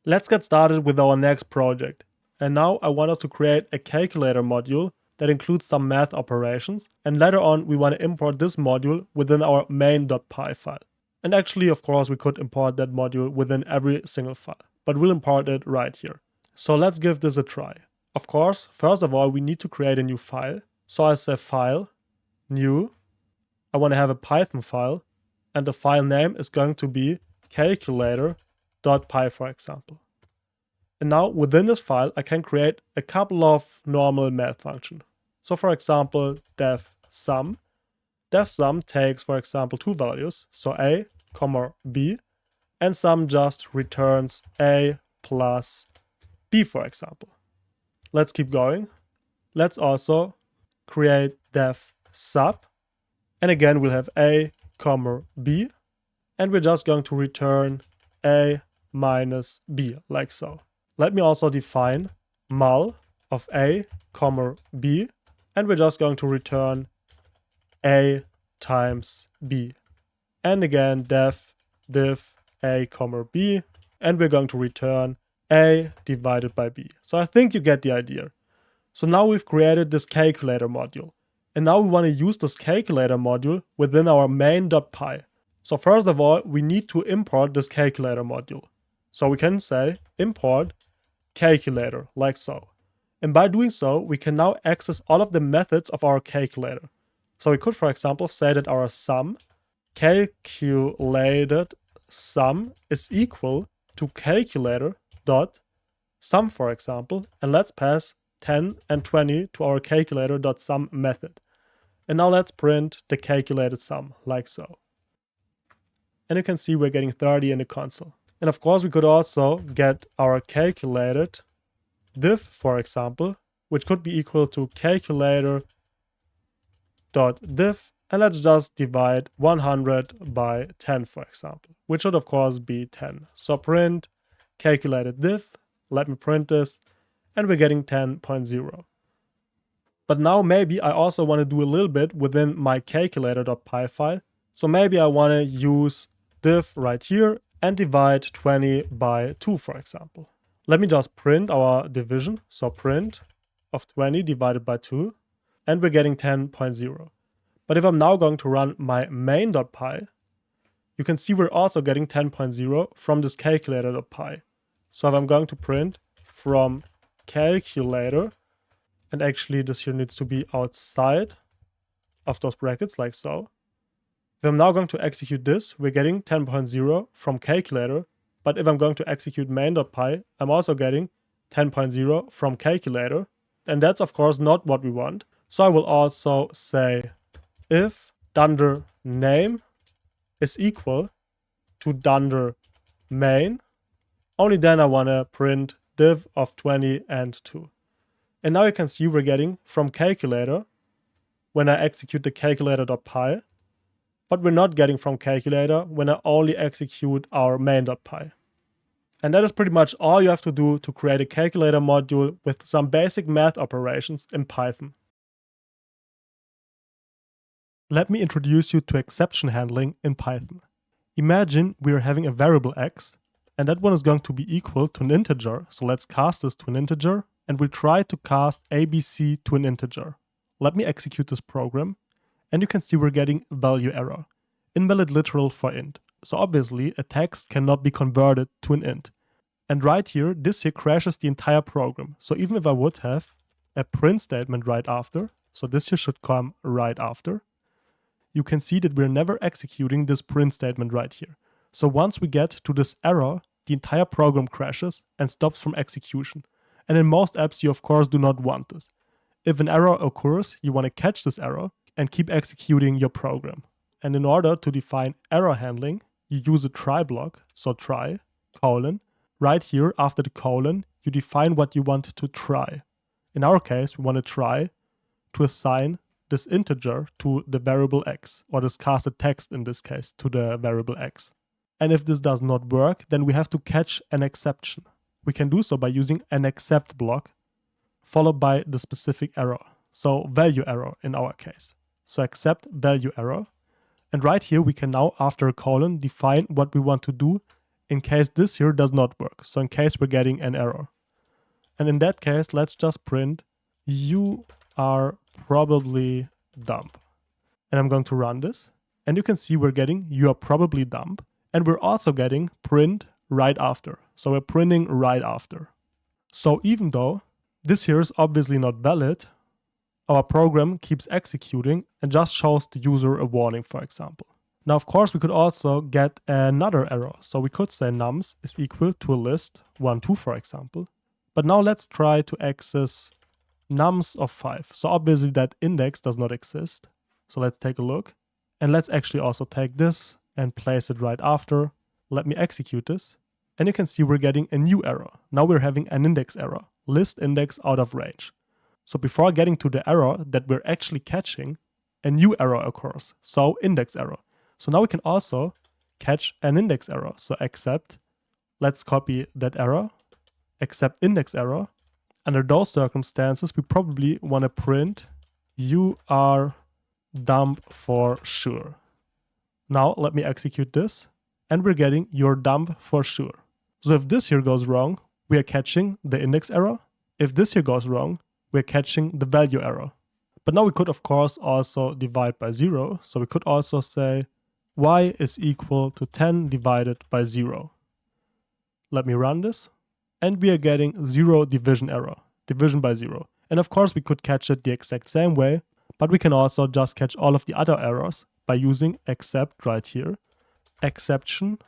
Let's get started with our next project. And now I want us to create a calculator module that includes some math operations. And later on, we want to import this module within our main.py file. And actually, of course, we could import that module within every single file, but we'll import it right here. So let's give this a try. Of course, first of all, we need to create a new file. So I say file, new. I want to have a Python file, and the file name is going to be calculator.py, for example. And now within this file, I can create a couple of normal math functions. So for example, def sum. Def sum takes, for example, two values, so a, b, and sum just returns a plus b, for example. Let's keep going. Let's also create def sub. And again, we'll have a, comma, b. And we're just going to return a minus b, like so. Let me also define mul of a, comma, b. And we're just going to return a times b. And again, def div a, comma, b. And we're going to return a divided by b. So I think you get the idea. So now we've created this calculator module. And now we want to use this calculator module within our main.py. So first of all, we need to import this calculator module. So we can say import calculator, like so. And by doing so, we can now access all of the methods of our calculator. So we could, for example, say that our sum, calculated sum, is equal to calculator dot sum, for example. And let's pass 10 and 20 to our calculator.sum method. And now let's print the calculated sum, like so. And you can see we're getting 30 in the console. And of course, we could also get our calculated div, for example, which could be equal to calculator.div. And let's just divide 100 by 10, for example, which should of course be 10. So print calculated div. Let me print this. And we're getting 10.0. But now maybe I also want to do a little bit within my calculator.py file. So maybe I want to use div right here and divide 20 by 2, for example. Let me just print our division. So print of 20 divided by 2. And we're getting 10.0. But if I'm now going to run my main.py, you can see we're also getting 10.0 from this calculator.py. So if I'm going to print from calculator, and actually this here needs to be outside of those brackets, like so. If I'm now going to execute this, we're getting 10.0 from calculator. But if I'm going to execute main.py, I'm also getting 10.0 from calculator. And that's of course not what we want. So I will also say if dunder name is equal to dunder main, only then I want to print div of 20 and 2. And now you can see we're getting from calculator when I execute the calculator.py, but we're not getting from calculator when I only execute our main.py. And that is pretty much all you have to do to create a calculator module with some basic math operations in Python. Let me introduce you to exception handling in Python. Imagine we are having a variable x, and that one is going to be equal to an integer. So let's cast this to an integer, and we'll try to cast ABC to an integer. Let me execute this program, and you can see we're getting value error. Invalid literal for int. So obviously a text cannot be converted to an int. And right here, this here crashes the entire program. So even if I would have a print statement right after, so this here should come right after, you can see that we're never executing this print statement right here. So once we get to this error, the entire program crashes and stops from execution. And in most apps, you of course do not want this. If an error occurs, you want to catch this error and keep executing your program. And in order to define error handling, you use a try block. So try, colon. Right here, after the colon, you define what you want to try. In our case, we want to try to assign this integer to the variable x, or this casted text in this case to the variable x. And if this does not work, then we have to catch an exception. We can do so by using an except block followed by the specific error. So value error in our case. So accept value error. And right here we can now, after a colon, define what we want to do in case this here does not work. So in case we're getting an error. And in that case, let's just print you are probably dumb. And I'm going to run this. And you can see we're getting you are probably dumb. And we're also getting print right after. So we're printing right after. So even though this here is obviously not valid, our program keeps executing and just shows the user a warning, for example. Now, of course, we could also get another error. So we could say nums is equal to a list 1, 2, for example. But now let's try to access nums of 5. So obviously that index does not exist. So let's take a look. And let's actually also take this and place it right after. Let me execute this. And you can see we're getting a new error. Now we're having an index error. List index out of range. So before getting to the error that we're actually catching, a new error occurs, so index error. So now we can also catch an index error. So except, let's copy that error, except index error. Under those circumstances, we probably want to print you are dumb for sure. Now let me execute this, and we're getting you're dumb for sure. So if this here goes wrong, we are catching the index error. If this here goes wrong, we're catching the value error. But now we could of course also divide by 0. So we could also say y is equal to 10 divided by 0. Let me run this. And we are getting 0 division error, division by 0. And of course we could catch it the exact same way, but we can also just catch all of the other errors by using except right here, exception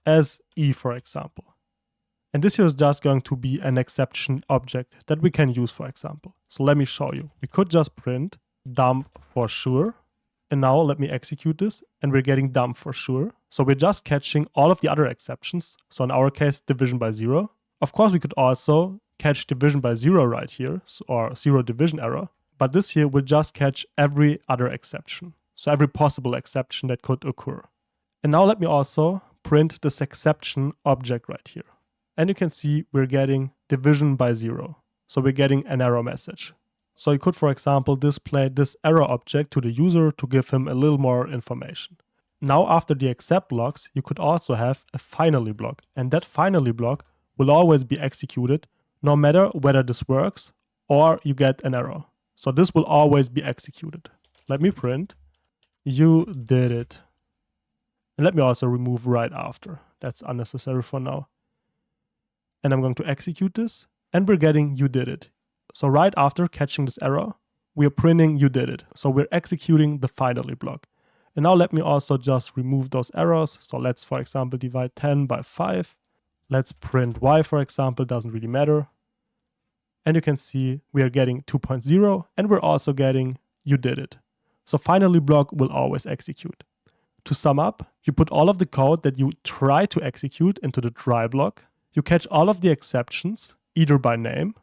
as e, for example. And this here is just going to be an exception object that we can use, for example. So let me show you. We could just print dumb for sure. And now let me execute this, and we're getting dumb for sure. So we're just catching all of the other exceptions. So in our case, division by 0. Of course, we could also catch division by 0 right here, or 0 division error. But this here will just catch every other exception. So every possible exception that could occur. And now let me also print this exception object right here. And you can see we're getting division by 0. So we're getting an error message. So you could, for example, display this error object to the user to give him a little more information. Now after the except blocks, you could also have a finally block. And that finally block will always be executed no matter whether this works or you get an error. So this will always be executed. Let me print, you did it. And let me also remove right after. That's unnecessary for now. And I'm going to execute this, and we're getting you did it. So right after catching this error, we are printing you did it. So we're executing the finally block. And now let me also just remove those errors. So let's, for example, divide 10 by 5. Let's print y, for example, doesn't really matter. And you can see we are getting 2.0, and we're also getting you did it. So finally block will always execute. To sum up, you put all of the code that you try to execute into the try block. You catch all of the exceptions, either by name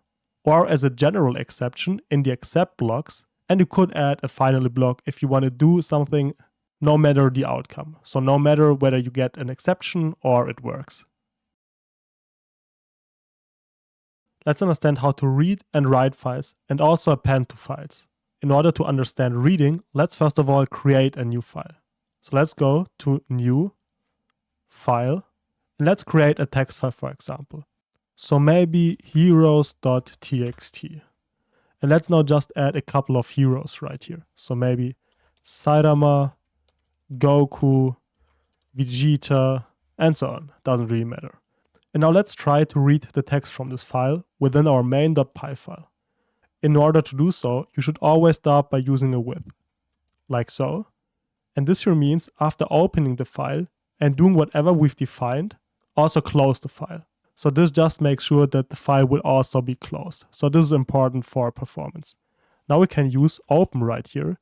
or as a general exception in the except blocks. And you could add a finally block if you want to do something no matter the outcome. So no matter whether you get an exception or it works. Let's understand how to read and write files and also append to files. In order to understand reading, let's first of all create a new file. So let's go to New, File, and let's create a text file, for example. So maybe heroes.txt. And let's now just add a couple of heroes right here. So maybe Saitama, Goku, Vegeta, and so on. Doesn't really matter. And now let's try to read the text from this file within our main.py file. In order to do so, you should always start by using a with, like so. And this here means after opening the file and doing whatever we've defined, also close the file. So this just makes sure that the file will also be closed. So this is important for performance. Now we can use open right here.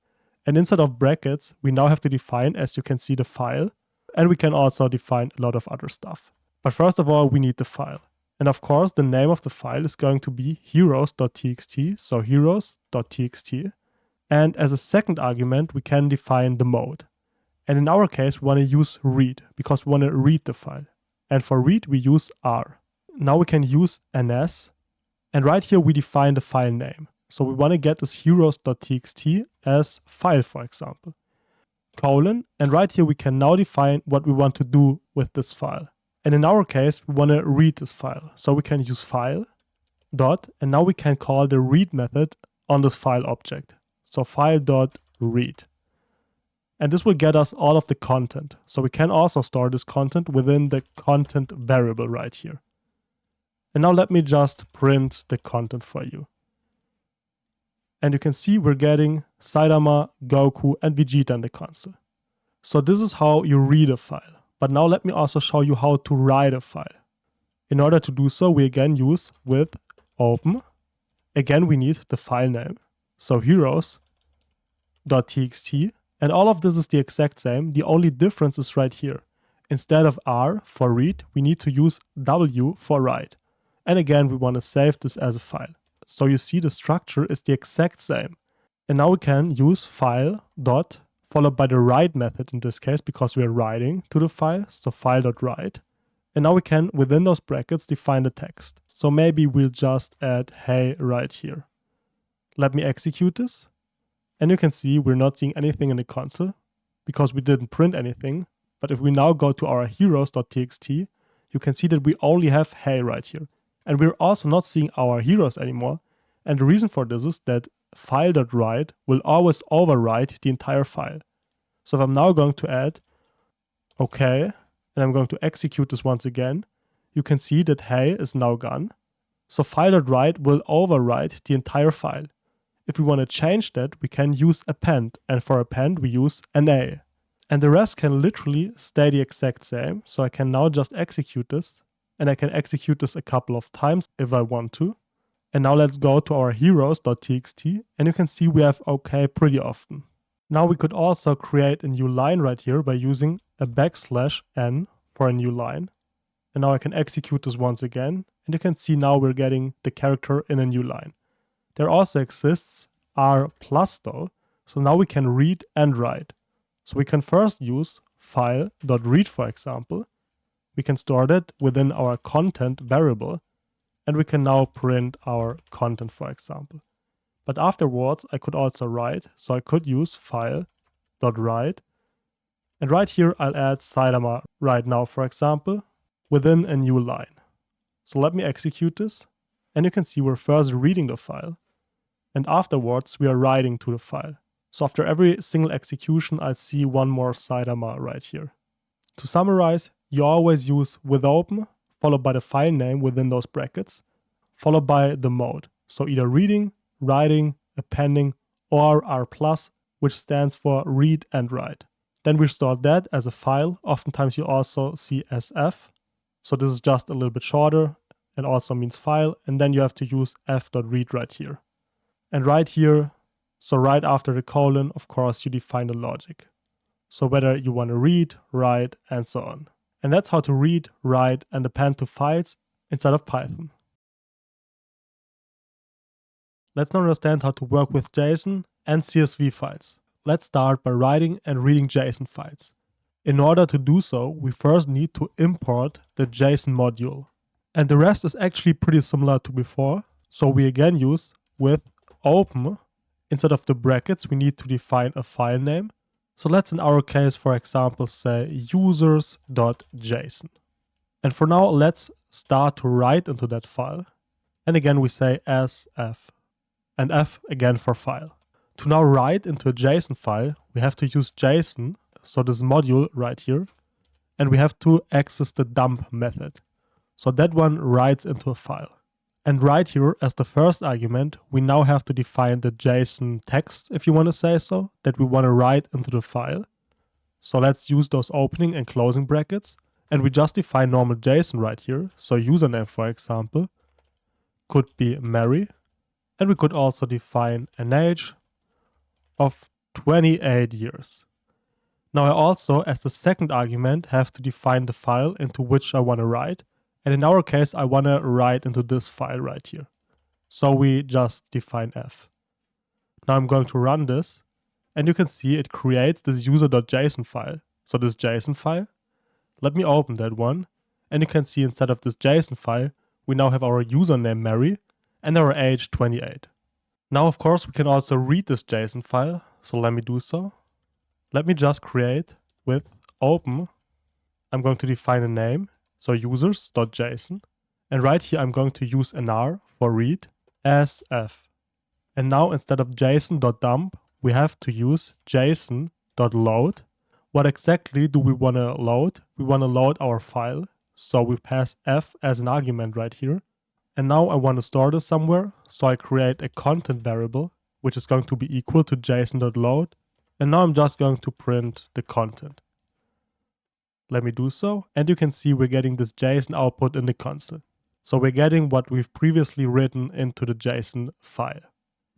And instead of brackets, we now have to define, as you can see, the file. And we can also define a lot of other stuff. But first of all, we need the file. And of course, the name of the file is going to be heroes.txt. So heroes.txt. And as a second argument, we can define the mode. And in our case, we want to use read because we want to read the file. And for read, we use R. Now we can use ns. And right here, we define the file name. So we want to get this heroes.txt as file, for example. Colon. And right here, we can now define what we want to do with this file. And in our case, we want to read this file. So we can use file, dot, and now we can call the read method on this file object. So file.read. And this will get us all of the content. So we can also store this content within the content variable right here. And now let me just print the content for you. And you can see we're getting Saitama, Goku, and Vegeta in the console. So this is how you read a file. But now let me also show you how to write a file. In order to do so, we again use with open. Again, we need the file name. So heroes.txt. And all of this is the exact same. The only difference is right here. Instead of R for read, we need to use W for write. And again, we want to save this as a file. So you see the structure is the exact same. And now we can use file dot followed by the write method in this case because we are writing to the file. So file dot write. And now we can, within those brackets, define the text. So maybe we'll just add hey right here. Let me execute this. And you can see we're not seeing anything in the console because we didn't print anything. But if we now go to our heroes.txt, you can see that we only have hey right here. And we're also not seeing our heroes anymore. And the reason for this is that file.write will always overwrite the entire file. So if I'm now going to add okay, and I'm going to execute this once again, you can see that hey is now gone. So file.write will overwrite the entire file. If we want to change that, we can use append, and for append we use an A. And the rest can literally stay the exact same. So I can now just execute this, and I can execute this a couple of times if I want to. And now let's go to our heroes.txt, and you can see we have okay pretty often. Now we could also create a new line right here by using a \n for a new line. And now I can execute this once again, and you can see now we're getting the character in a new line. There also exists r+ though, so now we can read and write. So we can first use file.read, for example. We can store that within our content variable, and we can now print our content, for example. But afterwards, I could also write, so I could use file.write. And right here, I'll add Saitama right now, for example, within a new line. So let me execute this, and you can see we're first reading the file, and afterwards, we are writing to the file. So after every single execution, I'll see one more Saitama right here. To summarize, you always use withOpen, followed by the file name within those brackets, followed by the mode. So either reading, writing, appending, or r+, which stands for read and write. Then we store that as a file. Oftentimes you also see SF. So this is just a little bit shorter and also means file. And then you have to use f.read right here. And right here, so right after the colon, of course, you define the logic. So whether you want to read, write, and so on. And that's how to read, write, and append to files inside of Python. Let's now understand how to work with JSON and CSV files. Let's start by writing and reading JSON files. In order to do so, we first need to import the JSON module. And the rest is actually pretty similar to before. So we again use withOpen. Instead of the brackets, we need to define a file name. So let's in our case, for example, say users.json. And for now, let's start to write into that file. And again, we say sf. And f again for file. To now write into a JSON file, we have to use JSON, so this module right here, and we have to access the dump method. So that one writes into a file. And right here, as the first argument, we now have to define the JSON text, if you want to say so, that we want to write into the file. So let's use those opening and closing brackets, and we just define normal JSON right here. So username, for example, could be Mary. And we could also define an age of 28 years. Now I also, as the second argument, have to define the file into which I want to write. And in our case, I want to write into this file right here. So we just define f. Now I'm going to run this, and you can see it creates this user.json file. So this JSON file. Let me open that one, and you can see instead of this JSON file, we now have our username Mary, and our age 28. Now, of course, we can also read this JSON file, so let me do so. Let me just create withOpen. I'm going to define a name, so users.json. And right here, I'm going to use an R for read as f. And now, instead of json.dump, we have to use json.load. What exactly do we want to load? We want to load our file, so we pass f as an argument right here. And now I want to store this somewhere, so I create a content variable, which is going to be equal to json.load. And now I'm just going to print the content. Let me do so, and you can see we're getting this JSON output in the console. So we're getting what we've previously written into the JSON file.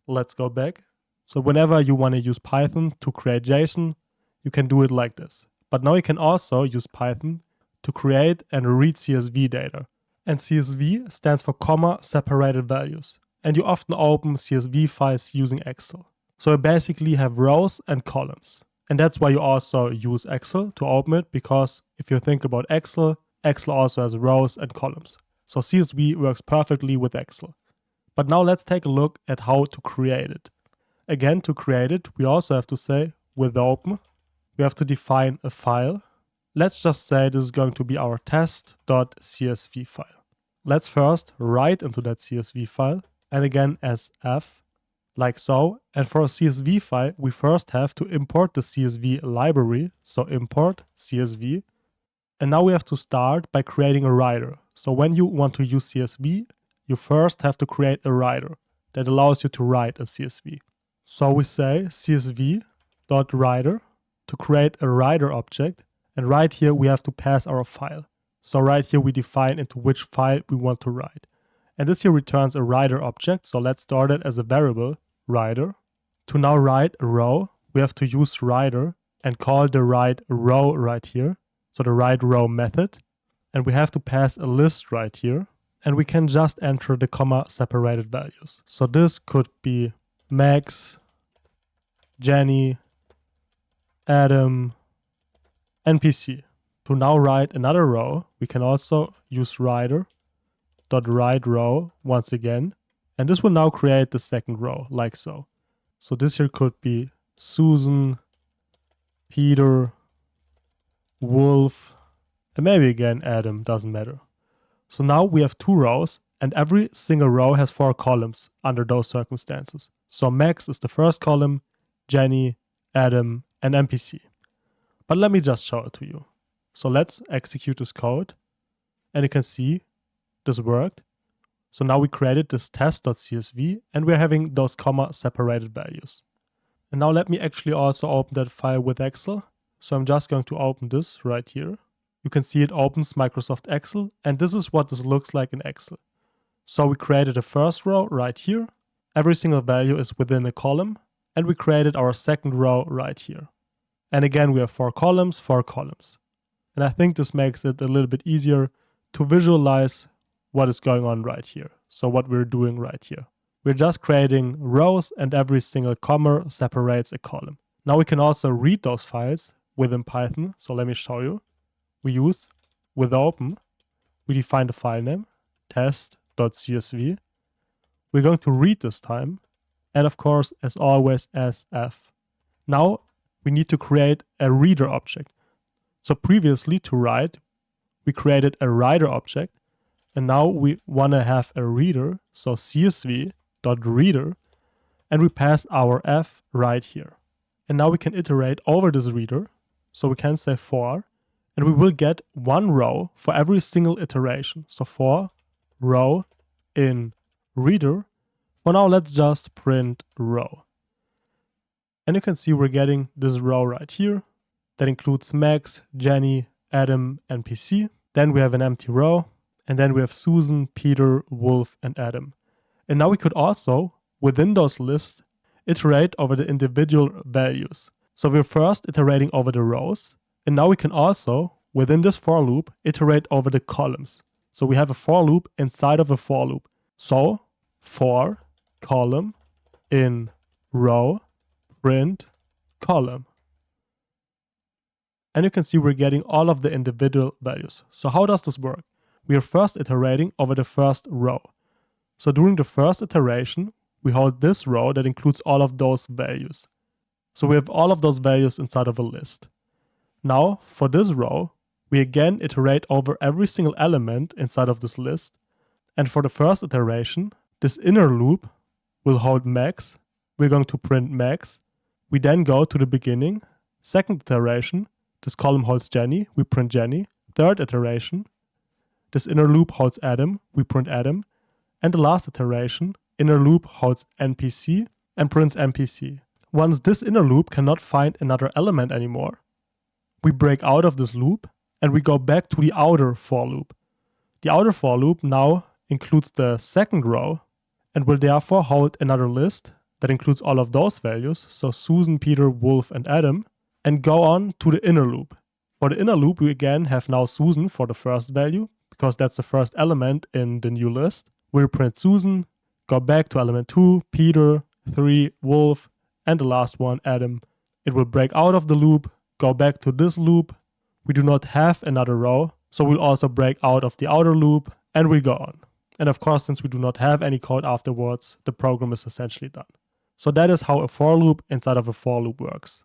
Let's go back. So whenever you want to use Python to create JSON, you can do it like this. But now you can also use Python to create and read CSV data. And CSV stands for comma separated values. And you often open CSV files using Excel. So we basically have rows and columns. And that's why you also use Excel to open it, because if you think about Excel, Excel also has rows and columns. So CSV works perfectly with Excel. But now let's take a look at how to create it. Again, to create it, we also have to say with open. We have to define a file. Let's just say this is going to be our test.csv file. Let's first write into that CSV file, and again as f, like so. And for a CSV file, we first have to import the CSV library, so import CSV. And now we have to start by creating a writer. So when you want to use CSV, you first have to create a writer that allows you to write a CSV. So we say csv.writer to create a writer object, and right here we have to pass our file. So right here we define into which file we want to write. And this here returns a writer object, so let's start it as a variable, writer. To now write a row, we have to use writer and call the write row right here, so the write row method. And we have to pass a list right here, and we can just enter the comma separated values. So this could be Max, Jenny, Adam, NPC. To now write another row, we can also use writer.write row once again, and this will now create the second row, like so. So this here could be Susan, Peter, Wolf, and maybe again Adam, doesn't matter. So now we have 2 rows, and every single row has 4 columns under those circumstances. So Max is the first column, Jenny, Adam, and NPC. But let me just show it to you. So let's execute this code, and you can see this worked. So now we created this test.csv, and we're having those comma separated values. And now let me actually also open that file with Excel. So I'm just going to open this right here. You can see it opens Microsoft Excel, and this is what this looks like in Excel. So we created a first row right here. Every single value is within a column, and we created our second row right here. And again, we have 4 columns, 4 columns. And I think this makes it a little bit easier to visualize what is going on right here. So what we're doing right here. We're just creating rows, and every single comma separates a column. Now we can also read those files within Python. So let me show you. We use with open. We define the file name, test.csv. We're going to read this time. And of course, as always, as f. Now we need to create a reader object. So previously to write, we created a writer object, and now we want to have a reader, so csv.reader, and we pass our f right here. And now we can iterate over this reader, so we can say for, and we will get 1 row for every single iteration. So for row in reader. For now, let's just print row. And you can see we're getting this row right here. That includes Max, Jenny, Adam, and NPC. Then we have an empty row. And then we have Susan, Peter, Wolf, and Adam. And now we could also, within those lists, iterate over the individual values. So we're first iterating over the rows. And now we can also, within this for loop, iterate over the columns. So we have a for loop inside of a for loop. So for column in row, print column. And you can see we're getting all of the individual values. So how does this work? We are first iterating over the first row. So during the first iteration, we hold this row that includes all of those values. So we have all of those values inside of a list. Now, for this row, we again iterate over every single element inside of this list. And for the first iteration, this inner loop will hold Max. We're going to print Max. We then go to the beginning. Second iteration, this column holds Jenny, we print Jenny. Third iteration, this inner loop holds Adam, we print Adam. And the last iteration, inner loop holds NPC and prints NPC. Once this inner loop cannot find another element anymore, we break out of this loop and we go back to the outer for loop. The outer for loop now includes the second row and will therefore hold another list that includes all of those values, so Susan, Peter, Wolf, and Adam, and go on to the inner loop. For the inner loop, we again have now Susan for the first value, because that's the first element in the new list. We'll print Susan, go back to element 2, Peter, 3, Wolf, and the last one, Adam. It will break out of the loop, go back to this loop. We do not have another row, so we'll also break out of the outer loop and we go on. And of course, since we do not have any code afterwards, the program is essentially done. So that is how a for loop inside of a for loop works.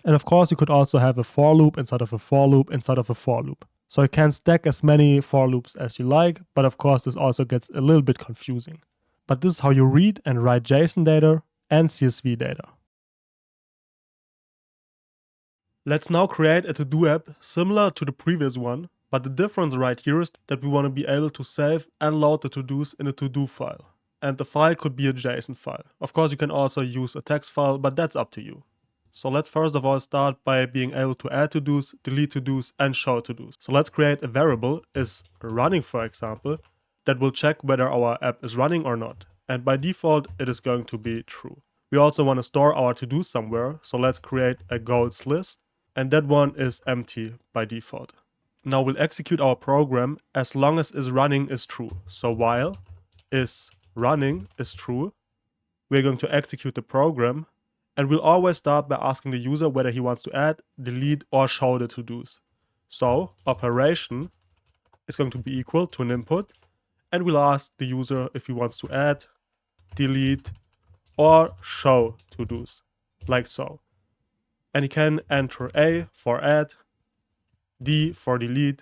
And of course, you could also have a for loop inside of a for loop inside of a for loop. So you can stack as many for loops as you like, but of course this also gets a little bit confusing. But this is how you read and write JSON data and CSV data. Let's now create a to-do app similar to the previous one, but the difference right here is that we want to be able to save and load the to-dos in a to-do file. And the file could be a JSON file. Of course, you can also use a text file, but that's up to you. So let's first of all start by being able to add to-dos, delete to-dos, and show to-dos. So let's create a variable is running, for example, that will check whether our app is running or not. And by default, it is going to be true. We also want to store our to-dos somewhere, so let's create a goals list, and that one is empty by default. Now we'll execute our program as long as is running is true. So while is running is true, we're going to execute the program. And we'll always start by asking the user whether he wants to add, delete, or show the to-dos. So operation is going to be equal to an input, and we'll ask the user if he wants to add, delete, or show to-dos, like so. And he can enter A for add, D for delete,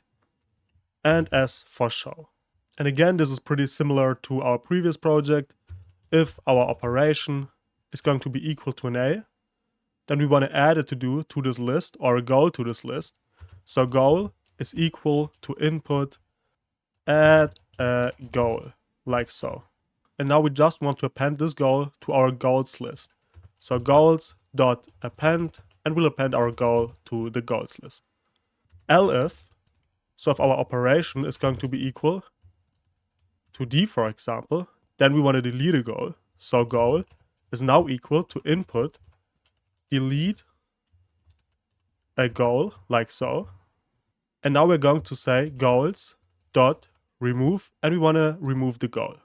and S for show. And again, this is pretty similar to our previous project. If our operation is going to be equal to an A, then we want to add a to-do to this list or a goal to this list. So goal is equal to input add a goal, like so. And now we just want to append this goal to our goals list. So goals.append, and we'll append our goal to the goals list. Elif, so if our operation is going to be equal to D, for example, then we want to delete a goal. So goal is now equal to input delete a goal, like so. And now we're going to say goals dot remove, and we want to remove the goal.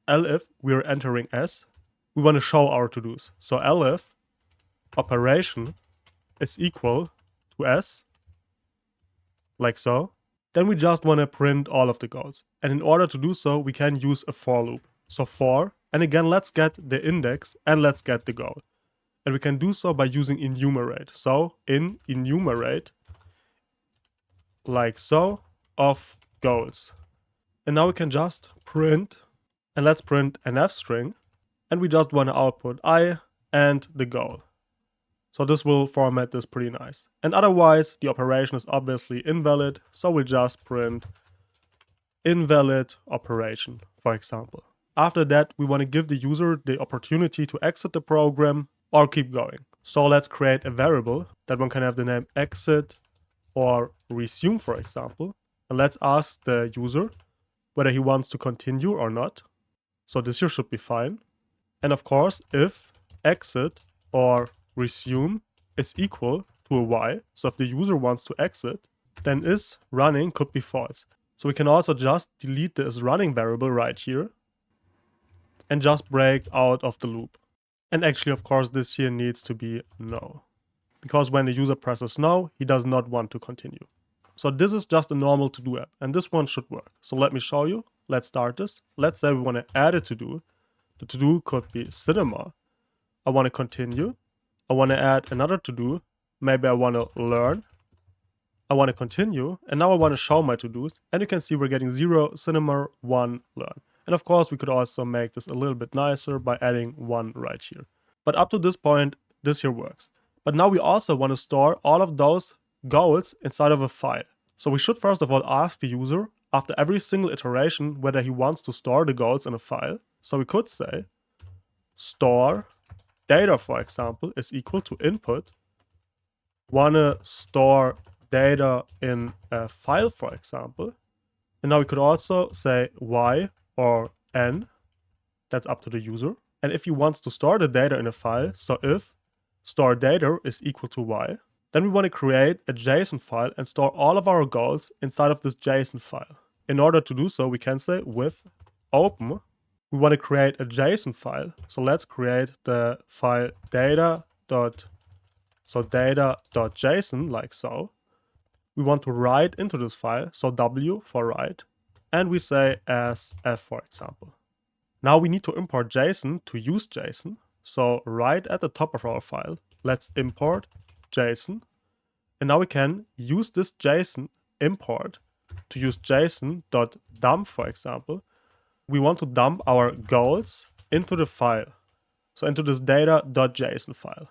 Elif, we're entering S, we want to show our to-dos. So elif operation is equal to S, like so. Then we just want to print all of the goals. And in order to do so, we can use a for loop. So for, and again, let's get the index and let's get the goal. And we can do so by using enumerate. So enumerate, like so, of goals. And now we can just print, and let's print an f string, and we just want to output I and the goal. So this will format this pretty nice. And otherwise, the operation is obviously invalid, so we'll just print invalid operation, for example. After that, we want to give the user the opportunity to exit the program or keep going. So let's create a variable that one can have the name exit or resume, for example. And let's ask the user whether he wants to continue or not. So this here should be fine. And of course, if exit or resume is equal to a y, so if the user wants to exit, then is running could be false. So we can also just delete this running variable right here and just break out of the loop. And actually, of course, this here needs to be no, because when the user presses no, he does not want to continue. So this is just a normal to-do app, and this one should work. So let me show you. Let's start this. Let's say we want to add a to-do. The to-do could be cinema. I want to continue. I want to add another to-do. Maybe I want to learn. I want to continue. And now I want to show my to-dos. And you can see we're getting 0, cinema, 1, learn. And of course, we could also make this a little bit nicer by adding 1 right here. But up to this point, this here works. But now we also want to store all of those goals inside of a file. So we should first of all ask the user after every single iteration whether he wants to store the goals in a file. So we could say store data, for example, is equal to input. Wanna store data in a file, for example. And now we could also say y or n. That's up to the user. And if he wants to store the data in a file, so if store data is equal to y, then we want to create a JSON file and store all of our goals inside of this JSON file. In order to do so, we can say with open we want to create a JSON file. So let's create the file data.json like so. We want to write into this file, so W for write, and we say as f for example. Now we need to import JSON to use JSON. So right at the top of our file, let's import JSON. And now we can use this JSON import to use JSON.dump, for example. We want to dump our goals into the file. So into this data.json file.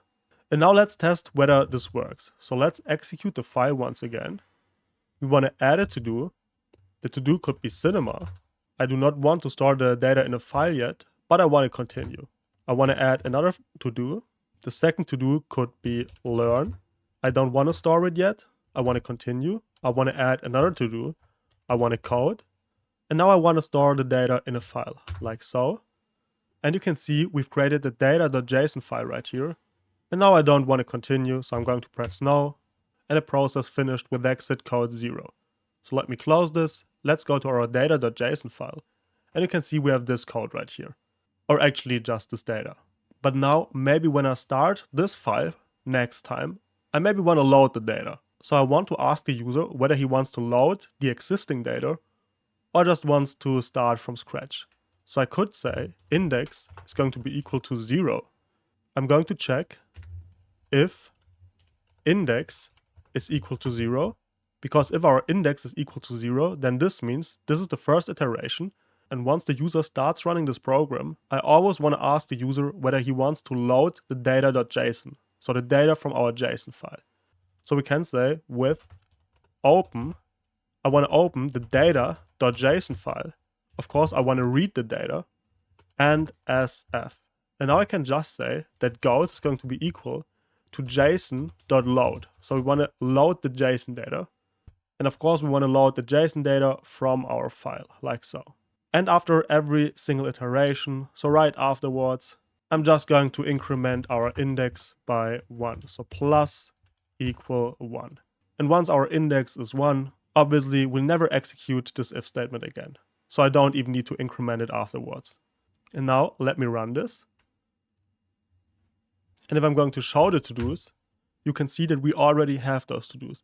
And now let's test whether this works. So let's execute the file once again. We want to add a to-do. The to-do could be cinema. I do not want to store the data in a file yet, but I want to continue. I want to add another to-do. The second to-do could be learn. I don't want to store it yet. I want to continue. I want to add another to-do. I want to code. And now I want to store the data in a file, like so. And you can see we've created the data.json file right here. And now I don't want to continue, so I'm going to press no. And the process finished with exit code 0. So let me close this. Let's go to our data.json file. And you can see we have this code right here. Or actually just this data. But now maybe when I start this file next time, I maybe want to load the data. So I want to ask the user whether he wants to load the existing data or just wants to start from scratch. So I could say index is going to be equal to 0. I'm going to check if index is equal to 0. Because if our index is equal to 0, then this means this is the first iteration. And once the user starts running this program, I always want to ask the user whether he wants to load the data.json. So the data from our JSON file. So we can say with open, I want to open the data.json file. Of course, I want to read the data and as f. And now I can just say that goals is going to be equal to json.load. So we want to load the JSON data. And of course, we want to load the JSON data from our file, like so. And after every single iteration, so right afterwards, I'm just going to increment our index by 1. So plus equal 1. And once our index is 1, obviously we'll never execute this if statement again. So I don't even need to increment it afterwards. And now let me run this. And if I'm going to show the to-dos, you can see that we already have those to-dos.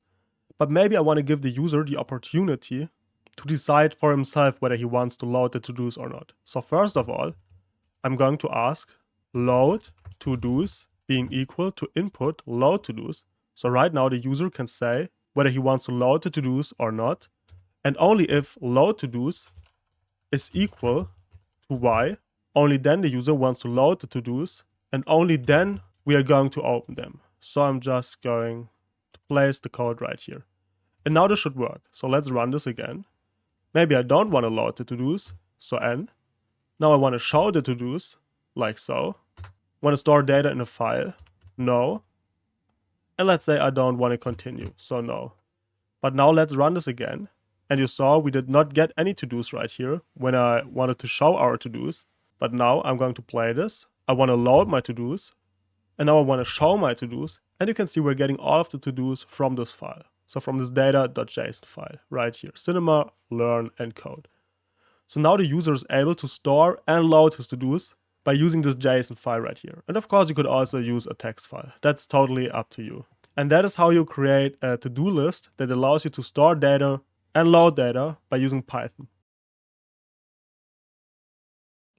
But maybe I want to give the user the opportunity to decide for himself whether he wants to load the to-dos or not. So first of all, I'm going to ask load to-dos being equal to input load to-dos. So right now the user can say whether he wants to load the to-dos or not. And only if load to-dos is equal to y, only then the user wants to load the to-dos, and only then we are going to open them. So I'm just going to place the code right here. And now this should work. So let's run this again. Maybe I don't want to load the to-dos, so n. Now I want to show the to-dos, like so. Want to store data in a file, no. And let's say I don't want to continue, so no. But now let's run this again. And you saw we did not get any to-dos right here when I wanted to show our to-dos. But now I'm going to play this. I want to load my to-dos. And now I want to show my to-dos. And you can see we're getting all of the to-dos from this file. So from this data.json file right here. Cinema, learn, and code. So now the user is able to store and load his to-dos by using this JSON file right here. And of course you could also use a text file. That's totally up to you. And that is how you create a to-do list that allows you to store data and load data by using Python.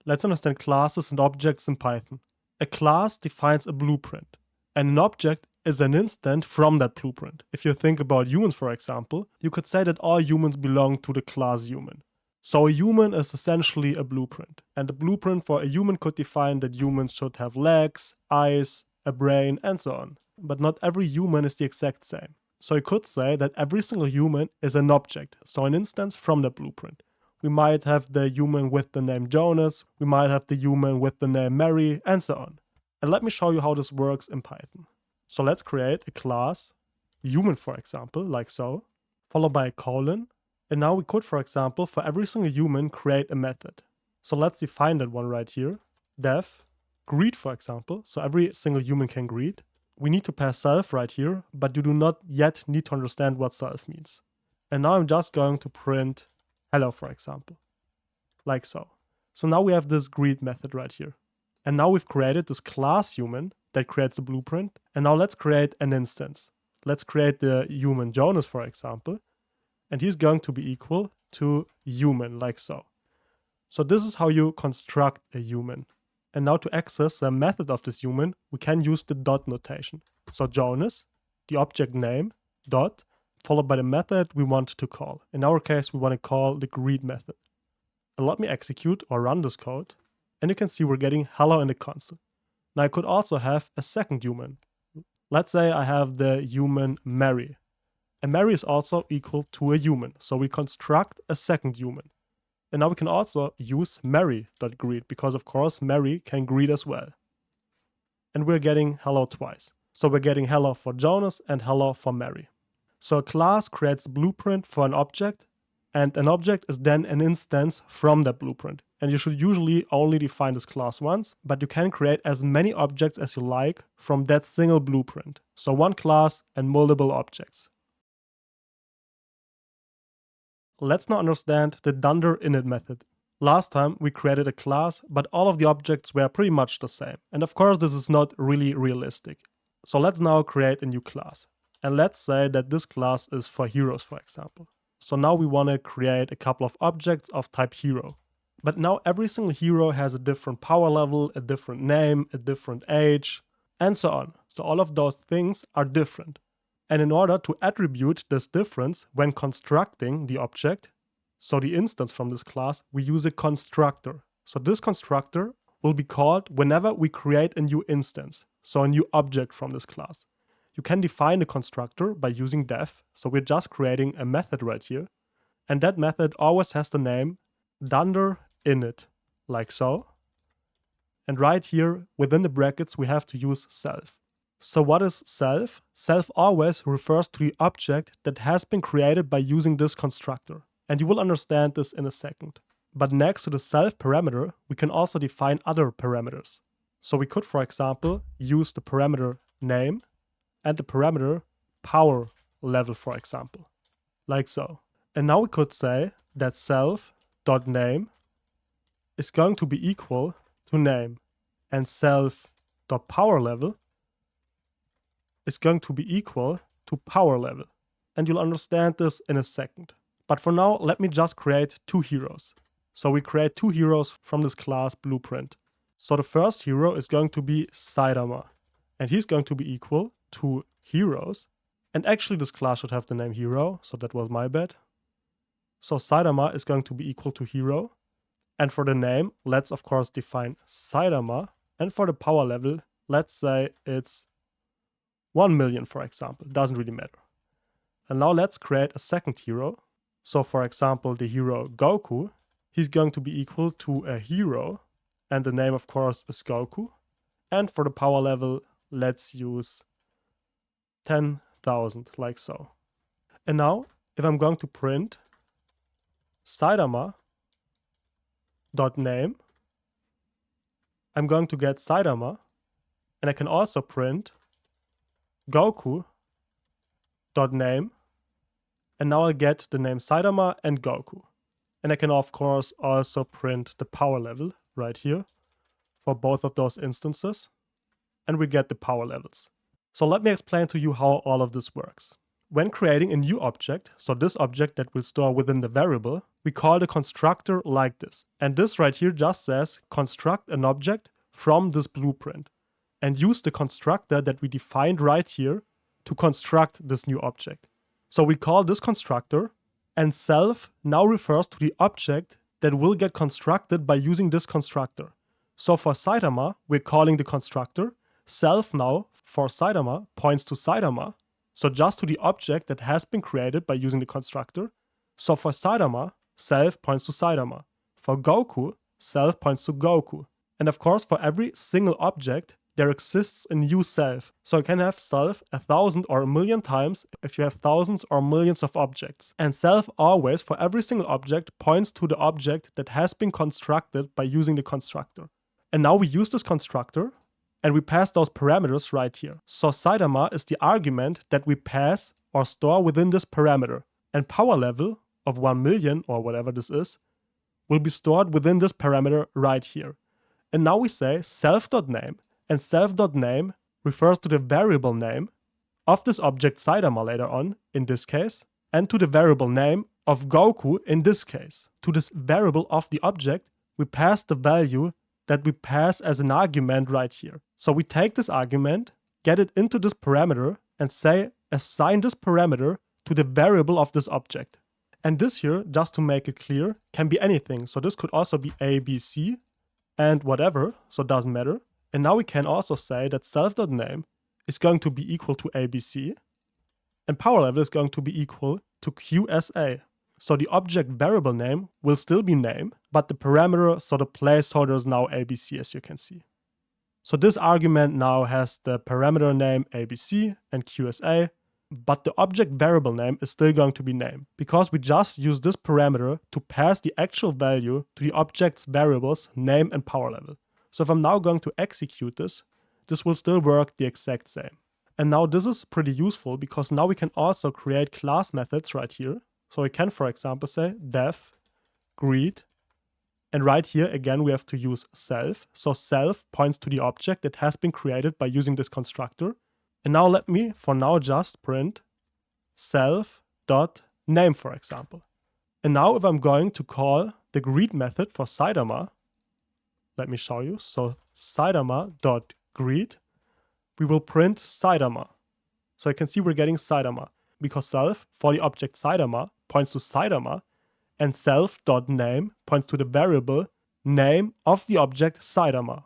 Let's understand classes and objects in Python. A class defines a blueprint, and an object is an instant from that blueprint. If you think about humans, for example, you could say that all humans belong to the class human. So a human is essentially a blueprint, and the blueprint for a human could define that humans should have legs, eyes, a brain, and so on. But not every human is the exact same. So you could say that every single human is an object, so an instance from the blueprint. We might have the human with the name Jonas, we might have the human with the name Mary, and so on. And let me show you how this works in Python. So let's create a class, human for example, like so, followed by a colon. And now we could, for example, for every single human, create a method. So let's define that one right here. Def, greet for example, so every single human can greet. We need to pass self right here, but you do not yet need to understand what self means. And now I'm just going to print hello, for example, like so. So now we have this greet method right here. And now we've created this class human that creates a blueprint. And now let's create an instance. Let's create the human Jonas, for example. And he's going to be equal to human, like so. So this is how you construct a human. And now to access the method of this human, we can use the dot notation. So Jonas, the object name, dot, followed by the method we want to call. In our case, we want to call the greet method. And let me execute or run this code. And you can see we're getting hello in the console. Now I could also have a second human. Let's say I have the human Mary. And Mary is also equal to a human. So we construct a second human. And now we can also use Mary.greet because of course Mary can greet as well. And we're getting hello twice. So we're getting hello for Jonas and hello for Mary. So a class creates a blueprint for an object, and an object is then an instance from that blueprint. And you should usually only define this class once, but you can create as many objects as you like from that single blueprint. So one class and multiple objects. Let's now understand the Dunder Init method. Last time we created a class, but all of the objects were pretty much the same. And of course this is not really realistic. So let's now create a new class. And let's say that this class is for heroes, for example. So now we want to create a couple of objects of type hero. But now every single hero has a different power level, a different name, a different age, and so on. So all of those things are different. And in order to attribute this difference when constructing the object, so the instance from this class, we use a constructor. So this constructor will be called whenever we create a new instance, so a new object from this class. You can define the constructor by using def, so we're just creating a method right here. And that method always has the name Dunder Init, like so. And right here, within the brackets, we have to use self. So what is self? Self always refers to the object that has been created by using this constructor. And you will understand this in a second. But next to the self parameter, we can also define other parameters. So we could, for example, use the parameter name and the parameter power level, for example, like so. And now we could say that self.name is going to be equal to name, and self.power level is going to be equal to power level. And you'll understand this in a second. But for now, let me just create two heroes. So we create two heroes from this class blueprint. So the first hero is going to be Saitama, and he's going to be equal to heroes. And actually this class should have the name hero, so that was my bad. So Saitama is going to be equal to hero. And for the name, let's of course define Saitama. And for the power level, let's say it's 1 million, for example. It doesn't really matter. And now let's create a second hero. So for example, the hero Goku, he's going to be equal to a hero. And the name of course is Goku. And for the power level, let's use 10,000, like so. And now, if I'm going to print Saitama.name, I'm going to get Saitama, and I can also print Goku.name, and now I'll get the name Saitama and Goku. And I can of course also print the power level right here for both of those instances, and we get the power levels. So let me explain to you how all of this works. When creating a new object, so this object that will store within the variable, we call the constructor like this. And this right here just says construct an object from this blueprint and use the constructor that we defined right here to construct this new object. So we call this constructor, and self now refers to the object that will get constructed by using this constructor. So for Saitama, we're calling the constructor. Self now for Saitama points to Saitama, so just to the object that has been created by using the constructor. So for Saitama, self points to Saitama. For Goku, self points to Goku. And of course, for every single object, there exists a new self. So you can have self 1,000 or 1,000,000 times if you have thousands or millions of objects. And self always, for every single object, points to the object that has been constructed by using the constructor. And now we use this constructor, and we pass those parameters right here. So Saitama is the argument that we pass or store within this parameter. And power level of 1 million, or whatever this is, will be stored within this parameter right here. And now we say self.name, and self.name refers to the variable name of this object Saitama later on, in this case, and to the variable name of Goku in this case. To this variable of the object, we pass the value that we pass as an argument right here. So we take this argument, get it into this parameter, and say assign this parameter to the variable of this object. And this here, just to make it clear, can be anything. So this could also be A, B, C, and whatever, so it doesn't matter. And now we can also say that self.name is going to be equal to ABC, and power level is going to be equal to QSA. So the object variable name will still be name, but the parameter, so the placeholder is now ABC, as you can see. So this argument now has the parameter name ABC and QSA, but the object variable name is still going to be name, because we just use this parameter to pass the actual value to the object's variables name and power level. So if I'm now going to execute this, this will still work the exact same. And now this is pretty useful because now we can also create class methods right here. So we can, for example, say def greet, and right here again we have to use self. So self points to the object that has been created by using this constructor. And now let me for now just print self.name, for example. And now if I'm going to call the greet method for Saitama, let me show you. So Saitama.greet, we will print Saitama. So you can see we're getting Saitama because self for the object Saitama points to Saitama, and self.name points to the variable name of the object Saitama,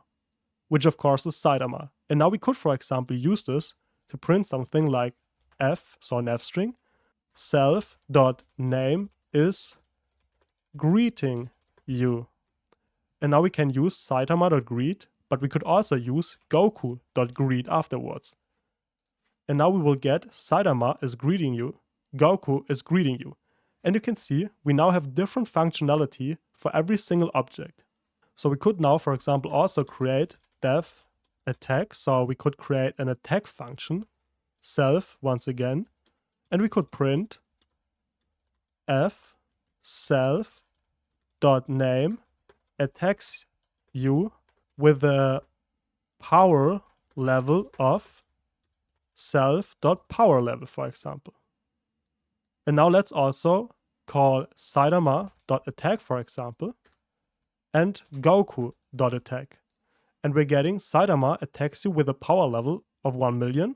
which of course is Saitama. And now we could, for example, use this to print something like f, so an f string, self.name is greeting you. And now we can use Saitama.greet, but we could also use Goku.greet afterwards. And now we will get Saitama is greeting you, Goku is greeting you. And you can see we now have different functionality for every single object. So we could now, for example, also create def attack. So we could create an attack function, self once again, and we could print f self.name attacks you with a power level of self.power level, for example. And now let's also call Saitama.attack, for example, and Goku.attack. And we're getting Saitama attacks you with a power level of 1 million,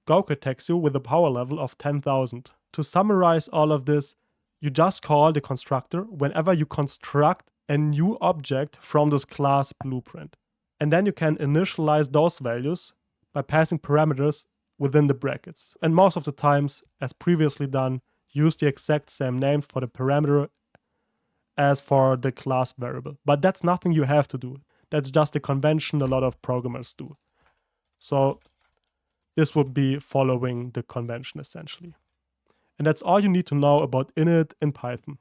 Goku attacks you with a power level of 10,000. To summarize all of this, you just call the constructor whenever you construct a new object from this class blueprint. And then you can initialize those values by passing parameters within the brackets. And most of the times, as previously done, use the exact same name for the parameter as for the class variable. But that's nothing you have to do. That's just a convention a lot of programmers do. So this would be following the convention essentially. And that's all you need to know about init in Python.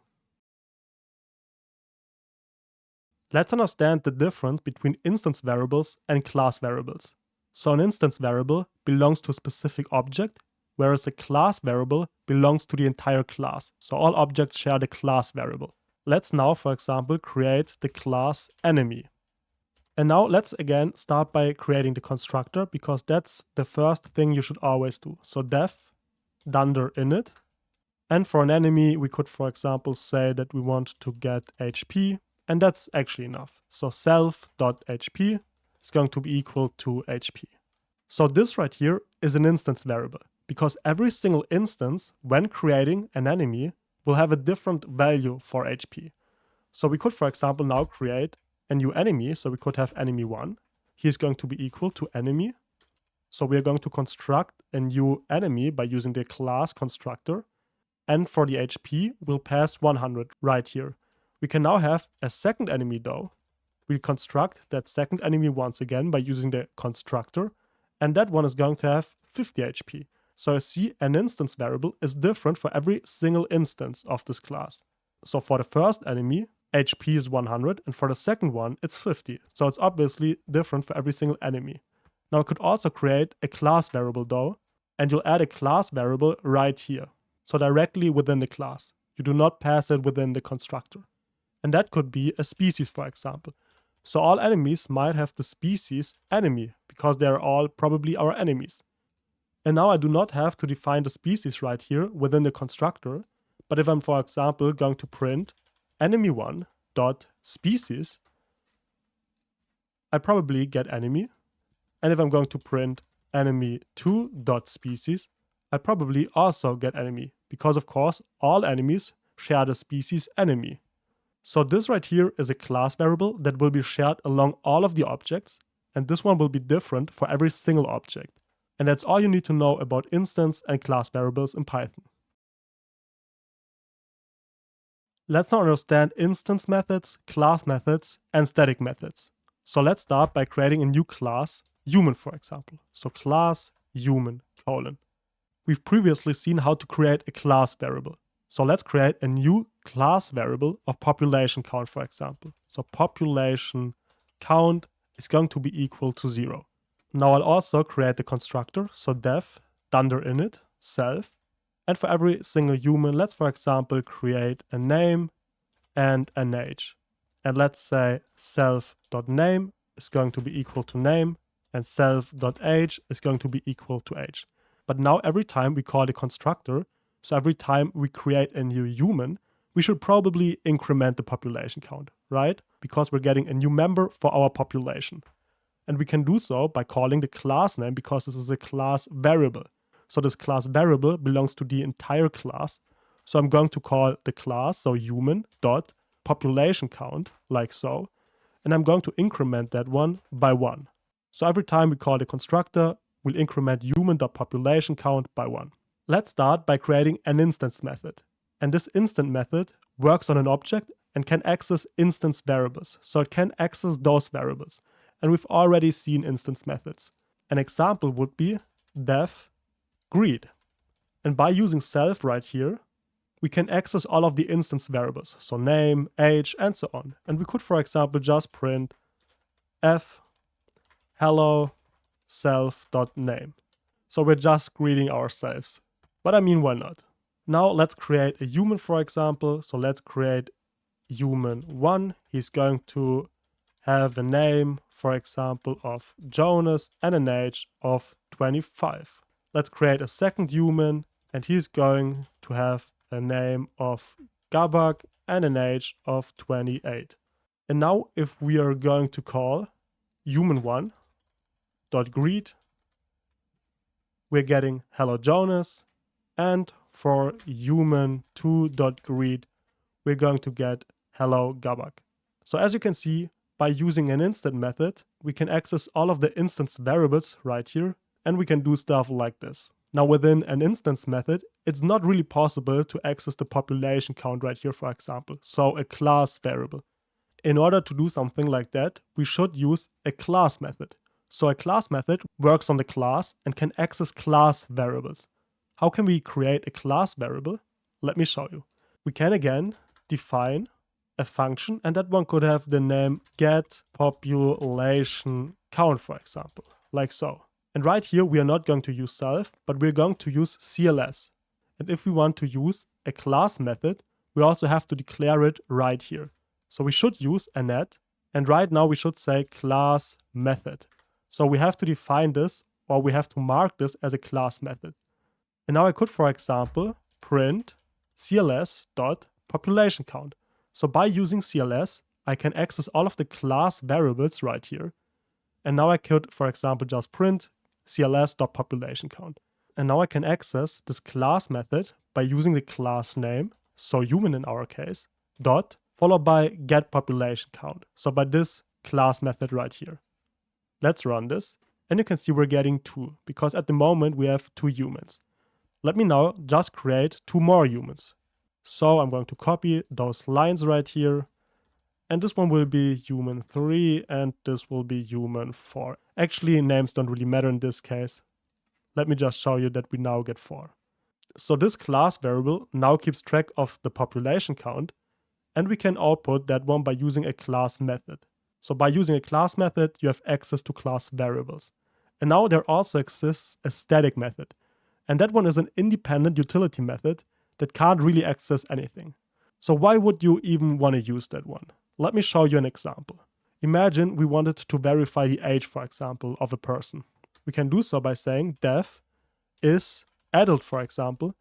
Let's understand the difference between instance variables and class variables. So an instance variable belongs to a specific object, whereas a class variable belongs to the entire class. So all objects share the class variable. Let's now, for example, create the class enemy. And now let's again start by creating the constructor, because that's the first thing you should always do. So def dunder init. And for an enemy, we could, for example, say that we want to get HP, and that's actually enough. So self.hp is going to be equal to HP. So this right here is an instance variable, because every single instance, when creating an enemy, will have a different value for HP. So we could, for example, now create a new enemy. So we could have enemy1. He is going to be equal to enemy. So we are going to construct a new enemy by using the class constructor. And for the HP, we'll pass 100 right here. We can now have a second enemy though. We'll construct that second enemy once again by using the constructor. And that one is going to have 50 HP. So you see, an instance variable is different for every single instance of this class. So for the first enemy, HP is 100, and for the second one, it's 50. So it's obviously different for every single enemy. Now I could also create a class variable though, and you'll add a class variable right here. So directly within the class. You do not pass it within the constructor. And that could be a species, for example. So all enemies might have the species enemy because they are all probably our enemies. And now I do not have to define the species right here within the constructor. But if I'm, for example, going to print enemy1 dot species, I probably get enemy. And if I'm going to print enemy2 dot species, I probably also get enemy because, of course, all enemies share the species enemy. So this right here is a class variable that will be shared along all of the objects, and this one will be different for every single object. And that's all you need to know about instance and class variables in Python. Let's now understand instance methods, class methods, and static methods. So let's start by creating a new class, human, for example. So class human : We've previously seen how to create a class variable. So let's create a new class variable of population count, for example. So population count is going to be equal to 0. Now I'll also create the constructor, so def dunder init self. And for every single human, let's, for example, create a name and an age. And let's say self.name is going to be equal to name, and self.age is going to be equal to age. But now every time we call the constructor, so every time we create a new human, we should probably increment the population count, right? Because we're getting a new member for our population. And we can do so by calling the class name because this is a class variable. So this class variable belongs to the entire class. So I'm going to call the class, so human dot population count, like so. And I'm going to increment that one by 1. So every time we call the constructor, we'll increment human.population count by 1. Let's start by creating an instance method. And this instance method works on an object and can access instance variables. So it can access those variables. And we've already seen instance methods. An example would be def greet. And by using self right here, we can access all of the instance variables. So name, age, and so on. And we could, for example, just print f hello self.name. So we're just greeting ourselves. But I mean, why not? Now let's create a human, for example. So let's create human1. He's going to have a name, for example, of Jonas and an age of 25. Let's create a second human, and he's going to have a name of Gabak and an age of 28. And now if we are going to call human1.greet, we're getting hello Jonas, and for human2.greet, we're going to get hello Gabak. So as you can see, by using an instant method, we can access all of the instance variables right here, and we can do stuff like this. Now within an instance method, it's not really possible to access the population count right here, for example, so a class variable. In order to do something like that, we should use a class method. So a class method works on the class and can access class variables. How can we create a class variable? Let me show you. We can again define a function, and that one could have the name getPopulationCount, for example, like so. And right here, we are not going to use self, but we're going to use CLS. And if we want to use a class method, we also have to declare it right here. So we should use anet, and right now we should say class method. So we have to define this, or we have to mark this as a class method. And now I could, for example, print cls.populationCount. So by using CLS, I can access all of the class variables right here. And now I could, for example, just print cls.populationCount. And now I can access this class method by using the class name, so human in our case, dot, followed by getPopulationCount. So by this class method right here. Let's run this. And you can see we're getting 2, because at the moment we have 2 humans. Let me now just create 2 more humans. So I'm going to copy those lines right here. And this one will be human 3 and this will be human 4. Actually, names don't really matter in this case. Let me just show you that we now get 4. So this class variable now keeps track of the population count, and we can output that one by using a class method. So by using a class method, you have access to class variables. And now there also exists a static method. And that one is an independent utility method that can't really access anything. So why would you even want to use that one? Let me show you an example. Imagine we wanted to verify the age, for example, of a person. We can do so by saying def is adult, for example,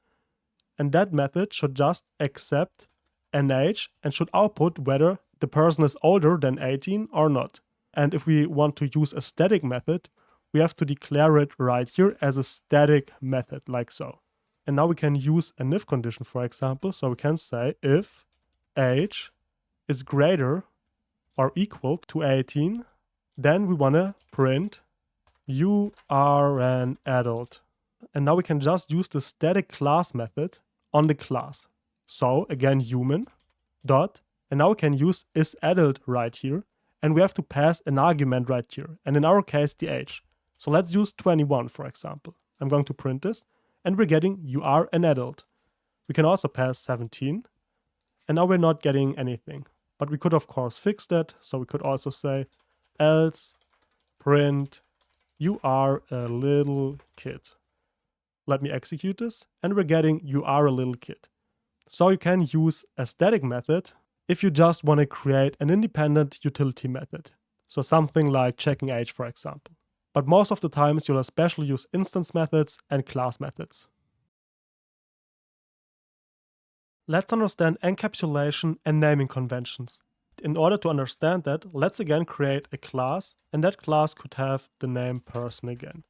and that method should just accept an age and should output whether the person is older than 18 or not. And if we want to use a static method, we have to declare it right here as a static method, like so. And now we can use an if condition, for example. So we can say if age is greater or equal to 18, then we want to print you are an adult. And now we can just use the static class method on the class. So again, human dot, and now we can use isAdult right here, and we have to pass an argument right here, and in our case the age. So let's use 21, for example. I'm going to print this, and we're getting you are an adult. We can also pass 17, and now we're not getting anything. But we could of course fix that, so we could also say else print you are a little kid. Let me execute this, and we're getting you are a little kid. So you can use a static method if you just want to create an independent utility method. So something like checking age, for example. But most of the times you'll especially use instance methods and class methods. Let's understand encapsulation and naming conventions. In order to understand that, let's again create a class, and that class could have the name person again.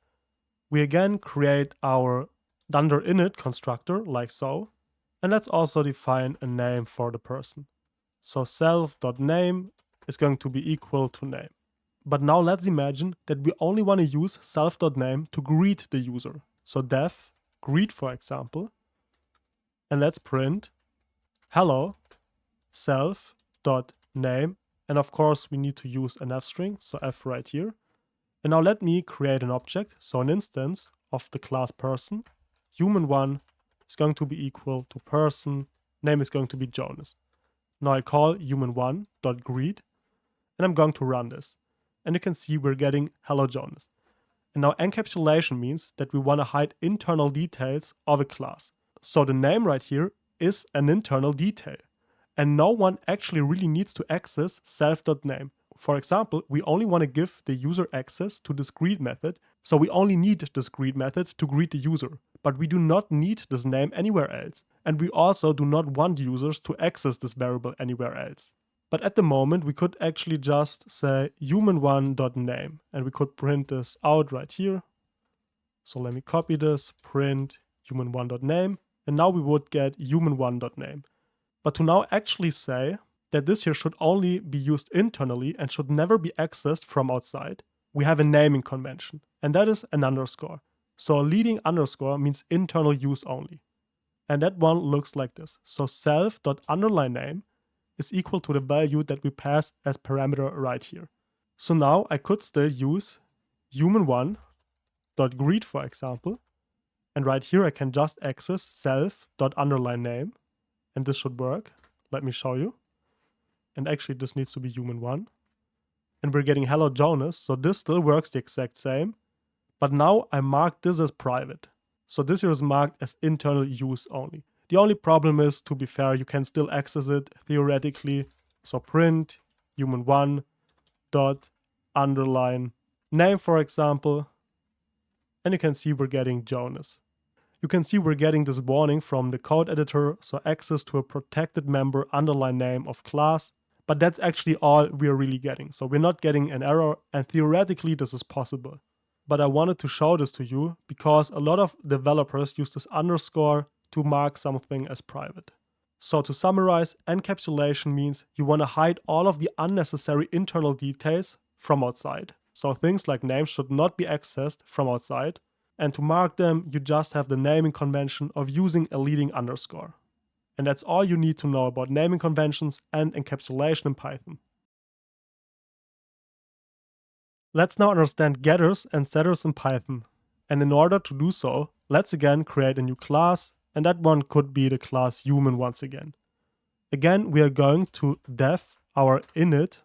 We again create our Dunder Init constructor, like so, and let's also define a name for the person. So self.name is going to be equal to name. But now let's imagine that we only want to use self.name to greet the user. So def greet, for example, and let's print hello self.name, and of course we need to use an f string, so f right here. And now let me create an object, so an instance of the class person. Human1 is going to be equal to person, name is going to be Jonas. Now I call human1.greet, and I'm going to run this. And you can see we're getting hello Jonas. And now encapsulation means that we want to hide internal details of a class. So the name right here is an internal detail. And no one actually really needs to access self.name. For example, we only want to give the user access to this greet method, so we only need this greet method to greet the user. But we do not need this name anywhere else. And we also do not want users to access this variable anywhere else. But at the moment, we could actually just say human1.name, and we could print this out right here. So let me copy this, print human1.name, and now we would get human1.name. But to now actually say that this here should only be used internally and should never be accessed from outside, we have a naming convention, and that is an underscore. So a leading underscore means internal use only. And that one looks like this. So self._name is equal to the value that we pass as parameter right here. So now I could still use human1.greet, for example, and right here I can just access self._name, and this should work. Let me show you. And actually this needs to be human1. And we're getting hello Jonas, so this still works the exact same. But now I marked this as private. So this here is marked as internal use only. The only problem is, to be fair, you can still access it theoretically. So print human1._name, for example. And you can see we're getting Jonas. You can see we're getting this warning from the code editor, so access to a protected member _name of class. But that's actually all we're really getting. So we're not getting an error, and theoretically this is possible. But I wanted to show this to you because a lot of developers use this underscore to mark something as private. So to summarize, encapsulation means you want to hide all of the unnecessary internal details from outside. So things like names should not be accessed from outside. And to mark them, you just have the naming convention of using a leading underscore. And that's all you need to know about naming conventions and encapsulation in Python. Let's now understand getters and setters in Python. And in order to do so, let's again create a new class, and that one could be the class human once again. Again, we are going to def our init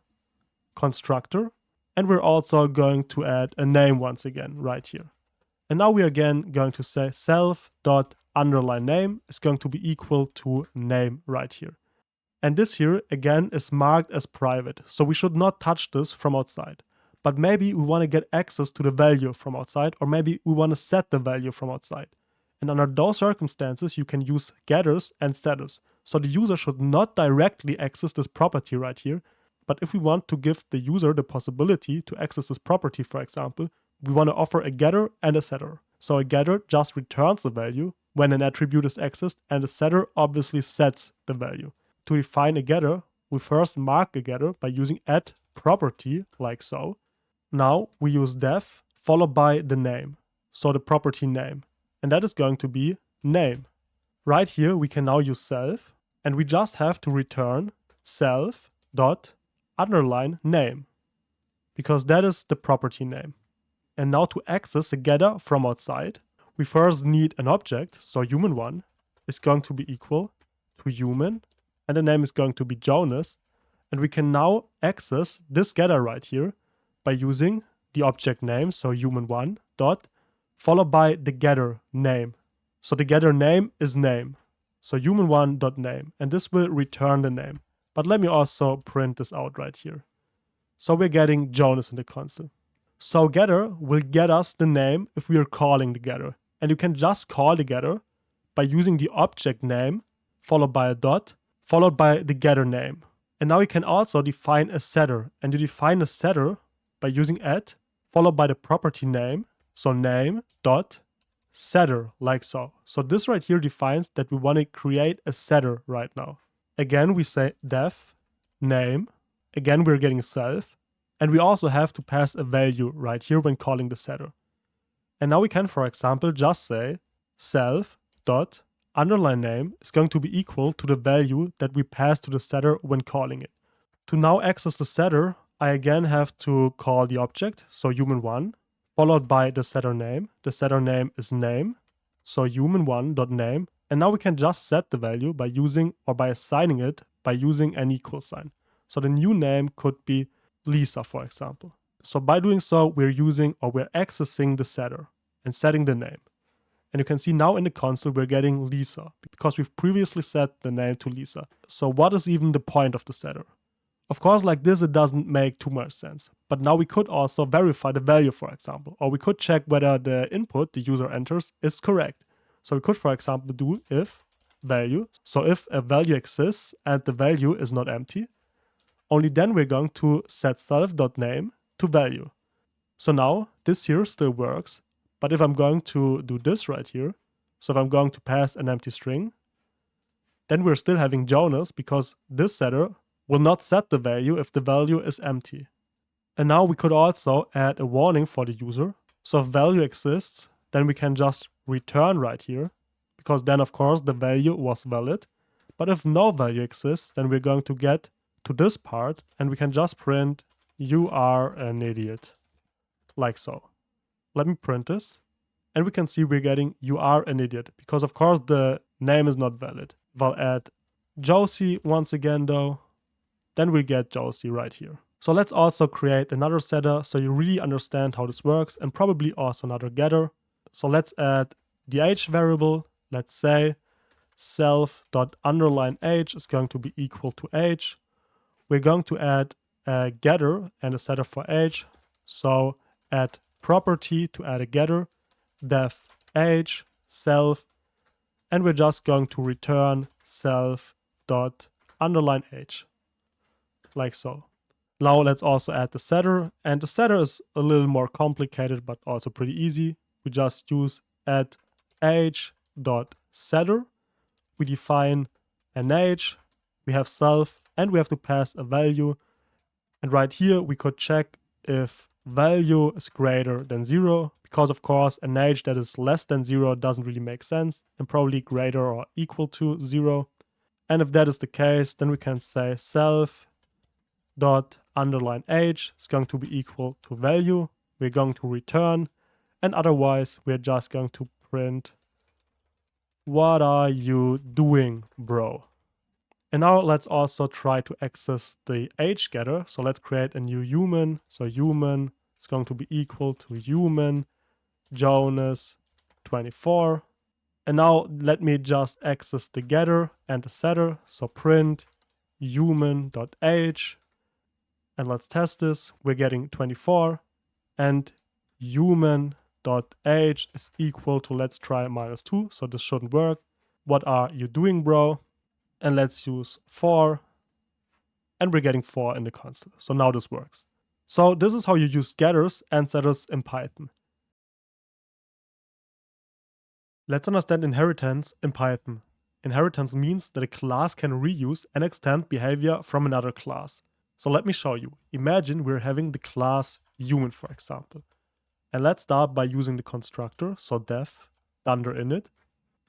constructor, and we're also going to add a name once again right here. And now we are again going to say self._name is going to be equal to name right here. And this here again is marked as private, so we should not touch this from outside. But maybe we want to get access to the value from outside, or maybe we want to set the value from outside. And under those circumstances, you can use getters and setters. So the user should not directly access this property right here. But if we want to give the user the possibility to access this property, for example, we want to offer a getter and a setter. So a getter just returns the value when an attribute is accessed, and a setter obviously sets the value. To define a getter, we first mark a getter by using @property, like so. Now we use def followed by the name, so the property name, and that is going to be name. Right here we can now use self, and we just have to return self dot underline name, because that is the property name. And now to access a getter from outside, we first need an object, so human1 is going to be equal to human, and the name is going to be Jonas, and we can now access this getter right here by using the object name, so human1 dot followed by the getter name. So the getter name is name, so human1 dot name, and this will return the name. But let me also print this out right here. So we're getting Jonas in the console. So getter will get us the name if we are calling the getter, and you can just call the getter by using the object name followed by a dot followed by the getter name. And now you can also define a setter, and you define a setter by using followed by the property name, so name dot setter, like so. So this right here defines that we want to create a setter right now. Again, we say def name. Again, we're getting self, and we also have to pass a value right here when calling the setter. And now we can, for example, just say self dot underline name is going to be equal to the value that we pass to the setter when calling it. To now access the setter, I again have to call the object, so human1, followed by the setter name. The setter name is name, so human1.name, and now we can just set the value by using or by assigning it by using an equal sign. So the new name could be Lisa, for example. So by doing so, we're accessing the setter and setting the name. And you can see now in the console we're getting Lisa, because we've previously set the name to Lisa. So what is even the point of the setter? Of course, like this, it doesn't make too much sense. But now we could also verify the value, for example. Or we could check whether the input the user enters is correct. So we could, for example, do if value. So if a value exists and the value is not empty, only then we're going to set self.name to value. So now this here still works. But if I'm going to do this right here, so if I'm going to pass an empty string, then we're still having Jonas, because this setter will not set the value if the value is empty. And now we could also add a warning for the user. So if value exists, then we can just return right here, because then of course the value was valid. But if no value exists, then we're going to get to this part, and we can just print "you are an idiot," like so. Let me print this, and we can see we're getting "you are an idiot," because of course the name is not valid. If I'll add Josie once again though, then we get Josie right here. So let's also create another setter so you really understand how this works, and probably also another getter. So let's add the age variable. Let's say self.underline_age is going to be equal to age. We're going to add a getter and a setter for age. So add property to add a getter, def age, self, and we're just going to return self.underline_age, like so. Now let's also add the setter, and the setter is a little more complicated but also pretty easy. We just use add age.setter. We define an age, we have self, and we have to pass a value. And right here we could check if value is greater than 0, because of course an age that is less than 0 doesn't really make sense, and probably greater or equal to 0. And if that is the case, then we can say self.underline_age is going to be equal to value. We're going to return, and otherwise we're just going to print "what are you doing, bro?" And now let's also try to access the age getter. So let's create a new human. So human is going to be equal to human Jonas 24. And now let me just access the getter and the setter. So print human.age, and let's test this. We're getting 24, and human.age is equal to, let's try -2, so this shouldn't work. What are you doing, bro? And let's use 4, and we're getting 4 in the console. So now this works. So this is how you use getters and setters in Python. Let's understand inheritance in Python. Inheritance means that a class can reuse and extend behavior from another class. So let me show you. Imagine we're having the class human, for example. And let's start by using the constructor, so def dunder init.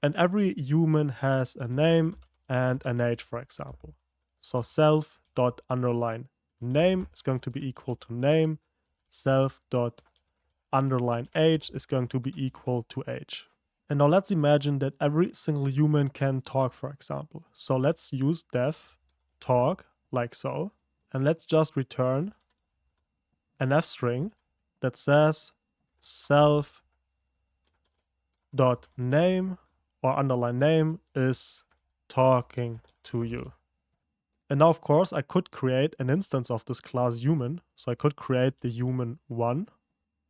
And every human has a name and an age, for example. So self._name is going to be equal to name, self._age is going to be equal to age. And now let's imagine that every single human can talk, for example. So let's use def talk like so. And let's just return an f string that says self.name or _name is talking to you. And now, of course, I could create an instance of this class human. So I could create the human1,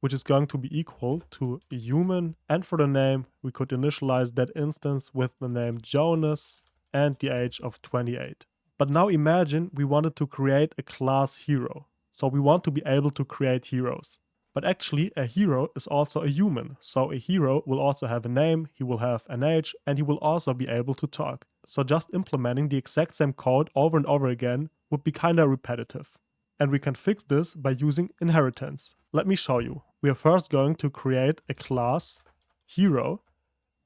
which is going to be equal to human. And for the name, we could initialize that instance with the name Jonas and the age of 28. But now imagine we wanted to create a class hero. So we want to be able to create heroes. But actually a hero is also a human. So a hero will also have a name, he will have an age, and he will also be able to talk. So just implementing the exact same code over and over again would be kinda repetitive. And we can fix this by using inheritance. Let me show you. We are first going to create a class hero,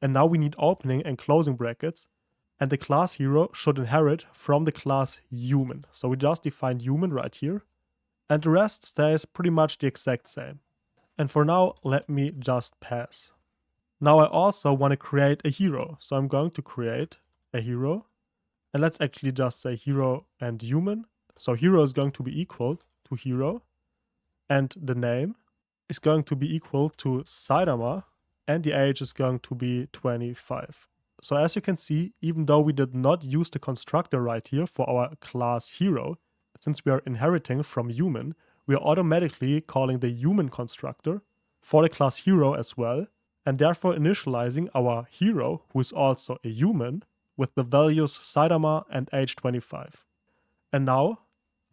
and now we need opening and closing brackets, and the class hero should inherit from the class human. So we just define human right here, and the rest stays pretty much the exact same. And for now, let me just pass. Now I also want to create a hero, so I'm going to create a hero, and let's actually just say hero and human. So hero is going to be equal to hero, and the name is going to be equal to Saitama, and the age is going to be 25. So as you can see, even though we did not use the constructor right here for our class hero, since we are inheriting from human, we are automatically calling the human constructor for the class hero as well, and therefore initializing our hero, who is also a human, with the values Saitama and age 25. And now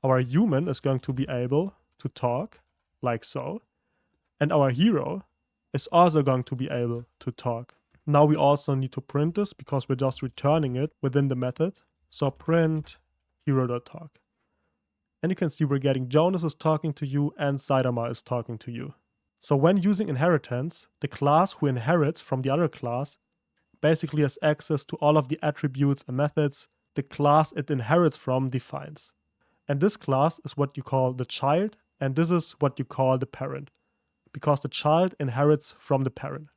our human is going to be able to talk like so, and our hero is also going to be able to talk. Now we also need to print this because we're just returning it within the method. So print hero.talk. And you can see we're getting Jonas is talking to you and Saitama is talking to you. So when using inheritance, the class who inherits from the other class basically has access to all of the attributes and methods the class it inherits from defines. And this class is what you call the child, and this is what you call the parent, because the child inherits from the parent.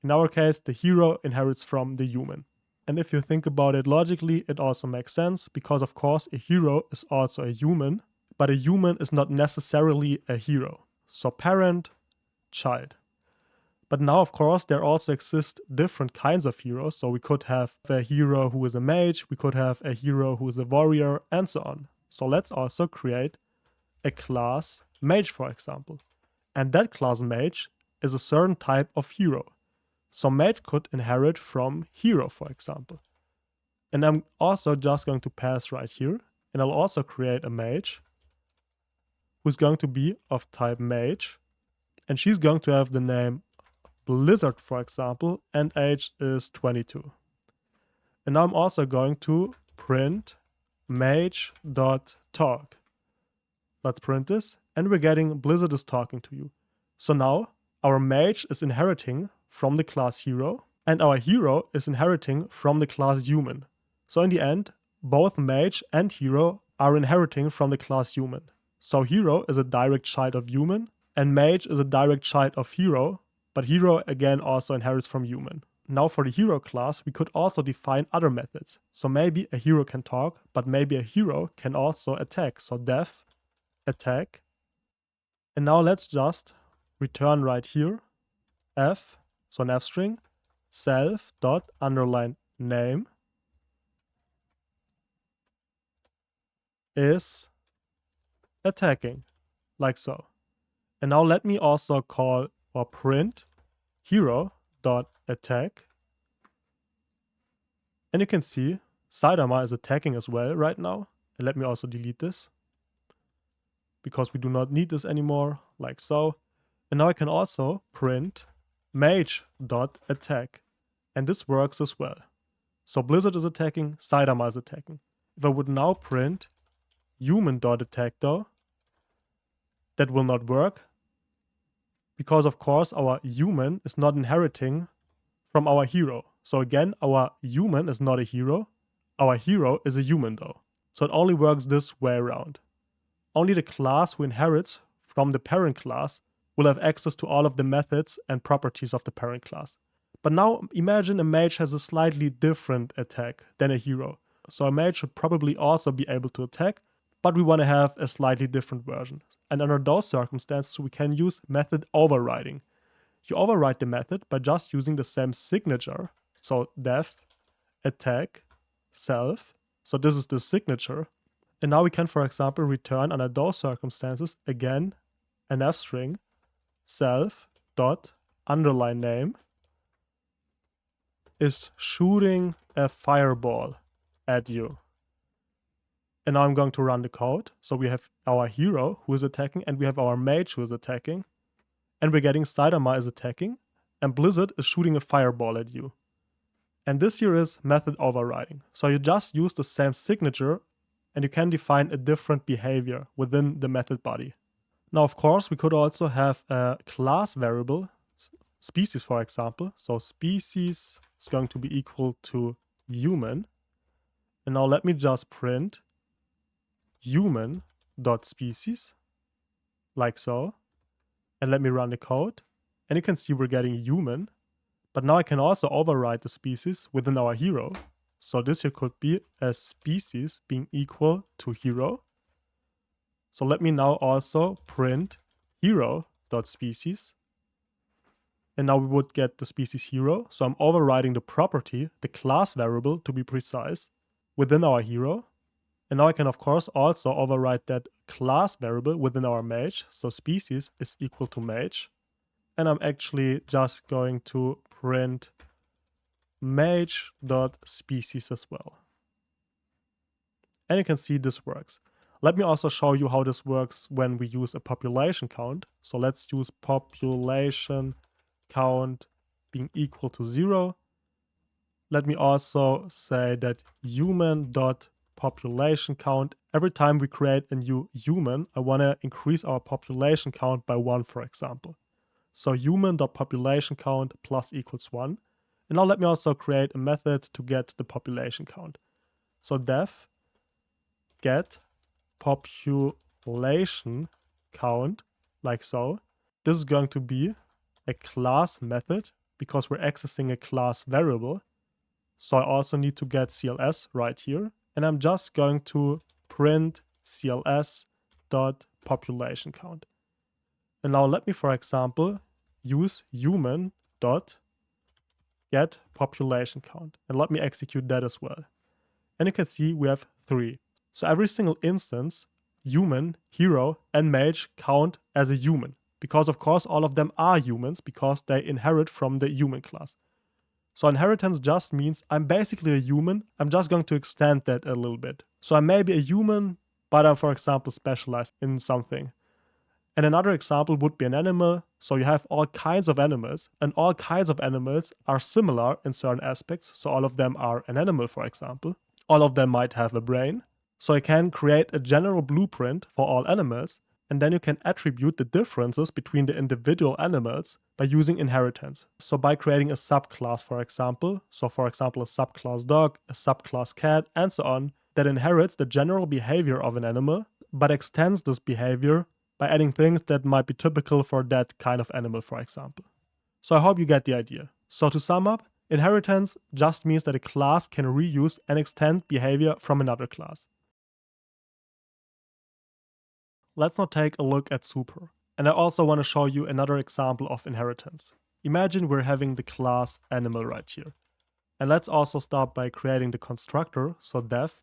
In our case, the hero inherits from the human. And if you think about it logically, it also makes sense, because of course a hero is also a human, but a human is not necessarily a hero. So parent, child. But now, of course, there also exist different kinds of heroes. So we could have a hero who is a mage, we could have a hero who is a warrior, and so on. So let's also create a class mage, for example. And that class mage is a certain type of hero. So mage could inherit from hero, for example. And I'm also just going to pass right here. And I'll also create a mage who's going to be of type mage. And she's going to have the name Blizzard, for example, and age is 22. And now I'm also going to print mage.talk. Let's print this, and we're getting Blizzard is talking to you. So now our mage is inheriting from the class hero, and our hero is inheriting from the class human. So in the end, both mage and hero are inheriting from the class human. So hero is a direct child of human, and mage is a direct child of hero, but hero again also inherits from human. Now for the hero class, we could also define other methods. So maybe a hero can talk, but maybe a hero can also attack. So def attack. And now let's just return right here f, so an f string, self._name. is attacking, like so. And now let me also call or print hero.attack. And you can see Saitama is attacking as well right now. And let me also delete this, because we do not need this anymore, like so. And now I can also print mage.attack. And this works as well. So Blizzard is attacking, Saitama is attacking. If I would now print human.attack though, that will not work, because of course our human is not inheriting from our hero. So again, our human is not a hero, our hero is a human though. So it only works this way around. Only the class who inherits from the parent class will have access to all of the methods and properties of the parent class. But now imagine a mage has a slightly different attack than a hero. So a mage should probably also be able to attack, but we want to have a slightly different version. And under those circumstances, we can use method overriding. You override the method by just using the same signature. So def attack self. So this is the signature. And now we can, for example, return under those circumstances again an f string self dot underline name is shooting a fireball at you. And now I'm going to run the code. So we have our hero who is attacking, and we have our mage who is attacking. And we're getting Saitama is attacking, and Blizzard is shooting a fireball at you. And this here is method overriding. So you just use the same signature, and you can define a different behavior within the method body. Now, of course, we could also have a class variable, species, for example. So species is going to be equal to human. And now let me just print human.species, like so. And let me run the code. And you can see we're getting human. But now I can also override the species within our hero. So this here could be a species being equal to hero. So let me now also print hero.species. And now we would get the species hero. So I'm overriding the property, the class variable to be precise, within our hero. And now I can of course also override that class variable within our mage. So species is equal to mage. And I'm actually just going to print mage.species as well. And you can see this works. Let me also show you how this works when we use a population count. So let's use population count being equal to 0. Let me also say that human.population count. Every time we create a new human, I want to increase our population count by 1, for example. So human.population count plus equals 1. And now let me also create a method to get the population count. So def get population count, like so. This is going to be a class method because we're accessing a class variable. So I also need to get CLS right here. And I'm just going to print CLS.population count. And now let me, for example, use human.get population count. And let me execute that as well. And you can see we have 3. So every single instance, human, hero, and mage count as a human. Because of course all of them are humans because they inherit from the human class. So inheritance just means I'm basically a human. I'm just going to extend that a little bit. So I may be a human, but I'm, for example, specialized in something. And another example would be an animal. So you have all kinds of animals, and all kinds of animals are similar in certain aspects. So all of them are an animal, for example. All of them might have a brain. So I can create a general blueprint for all animals, and then you can attribute the differences between the individual animals by using inheritance. So by creating a subclass, for example. So for example, a subclass dog, a subclass cat, and so on, that inherits the general behavior of an animal, but extends this behavior by adding things that might be typical for that kind of animal, for example. So I hope you get the idea. So to sum up, inheritance just means that a class can reuse and extend behavior from another class. Let's now take a look at super. And I also want to show you another example of inheritance. Imagine we're having the class animal right here. And let's also start by creating the constructor. So def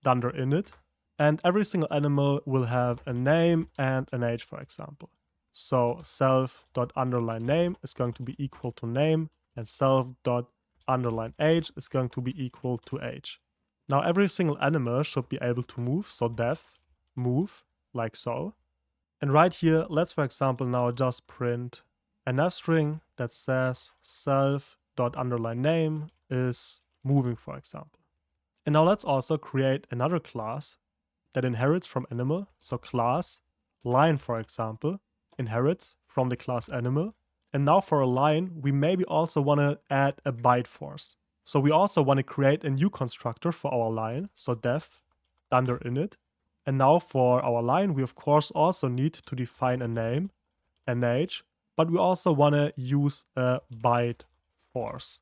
dunder init. And every single animal will have a name and an age, for example. So self._name is going to be equal to name, and self._age is going to be equal to age. Now every single animal should be able to move, so def move, like so. And right here, let's for example now just print an f string that says self._name is moving, for example. And now let's also create another class that inherits from animal. So class line, for example, inherits from the class animal. And now for a line, we maybe also want to add a byte force. So we also want to create a new constructor for our line. So def dunder init. And now for our line, we of course also need to define a name, an age, but we also want to use a byte force.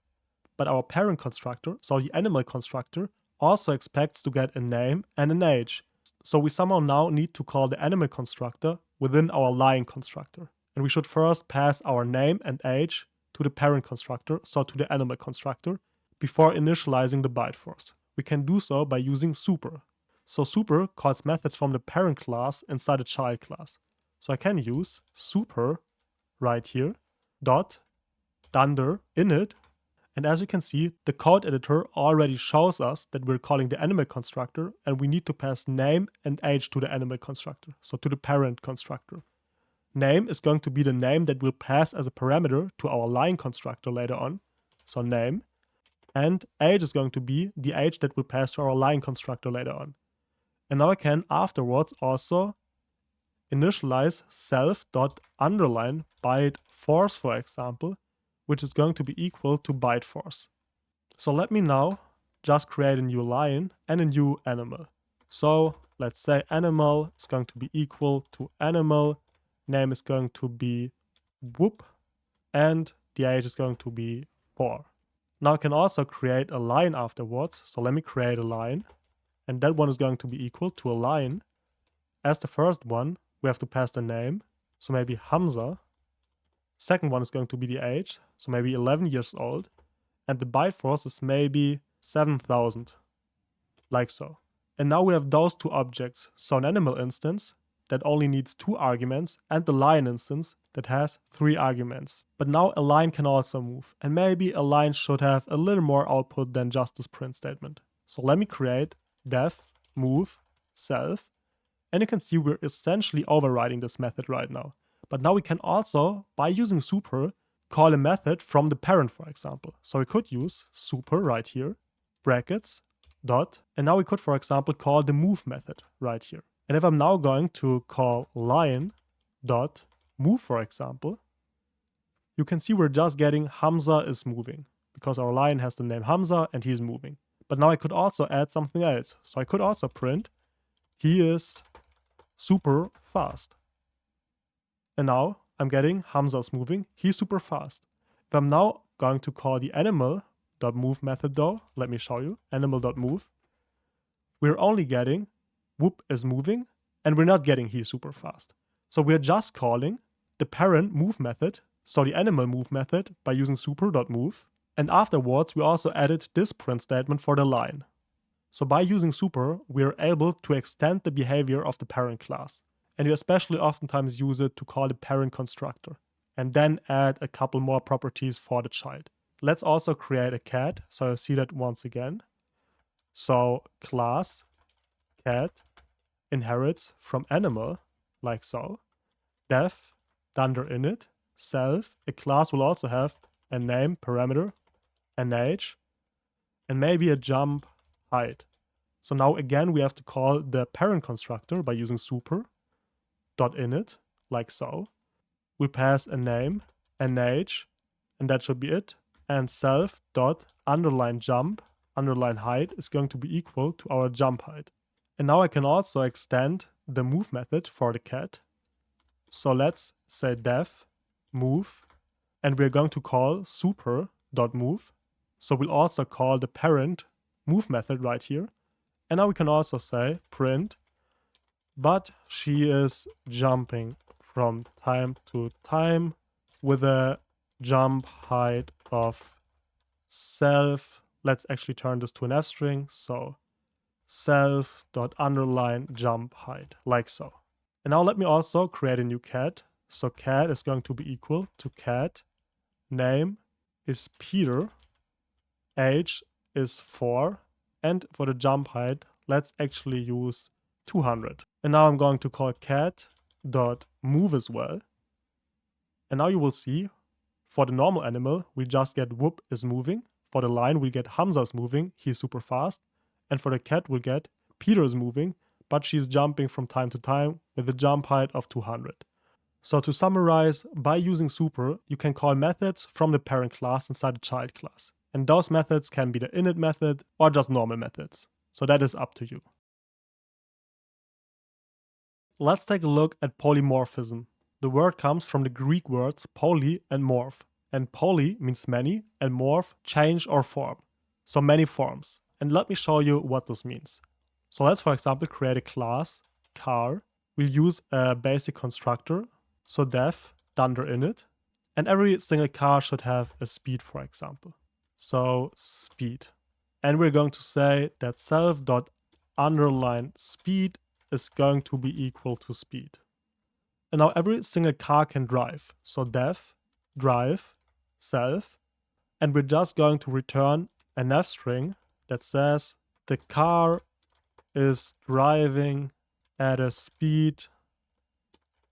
But our parent constructor, so the animal constructor, also expects to get a name and an age. So we somehow now need to call the animal constructor within our line constructor. And we should first pass our name and age to the parent constructor, so to the animal constructor, before initializing the byte force. We can do so by using super. So super calls methods from the parent class inside the child class. So I can use super right here, dot dunder init. And as you can see, the code editor already shows us that we're calling the animal constructor and we need to pass name and age to the animal constructor, so to the parent constructor. Name is going to be the name that we'll pass as a parameter to our line constructor later on, so name. And age is going to be the age that we'll pass to our line constructor later on. And now I can afterwards also initialize self._byte force, for example, which is going to be equal to byte force. So let me now just create a new line and a new animal. So let's say animal is going to be equal to animal, name is going to be whoop, and the age is going to be 4. Now I can also create a line afterwards. So let me create a line, and that one is going to be equal to a line. As the first one, we have to pass the name, so maybe Hamza. Second one is going to be the age, so maybe 11 years old. And the byte force is maybe 7000, like so. And now we have those two objects, so an animal instance that only needs 2 arguments and the line instance that has 3 arguments. But now a line can also move, and maybe a line should have a little more output than just this print statement. So let me create def move self, and you can see we're essentially overriding this method right now. But now we can also, by using super, call a method from the parent, for example. So we could use super right here, brackets, dot, and now we could, for example, call the move method right here. And if I'm now going to call line dot move, for example, you can see we're just getting Hamza is moving because our line has the name Hamza and he's moving. But now I could also add something else. So I could also print he is super fast. And now I'm getting Hamza's moving, he's super fast. If I'm now going to call the animal.move method though, let me show you, animal.move, we're only getting whoop is moving and we're not getting he's super fast. So we're just calling the parent move method, so the animal move method, by using super.move. And afterwards we also added this print statement for the line. So by using super, we're able to extend the behavior of the parent class. And you especially oftentimes use it to call the parent constructor and then add a couple more properties for the child. Let's also create a cat, so you'll see that once again. So class cat inherits from animal, like so. Def dunder init self. A class will also have a name parameter, an age, and maybe a jump height. So now again we have to call the parent constructor by using super dot init, like so. We pass a name, an age, and that should be it. And self dot underline jump underline height is going to be equal to our jump height. And now I can also extend the move method for the cat. So let's say def move, and we're going to call super dot move. So we'll also call the parent move method right here. And now we can also say print, but she is jumping from time to time with a jump height of self. Let's actually turn this to an f string. So self.underline jump height, like so. And now let me also create a new cat. So cat is going to be equal to cat name is Peter, age is 4, and for the jump height, let's actually use 200. And now I'm going to call cat.move as well. And now you will see, for the normal animal, we just get whoop is moving. For the lion, we get Hamza is moving, he's super fast. And for the cat, we'll get Peter is moving, but she's jumping from time to time with a jump height of 200. So to summarize, by using super, you can call methods from the parent class inside the child class. And those methods can be the init method or just normal methods. So that is up to you. Let's take a look at polymorphism. The word comes from the Greek words poly and morph. And poly means many and morph change or form. So many forms. And let me show you what this means. So let's, for example, create a class car. We'll use a basic constructor. So def dunder init. And every single car should have a speed, for example. So speed. And we're going to say that self.underline speed is going to be equal to speed. And now every single car can drive. So def drive self. And we're just going to return a nav string that says the car is driving at a speed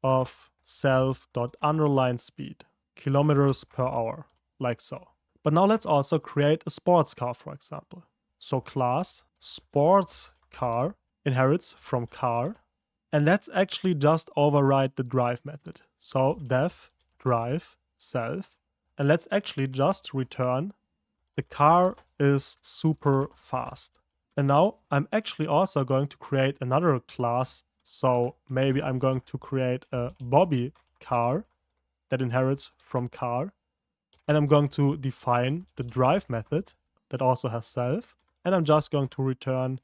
of self.underline speed, kilometers per hour, like so. But now let's also create a sports car, for example. So class sports car inherits from car. And let's actually just override the drive method. So def drive self. And let's actually just return the car is super fast. And now I'm actually also going to create another class. So maybe I'm going to create a Bobby car that inherits from car. And I'm going to define the drive method that also has self. And I'm just going to return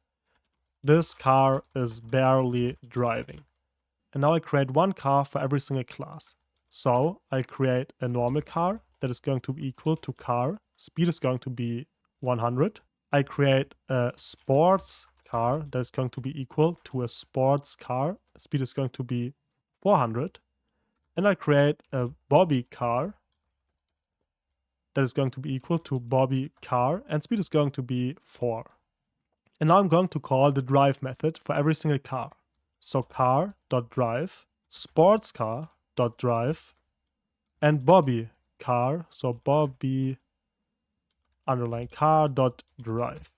this car is barely driving. And now I create one car for every single class. So I create a normal car that is going to be equal to car. Speed is going to be 100. I create a sports car that is going to be equal to a sports car. Speed is going to be 400. And I create a Bobby car that is going to be equal to Bobby car, and speed is going to be 4. And now I'm going to call the drive method for every single car. So car.drive, sports car.drive, and Bobby car, so Bobby underline car.drive.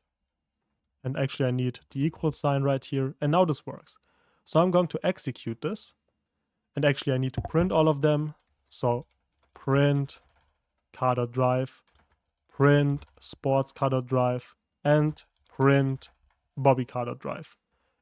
And actually I need the equal sign right here, and now this works. So I'm going to execute this, and actually I need to print all of them. So print car.drive, print sports car.drive, and print Bobby car.drive.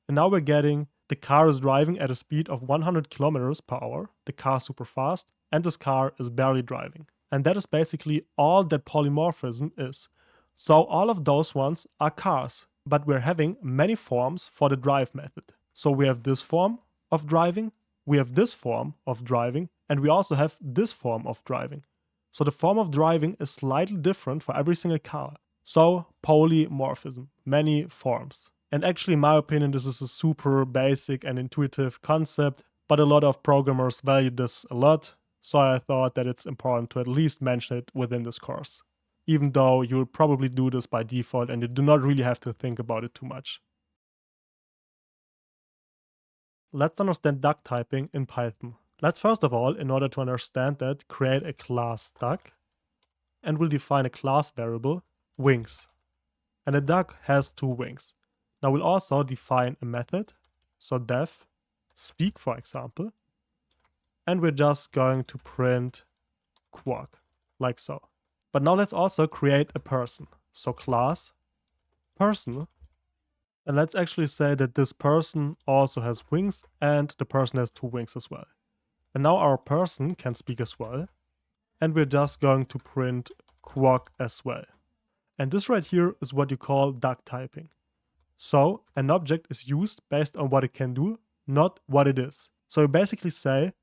And now we're getting the car is driving at a speed of 100 kilometers per hour. The car is super fast, and this car is barely driving. And that is basically all that polymorphism is. So all of those ones are cars, but we're having many forms for the drive method. So we have this form of driving, we have this form of driving, and we also have this form of driving. So the form of driving is slightly different for every single car. So polymorphism, many forms. And actually, in my opinion, this is a super basic and intuitive concept, but a lot of programmers value this a lot. So I thought that it's important to at least mention it within this course, even though you'll probably do this by default and you do not really have to think about it too much. Let's understand duck typing in Python. Let's first of all, in order to understand that, create a class duck, and we'll define a class variable wings. And a duck has 2 wings. Now we'll also define a method, so def speak, for example, and we're just going to print quark, like so. But now let's also create a person. So class person, and let's actually say that this person also has wings and the person has 2 wings as well. And now our person can speak as well, and we're just going to print quark as well. And this right here is what you call duck typing. So an object is used based on what it can do, not what it is. So you basically say,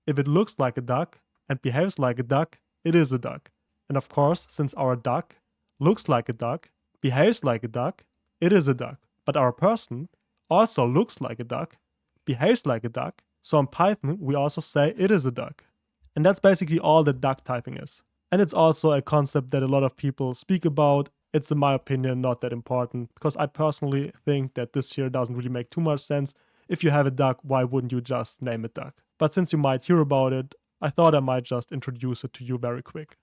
if it looks like a duck and behaves like a duck, it is a duck. And of course, since our duck looks like a duck, behaves like a duck, it is a duck, But our person also looks like a duck, behaves like a duck, so in Python we also say it is a duck. And that's basically all that duck typing is. And it's also a concept that a lot of people speak about. It's, in my opinion, not that important, because I personally think that this here doesn't really make too much sense. If you have a duck, why wouldn't you just name it duck? But since you might hear about it, I thought I might just introduce it to you very quick.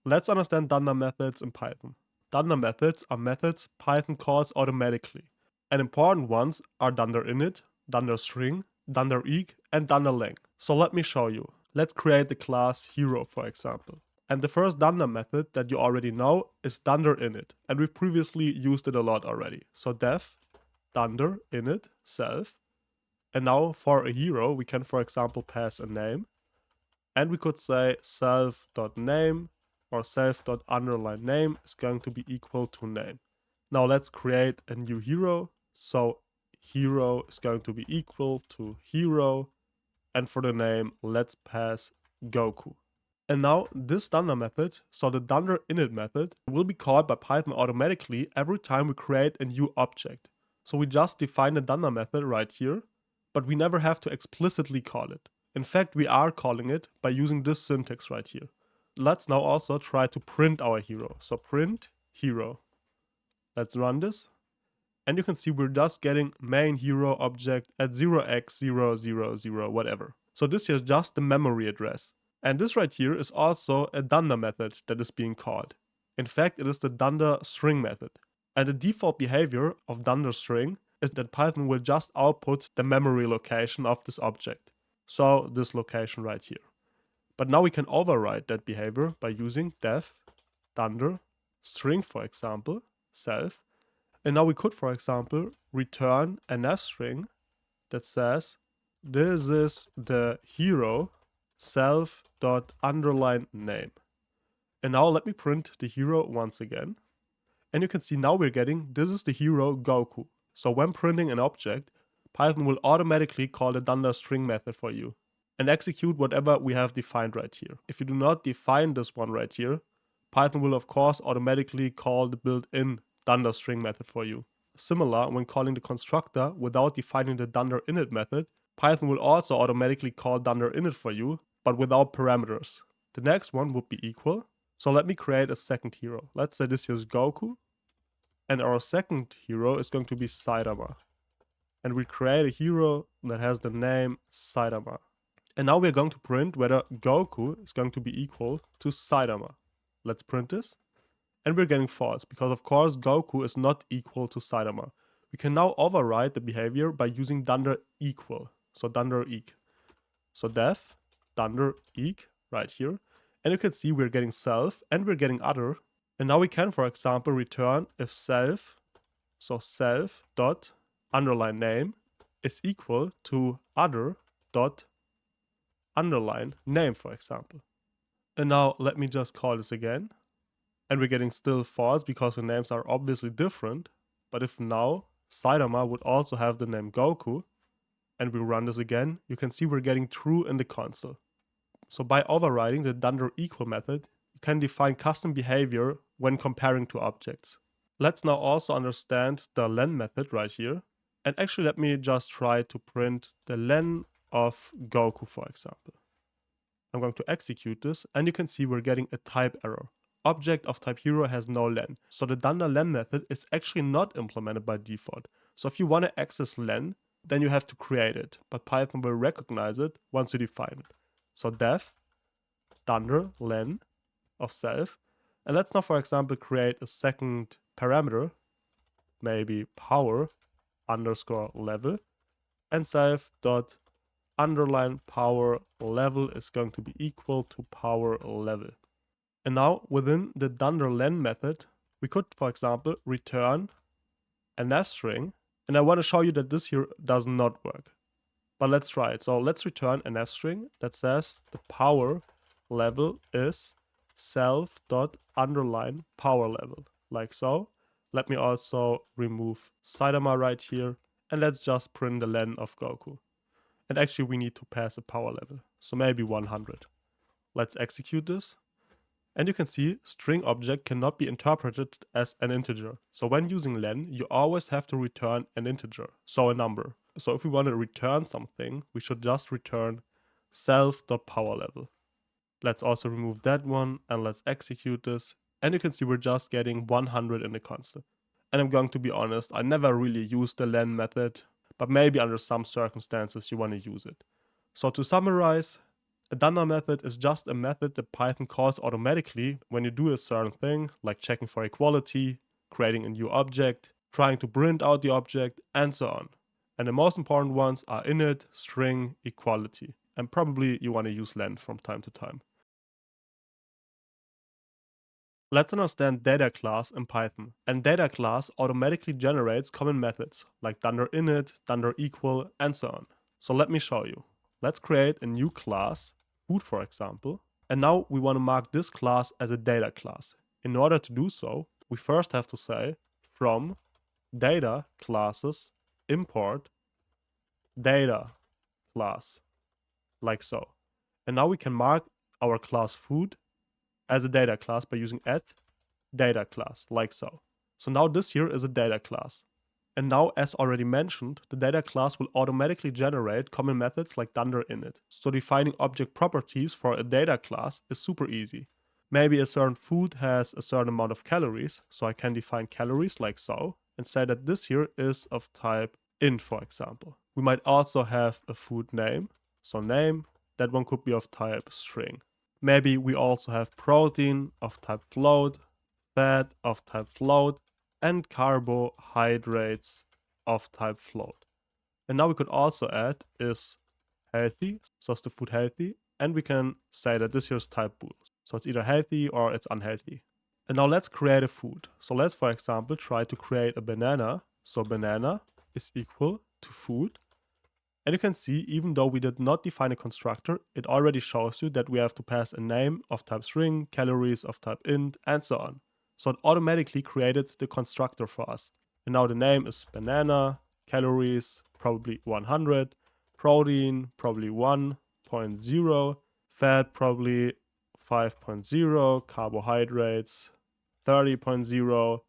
Let's understand Dunder methods in Python. Dunder methods are methods Python calls automatically. And important ones are Dunder Init, Dunder String, Dunder Eq, and Dunder Length. So let me show you. Let's create the class Hero, for example. And the first Dunder method that you already know is Dunder Init. And we've previously used it a lot already. So def Dunder Init self. And now for a hero, we can, for example, pass a name. And we could say self.name or self.underline_name is going to be equal to name. Now let's create a new hero. So hero is going to be equal to hero. And for the name, let's pass Goku. And now this Dunder method, so the Dunder Init method, will be called by Python automatically every time we create a new object. So we just define the Dunder method right here, but we never have to explicitly call it. In fact, we are calling it by using this syntax right here. Let's now also try to print our hero. So print hero. Let's run this. And you can see we're just getting main hero object at 0x000 whatever. So this here is just the memory address. And this right here is also a Dunder method that is being called. In fact, it is the Dunder string method. And the default behavior of Dunder string is that Python will just output the memory location of this object. So this location right here. But now we can override that behavior by using def Dunder string, for example, self. And now we could, for example, return a nef string that says this is the hero self.underline_name. And now let me print the hero once again. And you can see now we're getting this is the hero Goku. So when printing an object, Python will automatically call the Dunder string method for you and execute whatever we have defined right here. If you do not define this one right here, Python will of course automatically call the built-in Dunder string method for you. Similar, when calling the constructor without defining the Dunder Init method, Python will also automatically call Dunder Init for you, but without parameters. The next one would be equal. So let me create a second hero. Let's say this here is Goku. And our second hero is going to be Saitama. And we create a hero that has the name Saitama. And now we're going to print whether Goku is going to be equal to Saitama. Let's print this. And we're getting false, because of course Goku is not equal to Saitama. We can now override the behavior by using Dunder equal. So Dunder Eq. So def Dunder Eq right here. And you can see we're getting self and we're getting other. And now we can, for example, return if self, so self._name is equal to other._name, for example. And now let me just call this again. And we're getting still false because the names are obviously different. But if now Saitama would also have the name Goku, and we run this again, you can see we're getting true in the console. So by overriding the Dunder equal method, you can define custom behavior when comparing two objects. Let's now also understand the len method right here. And actually let me just try to print the len of Goku, for example. I'm going to execute this, and you can see we're getting a type error. Object of type hero has no len. So the Dunder len method is actually not implemented by default. So if you want to access len, then you have to create it. But Python will recognize it once you define it. So def Dunder len of self. And let's now, for example, create a second parameter, maybe power_level, and self._power_level is going to be equal to power level. And now within the Dunder len method, we could, for example, return a nef string. And I want to show you that this here does not work. But let's try it. So let's return a nef string that says the power level is self._power_level, like so. Let me also remove Saitama right here. And let's just print the len of Goku. And actually we need to pass a power level. So maybe 100. Let's execute this. And you can see string object cannot be interpreted as an integer. So when using len, you always have to return an integer, so a number. So if we want to return something, we should just return self.powerLevel. Let's also remove that one and let's execute this. And you can see we're just getting 100 in the console. And I'm going to be honest, I never really used the len method, but maybe under some circumstances you want to use it. So to summarize, a Dunder method is just a method that Python calls automatically when you do a certain thing, like checking for equality, creating a new object, trying to print out the object, and so on. And the most important ones are init, string, equality. And probably you want to use len from time to time. Let's understand Dataclass in Python. And Dataclass automatically generates common methods like dunder init, dunder equal, and so on. So let me show you. Let's create a new class, food for example. And now we want to mark this class as a data class. In order to do so, we first have to say from data classes import data class, like so. And now we can mark our class food as a data class by using data class, like so. So now this here is a data class. And now, as already mentioned, the data class will automatically generate common methods like dunder init. So defining object properties for a data class is super easy. Maybe a certain food has a certain amount of calories, so I can define calories like so, and say that this here is of type int, for example. We might also have a food name, so name, that one could be of type string. Maybe we also have protein of type float, fat of type float, and carbohydrates of type float. And now we could also add is healthy, so is the food healthy, and we can say that this here is type bool. So it's either healthy or it's unhealthy. And now let's create a food. So let's, for example, try to create a banana. So banana is equal to food. And you can see, even though we did not define a constructor, it already shows you that we have to pass a name of type string, calories of type int, and so on. So it automatically created the constructor for us. And now the name is banana, calories probably 100, protein probably 1.0, fat probably 5.0, carbohydrates 30.0,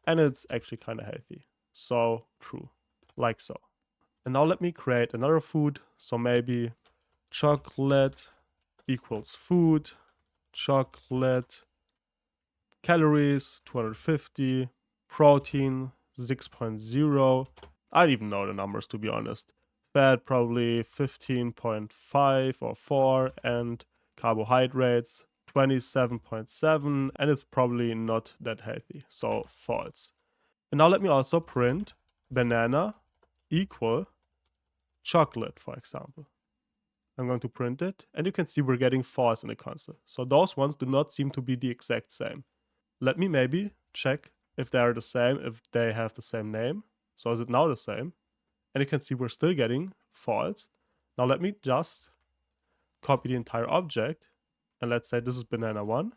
and it's actually kind of healthy. So true, like so. And now let me create another food. So maybe chocolate equals food, chocolate, calories 250, protein 6.0. I don't even know the numbers, to be honest. Fat probably 15.5 or 4, and carbohydrates 27.7, and it's probably not that healthy, so false. And now let me also print banana equal chocolate, for example. I'm going to print it, and you can see we're getting false in the console. So those ones do not seem to be the exact same. Let me maybe check if they are the same, if they have the same name. So is it now the same? And you can see we're still getting false. Now let me just copy the entire object, and let's say this is banana 1.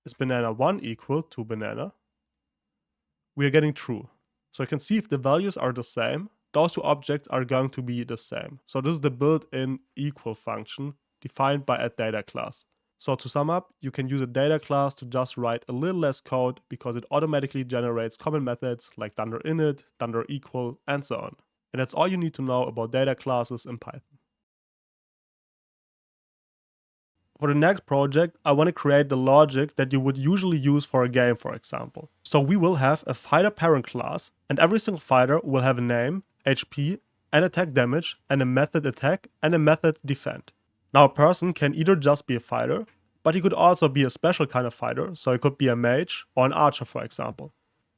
Is banana 1 equal to banana? We are getting true. So you can see if the values are the same, those two objects are going to be the same. So this is the built-in equal function defined by a data class. So to sum up, you can use a data class to just write a little less code because it automatically generates common methods like dunder init, dunder equal, and so on. And that's all you need to know about data classes in Python. For the next project, I want to create the logic that you would usually use for a game, for example. So we will have a fighter parent class, and every single fighter will have a name, HP, and attack damage, and a method attack, and a method defend. Now a person can either just be a fighter, but he could also be a special kind of fighter, so he could be a mage or an archer, for example.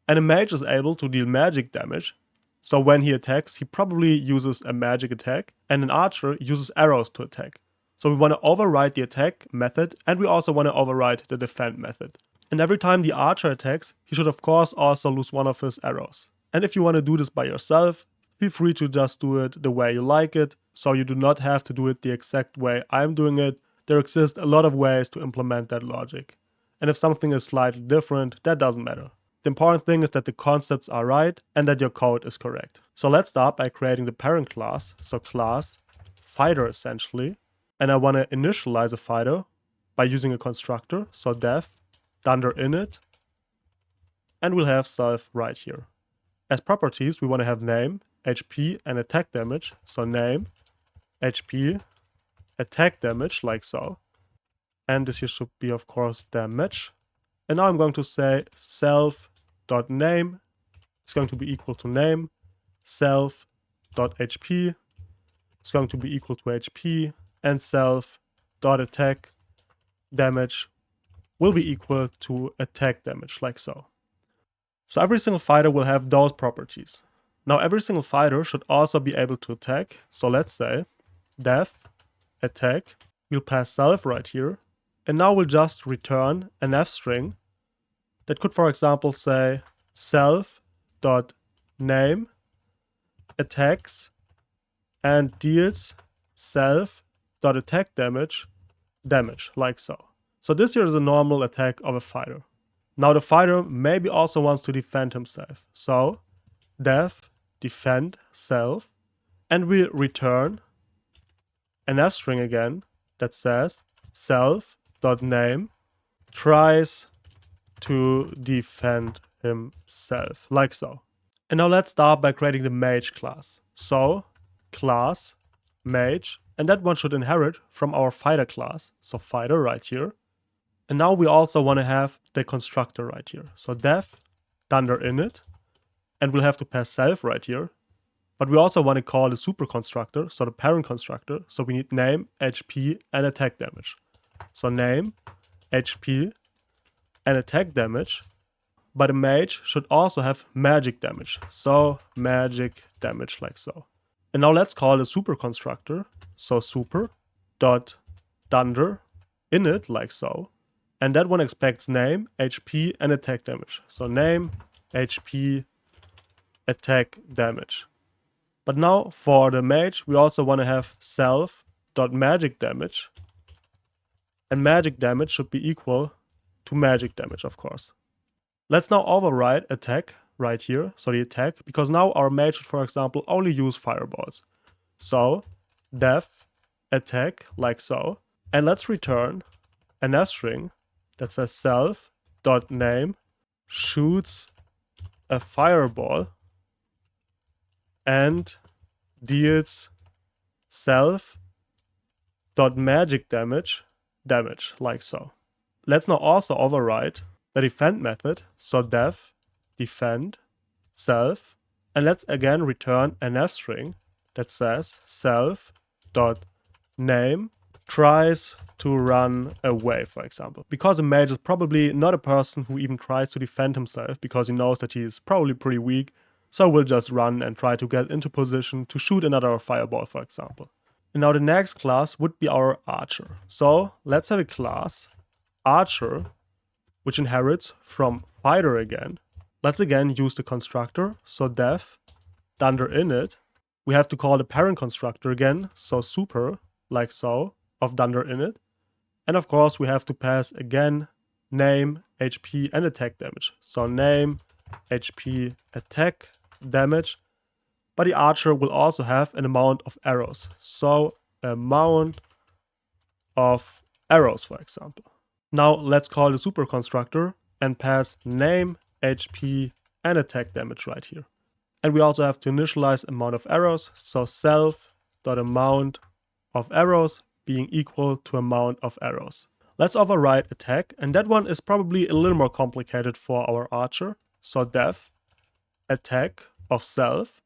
And a mage is able to deal magic damage, so when he attacks, he probably uses a magic attack, and an archer uses arrows to attack. So we want to override the attack method, and we also want to override the defend method. And every time the archer attacks, he should of course also lose one of his arrows. And if you want to do this by yourself, feel free to just do it the way you like it, so you do not have to do it the exact way I'm doing it. There exist a lot of ways to implement that logic. And if something is slightly different, that doesn't matter. The important thing is that the concepts are right and that your code is correct. So let's start by creating the parent class, so class fighter essentially. And I want to initialize a fighter by using a constructor. So def dunder init, and we'll have self right here. As properties, we want to have name, HP, and attack damage. So name, HP, attack damage, like so. And this here should be, of course, damage. And now I'm going to say self.name is going to be equal to name, self.hp is going to be equal to HP, and self.attack damage will be equal to attack damage, like so. So every single fighter will have those properties. Now every single fighter should also be able to attack. So let's say def attack, we'll pass self right here, and now we'll just return an f string that could, for example, say self.name attacks and deals self.attack damage, like so. So this here is a normal attack of a fighter. Now the fighter maybe also wants to defend himself. So def defend self, and we return an f string again that says self.name tries to defend himself, like so. And now let's start by creating the mage class. So class mage, and that one should inherit from our fighter class. So fighter right here. And now we also want to have the constructor right here. So def dunder init, and we'll have to pass self right here. But we also want to call the super constructor, so the parent constructor. So we need name, HP, and attack damage. So name, HP, and attack damage. But a mage should also have magic damage. So magic damage, like so. And now let's call the super constructor. So super dot dunder init, like so. And that one expects name, HP, and attack damage. So name, HP, attack damage. But now for the mage, we also want to have self.magic damage. And magic damage should be equal to magic damage, of course. Let's now override attack right here. So the attack, because now our mage should, for example, only use fireballs. So def attack, like so. And let's return an f string that says self.name shoots a fireball and deals self.magic damage, like so. Let's now also override the defend method. So def defend self, and let's again return an f string that says self.name tries to run away, for example. Because a mage is probably not a person who even tries to defend himself because he knows that he is probably pretty weak. So we'll just run and try to get into position to shoot another fireball, for example. And now the next class would be our archer. So let's have a class archer, which inherits from fighter again. Let's again use the constructor. So def dunder init. We have to call the parent constructor again. So super, like so, of dunder init. And of course we have to pass again name, HP, and attack damage. So name, HP, attack damage. But the archer will also have an amount of arrows. So amount of arrows, for example. Now let's call the super constructor and pass name, HP, and attack damage right here. And we also have to initialize amount of arrows. So self.amount of arrows being equal to amount of arrows. Let's override attack, and that one is probably a little more complicated for our archer. So def attack of self.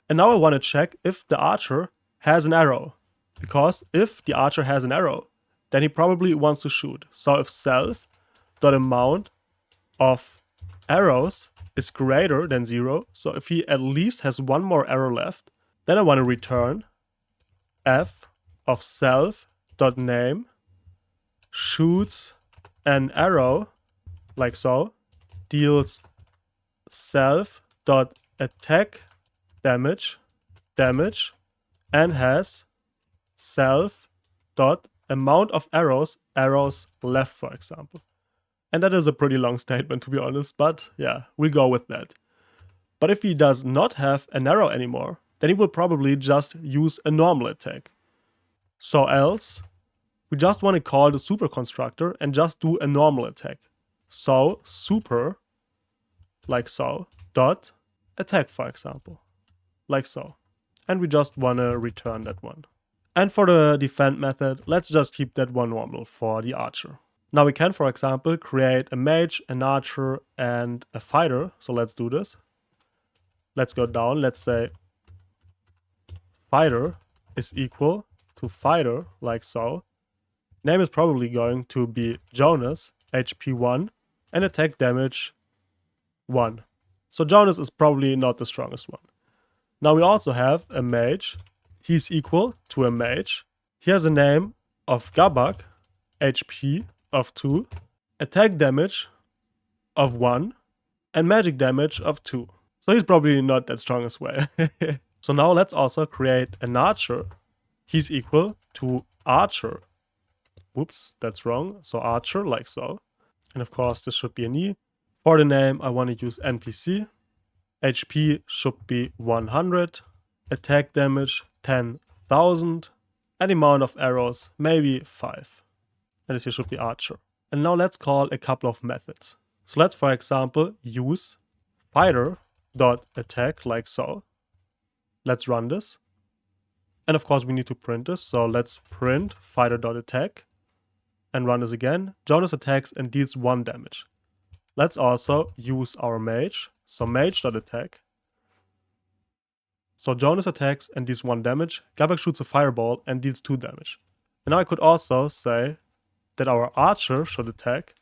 And now I want to check if the archer has an arrow. Because if the archer has an arrow, then he probably wants to shoot. So if self.amount of arrows is greater than 0, so if he at least has one more arrow left, then I want to return f of self.name shoots an arrow, like so, deals self.attack damage, and has self.amount of arrows left, for example. And that is a pretty long statement, to be honest, but yeah, we'll go with that. But if he does not have an arrow anymore, then he will probably just use a normal attack. So else we just want to call the super constructor and just do a normal attack. So super, like so, dot attack, for example, like so. And we just want to return that one. And for the defend method, let's just keep that one normal for the archer. Now we can, for example, create a mage, an archer, and a fighter. So let's do this. Let's go down. Let's say fighter is equal to fighter, like so. Name is probably going to be Jonas, HP 1, and attack damage 1. So Jonas is probably not the strongest one. Now we also have a mage. He's equal to a mage. He has a name of Gabak, HP of 2, attack damage of 1, and magic damage of 2. So he's probably not that strong as well. So now let's also create an archer. He's equal to archer. Whoops, that's wrong. So archer, like so. And of course, this should be an E. For the name, I want to use NPC. HP should be 100. Attack damage 10,000. And amount of arrows, maybe 5. And this here should be archer. And now let's call a couple of methods. So let's, for example, use fighter.attack, like so. Let's run this. And of course, we need to print this. So let's print fighter.attack and run this again. Jonas attacks and deals 1 damage. Let's also use our mage. So mage.attack. So Jonas attacks and deals 1 damage. Gabak shoots a fireball and deals 2 damage. And now I could also say that our archer should attack,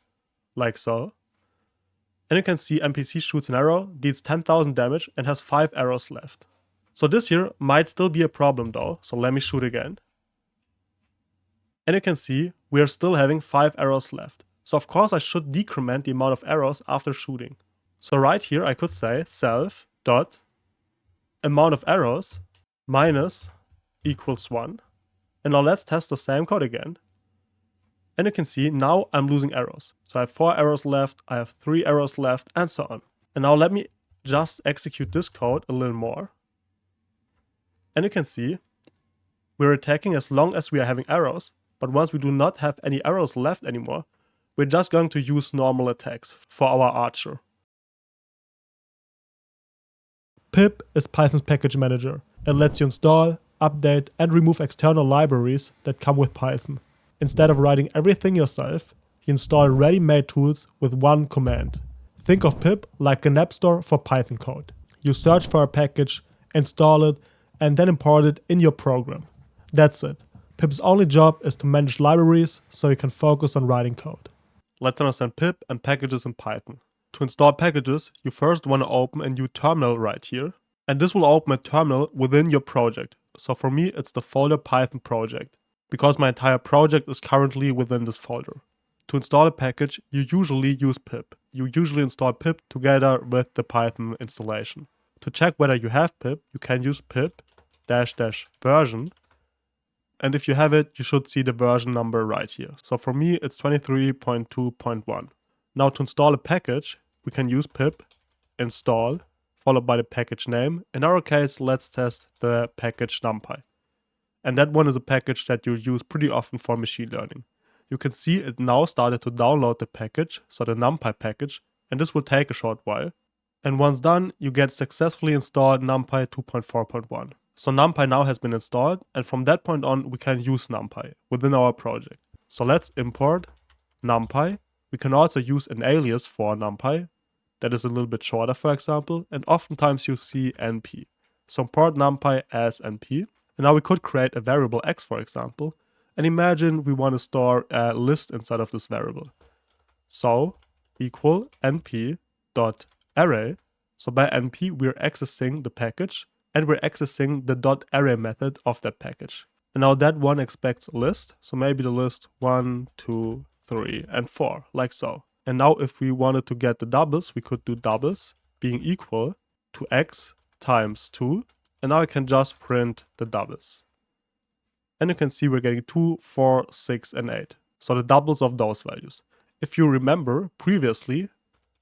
like so. And you can see NPC shoots an arrow, deals 10,000 damage, and has 5 arrows left. So this here might still be a problem though, so let me shoot again. And you can see we are still having 5 arrows left. So of course I should decrement the amount of arrows after shooting. So right here I could say self dot amount of arrows minus equals 1. And now let's test the same code again. And you can see now I'm losing arrows. So I have 4 arrows left, I have 3 arrows left, and so on. And now let me just execute this code a little more. And you can see we're attacking as long as we are having arrows, but once we do not have any arrows left anymore, we're just going to use normal attacks for our archer. Pip is Python's package manager. It lets you install, update, and remove external libraries that come with Python. Instead of writing everything yourself, you install ready-made tools with one command. Think of pip like an app store for Python code. You search for a package, install it, and then import it in your program. That's it. Pip's only job is to manage libraries so you can focus on writing code. Let's understand pip and packages in Python. To install packages, you first want to open a new terminal right here. And this will open a terminal within your project. So for me, it's the folder Python project, because my entire project is currently within this folder. To install a package, you usually use pip. You usually install pip together with the Python installation. To check whether you have pip, you can use pip --version. And if you have it, you should see the version number right here. So for me, it's 23.2.1. Now to install a package, we can use pip install followed by the package name. In our case, let's test the package numpy. And that one is a package that you'll use pretty often for machine learning. You can see it now started to download the package, so the numpy package, and this will take a short while. And once done, you get successfully installed numpy 2.4.1. So numpy now has been installed, and from that point on, we can use numpy within our project. So let's import numpy. We can also use an alias for numpy that is a little bit shorter, for example, and oftentimes you see np. So import numpy as np. And now we could create a variable x, for example, and imagine we want to store a list inside of this variable. So equal np.array. So by np, we're accessing the package, and we're accessing the .array method of that package. And now that one expects a list, so maybe the list 1, 2, 3, and 4, like so. And now if we wanted to get the doubles, we could do doubles being equal to x times 2. And now I can just print the doubles. And you can see we're getting 2, 4, 6, and 8. So the doubles of those values. If you remember, previously,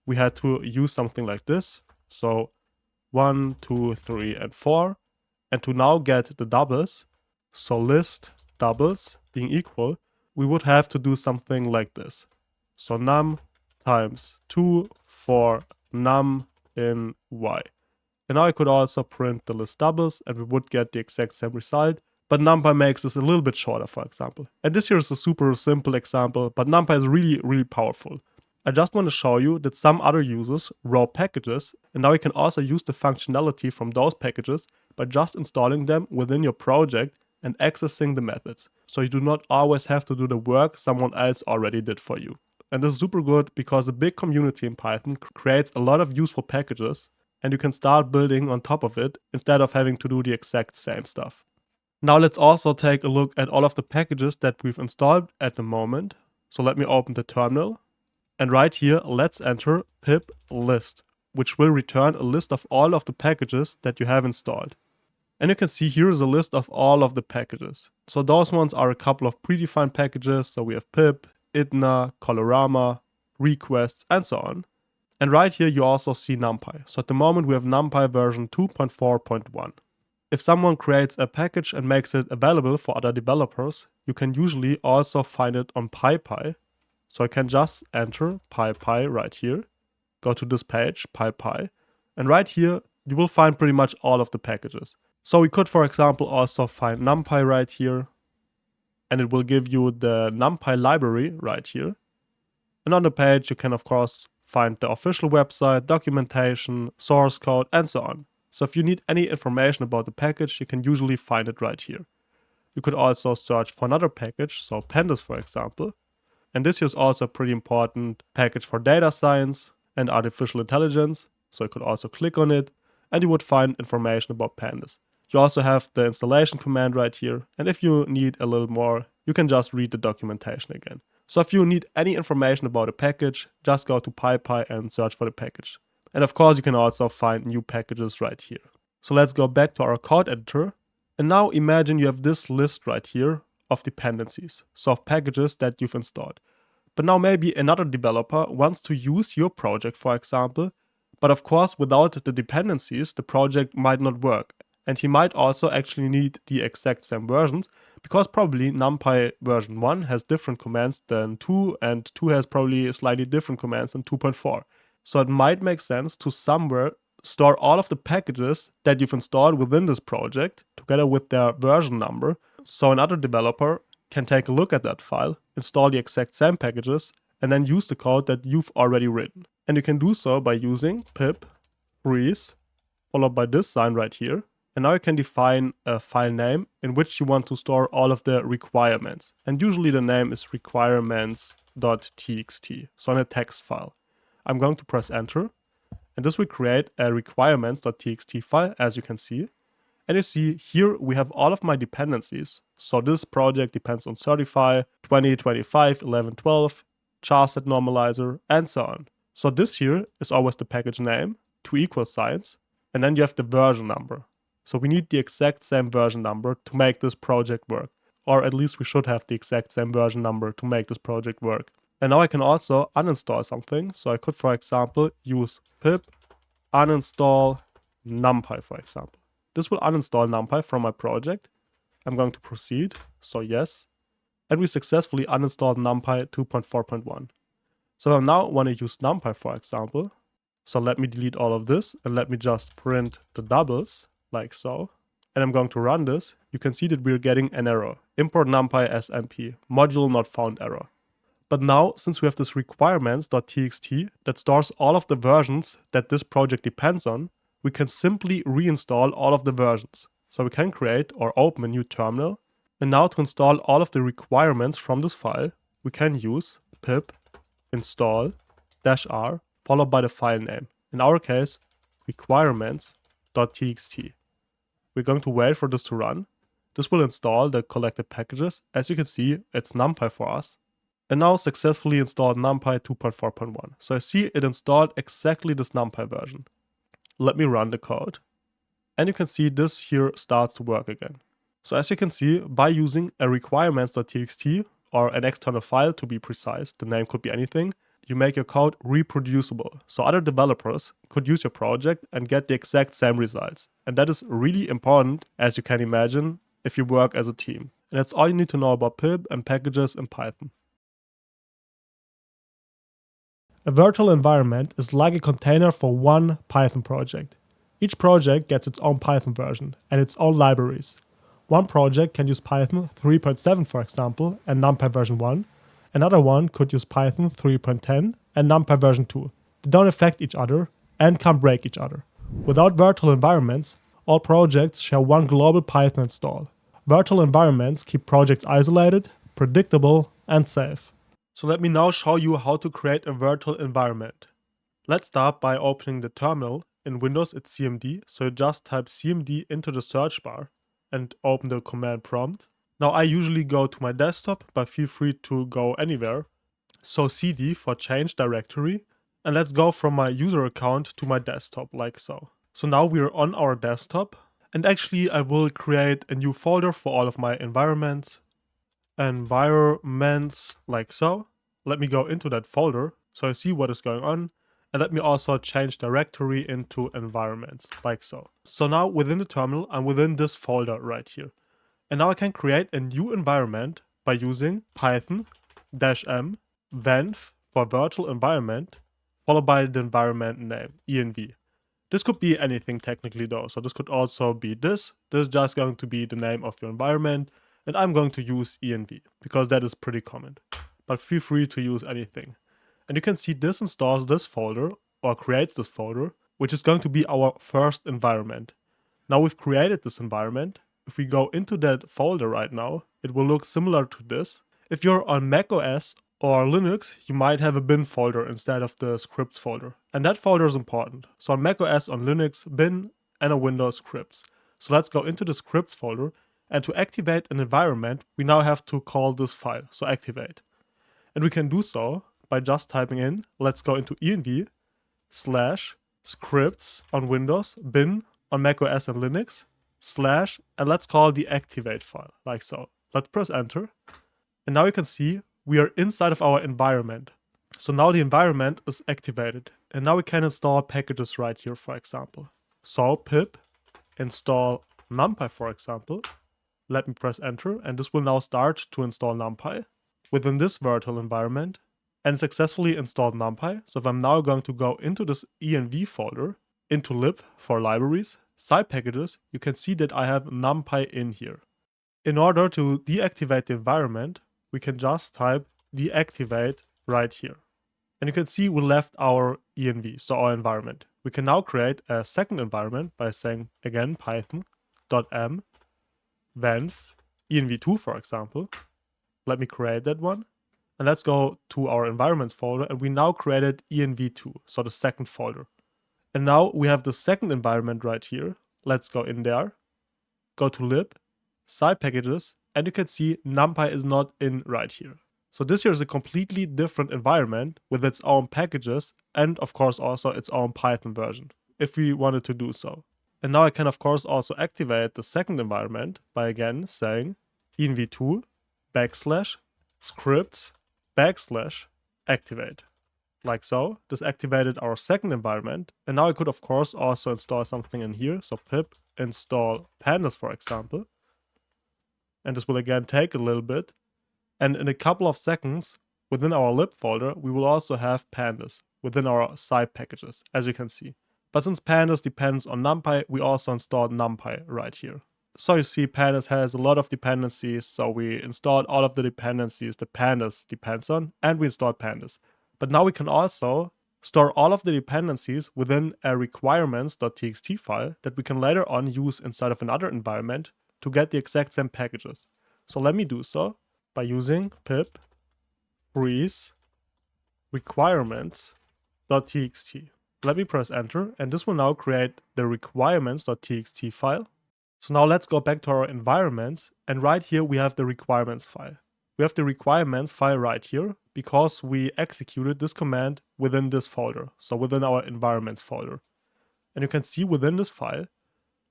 we had to use something like this. So 1, 2, 3, and 4. And to now get the doubles, so list doubles being equal we would have to do something like this. So num times 2 for num in y. And now I could also print the list doubles and we would get the exact same result. But NumPy makes this a little bit shorter, for example. And this here is a super simple example, but NumPy is really powerful. I just want to show you that some other users wrote packages, and now you can also use the functionality from those packages by just installing them within your project and accessing the methods. So you do not always have to do the work someone else already did for you. And this is super good because a big community in Python creates a lot of useful packages, and you can start building on top of it instead of having to do the exact same stuff. Now let's also take a look at all of the packages that we've installed at the moment. So let me open the terminal. And right here, let's enter pip list, which will return a list of all of the packages that you have installed. And you can see here is a list of all of the packages. So those ones are a couple of predefined packages. So we have pip, idna, colorama, requests, and so on. And right here, you also see NumPy. So at the moment, we have NumPy version 2.4.1. If someone creates a package and makes it available for other developers, you can usually also find it on PyPy. So I can just enter PyPy right here, go to this page, PyPy, and right here you will find pretty much all of the packages. So we could, for example, also find NumPy right here, and it will give you the NumPy library right here. And on the page you can of course find the official website, documentation, source code, and so on. So if you need any information about the package, you can usually find it right here. You could also search for another package, so pandas for example. And this is also a pretty important package for data science and artificial intelligence. So you could also click on it and you would find information about pandas. You also have the installation command right here. And if you need a little more, you can just read the documentation again. So if you need any information about a package, just go to PyPy and search for the package. And of course, you can also find new packages right here. So let's go back to our code editor. And now imagine you have this list right here of dependencies, so of packages that you've installed. But now maybe another developer wants to use your project, for example, but of course without the dependencies, the project might not work. And he might also actually need the exact same versions, because probably NumPy version 1 has different commands than 2, and 2 has probably slightly different commands than 2.4. So it might make sense to somewhere store all of the packages that you've installed within this project together with their version number. So another developer can take a look at that file, install the exact same packages, and then use the code that you've already written. And you can do so by using pip freeze followed by this sign right here. And now you can define a file name in which you want to store all of the requirements. And usually the name is requirements.txt, so in a text file. I'm going to press enter, and this will create a requirements.txt file, as you can see. And you see here we have all of my dependencies. So this project depends on certify, 2025, 11, 12, charset normalizer, and so on. So this here is always the package name, 2 equal signs, and then you have the version number. So we need the exact same version number to make this project work. Or at least we should have the exact same version number to make this project work. And now I can also uninstall something. So I could, for example, use pip uninstall NumPy, for example. This will uninstall NumPy from my project. I'm going to proceed. So yes. And we successfully uninstalled NumPy 2.4.1. So I now want to use NumPy, for example. So let me delete all of this and let me just print the doubles like so. And I'm going to run this. You can see that we're getting an error. Import NumPy as MP, module not found error. But now, since we have this requirements.txt that stores all of the versions that this project depends on, we can simply reinstall all of the versions. So we can create or open a new terminal. And now to install all of the requirements from this file, we can use pip install -r followed by the file name. In our case, requirements.txt. We're going to wait for this to run. This will install the collected packages. As you can see, it's NumPy for us. And now successfully installed NumPy 2.4.1. So I see it installed exactly this NumPy version. Let me run the code. And you can see this here starts to work again. So as you can see, by using a requirements.txt or an external file to be precise, the name could be anything, you make your code reproducible. So other developers could use your project and get the exact same results. And that is really important, as you can imagine, if you work as a team. And that's all you need to know about pip and packages in Python. A virtual environment is like a container for one Python project. Each project gets its own Python version and its own libraries. One project can use Python 3.7 for example and NumPy version 1. Another one could use Python 3.10 and NumPy version 2. They don't affect each other and can't break each other. Without virtual environments, all projects share one global Python install. Virtual environments keep projects isolated, predictable, and safe. So let me now show you how to create a virtual environment. Let's start by opening the terminal. In Windows it's CMD, so you just type CMD into the search bar and open the command prompt. Now I usually go to my desktop, but feel free to go anywhere. So CD for change directory, and let's go from my user account to my desktop like so. So now we're on our desktop, and actually I will create a new folder for all of my environments like so. Let me go into that folder so I see what is going on, and let me also change directory into environments like so. So now within the terminal I'm within this folder right here, and now I can create a new environment by using Python -m venv for virtual environment followed by the environment name env. This could be anything technically though, so this could also be this. This is just going to be the name of your environment, and I'm going to use env because that is pretty common. But feel free to use anything. And you can see this installs this folder or creates this folder, which is going to be our first environment. Now we've created this environment. If we go into that folder right now, it will look similar to this. If you're on macOS or Linux, you might have a bin folder instead of the scripts folder. And that folder is important. So on macOS, on Linux, bin, and on Windows, scripts. So let's go into the scripts folder, and to activate an environment, we now have to call this file, so activate. And we can do so by just typing in, let's go into env / scripts on Windows, bin on macOS and Linux, / and let's call the activate file, like so. Let's press enter. And now you can see we are inside of our environment. So now the environment is activated. And now we can install packages right here, for example. So pip install NumPy, for example. Let me press enter, and this will now start to install NumPy within this virtual environment, and successfully installed NumPy. So if I'm now going to go into this env folder, into lib for libraries, side packages, you can see that I have NumPy in here. In order to deactivate the environment, we can just type deactivate right here. And you can see we left our env, so our environment. We can now create a second environment by saying again python .m venv env2, for example. Let me create that one. And let's go to our environments folder, and we now created env2, so the second folder. And now we have the second environment right here. Let's go in there, go to lib, side packages, and you can see NumPy is not in right here. So this here is a completely different environment with its own packages and of course also its own Python version, if we wanted to do so. And now I can of course also activate the second environment by again saying env2 / scripts / activate. Like so. This activated our second environment, and now I could of course also install something in here. So pip install pandas, for example. And this will again take a little bit. And in a couple of seconds, within our lib folder, we will also have pandas within our side packages, as you can see. But since pandas depends on NumPy, we also installed NumPy right here. So you see pandas has a lot of dependencies, so we installed all of the dependencies the pandas depends on, and we installed pandas. But now we can also store all of the dependencies within a requirements.txt file that we can later on use inside of another environment to get the exact same packages. So let me do so by using pip freeze requirements.txt. Let me press enter, and this will now create the requirements.txt file. So now let's go back to our environments, and right here we have the requirements file. We have the requirements file right here because we executed this command within this folder, so within our environments folder. And you can see within this file,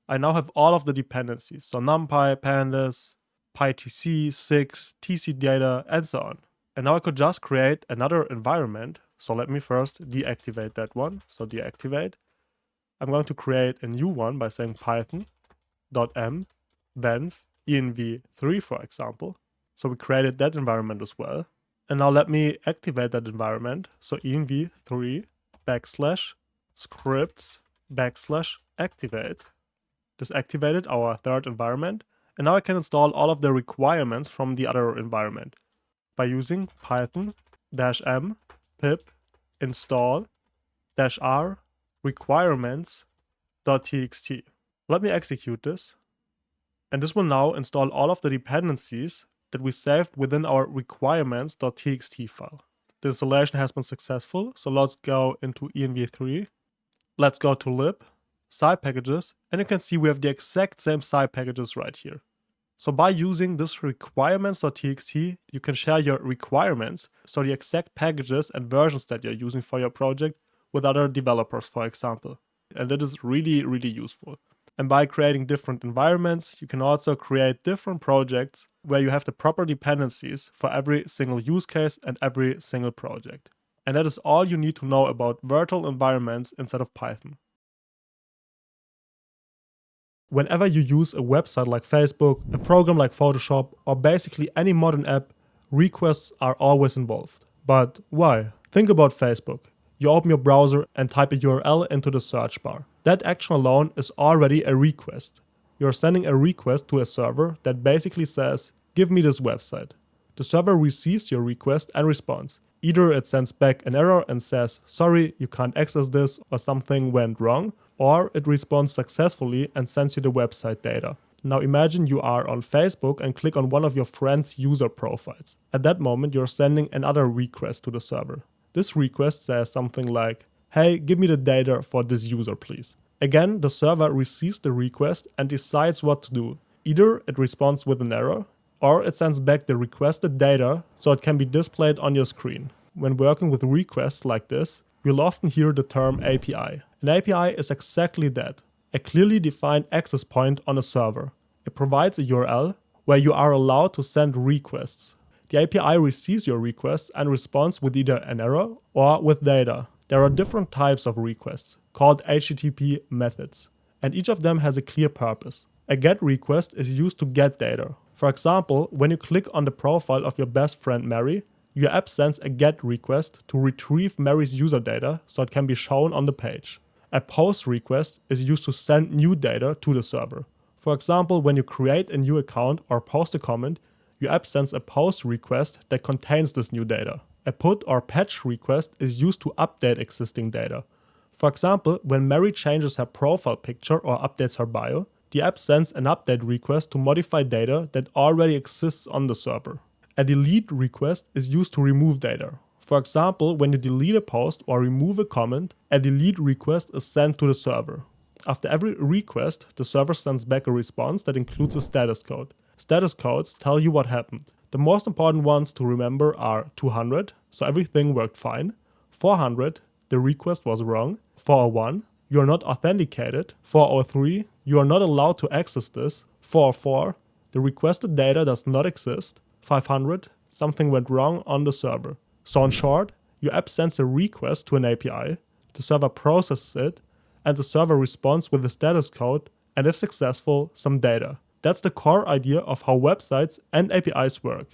I now have all of the dependencies, so NumPy, pandas, pytc, 6, tcdata, and so on. And now I could just create another environment. So let me first deactivate that one. So deactivate. I'm going to create a new one by saying python.m venv env3, for example. So we created that environment as well. And now let me activate that environment. So env3 / scripts / activate. This activated our third environment. And now I can install all of the requirements from the other environment by using python-m pip install -r requirements.txt. Let me execute this. And this will now install all of the dependencies that we saved within our requirements.txt file. The installation has been successful, so let's go into env3. Let's go to lib, sci packages, and you can see we have the exact same sci packages right here. So by using this requirements.txt, you can share your requirements, so the exact packages and versions that you're using for your project, with other developers, for example. And that is really, really useful. And by creating different environments, you can also create different projects where you have the proper dependencies for every single use case and every single project. And that is all you need to know about virtual environments inside of Python. Whenever you use a website like Facebook, a program like Photoshop, or basically any modern app, requests are always involved. But why? Think about Facebook. You open your browser and type a URL into the search bar. That action alone is already a request. You're sending a request to a server that basically says, give me this website. The server receives your request and responds. Either it sends back an error and says, sorry, you can't access this, or something went wrong, or it responds successfully and sends you the website data. Now imagine you are on Facebook and click on one of your friend's user profiles. At that moment, you're sending another request to the server. This request says something like, hey, give me the data for this user, please. Again, the server receives the request and decides what to do. Either it responds with an error, or it sends back the requested data so it can be displayed on your screen. When working with requests like this, you'll often hear the term API. An API is exactly that, a clearly defined access point on a server. It provides a URL where you are allowed to send requests. The API receives your requests and responds with either an error or with data. There are different types of requests, called HTTP methods, and each of them has a clear purpose. A GET request is used to get data. For example, when you click on the profile of your best friend Mary, your app sends a GET request to retrieve Mary's user data so it can be shown on the page. A POST request is used to send new data to the server. For example, when you create a new account or post a comment, your app sends a POST request that contains this new data. A put or patch request is used to update existing data. For example, when Mary changes her profile picture or updates her bio, the app sends an update request to modify data that already exists on the server. A delete request is used to remove data. For example, when you delete a post or remove a comment, a delete request is sent to the server. After every request, the server sends back a response that includes a status code. Status codes tell you what happened. The most important ones to remember are 200, so everything worked fine. 400, the request was wrong. 401, you are not authenticated. 403, you are not allowed to access this. 404, the requested data does not exist. 500, something went wrong on the server. So in short, your app sends a request to an API, the server processes it, and the server responds with the status code, and if successful, some data. That's the core idea of how websites and APIs work.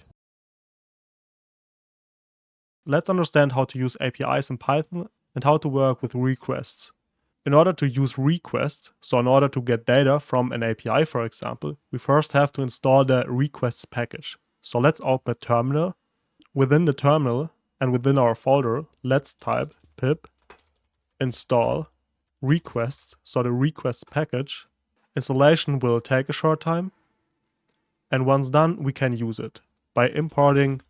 Let's understand how to use APIs in Python and how to work with requests. In order to use requests, so in order to get data from an API, for example, we first have to install the requests package. So let's open a terminal. Within the terminal and within our folder, let's type pip install requests, so the requests package. Installation will take a short time, and once done, we can use it by importing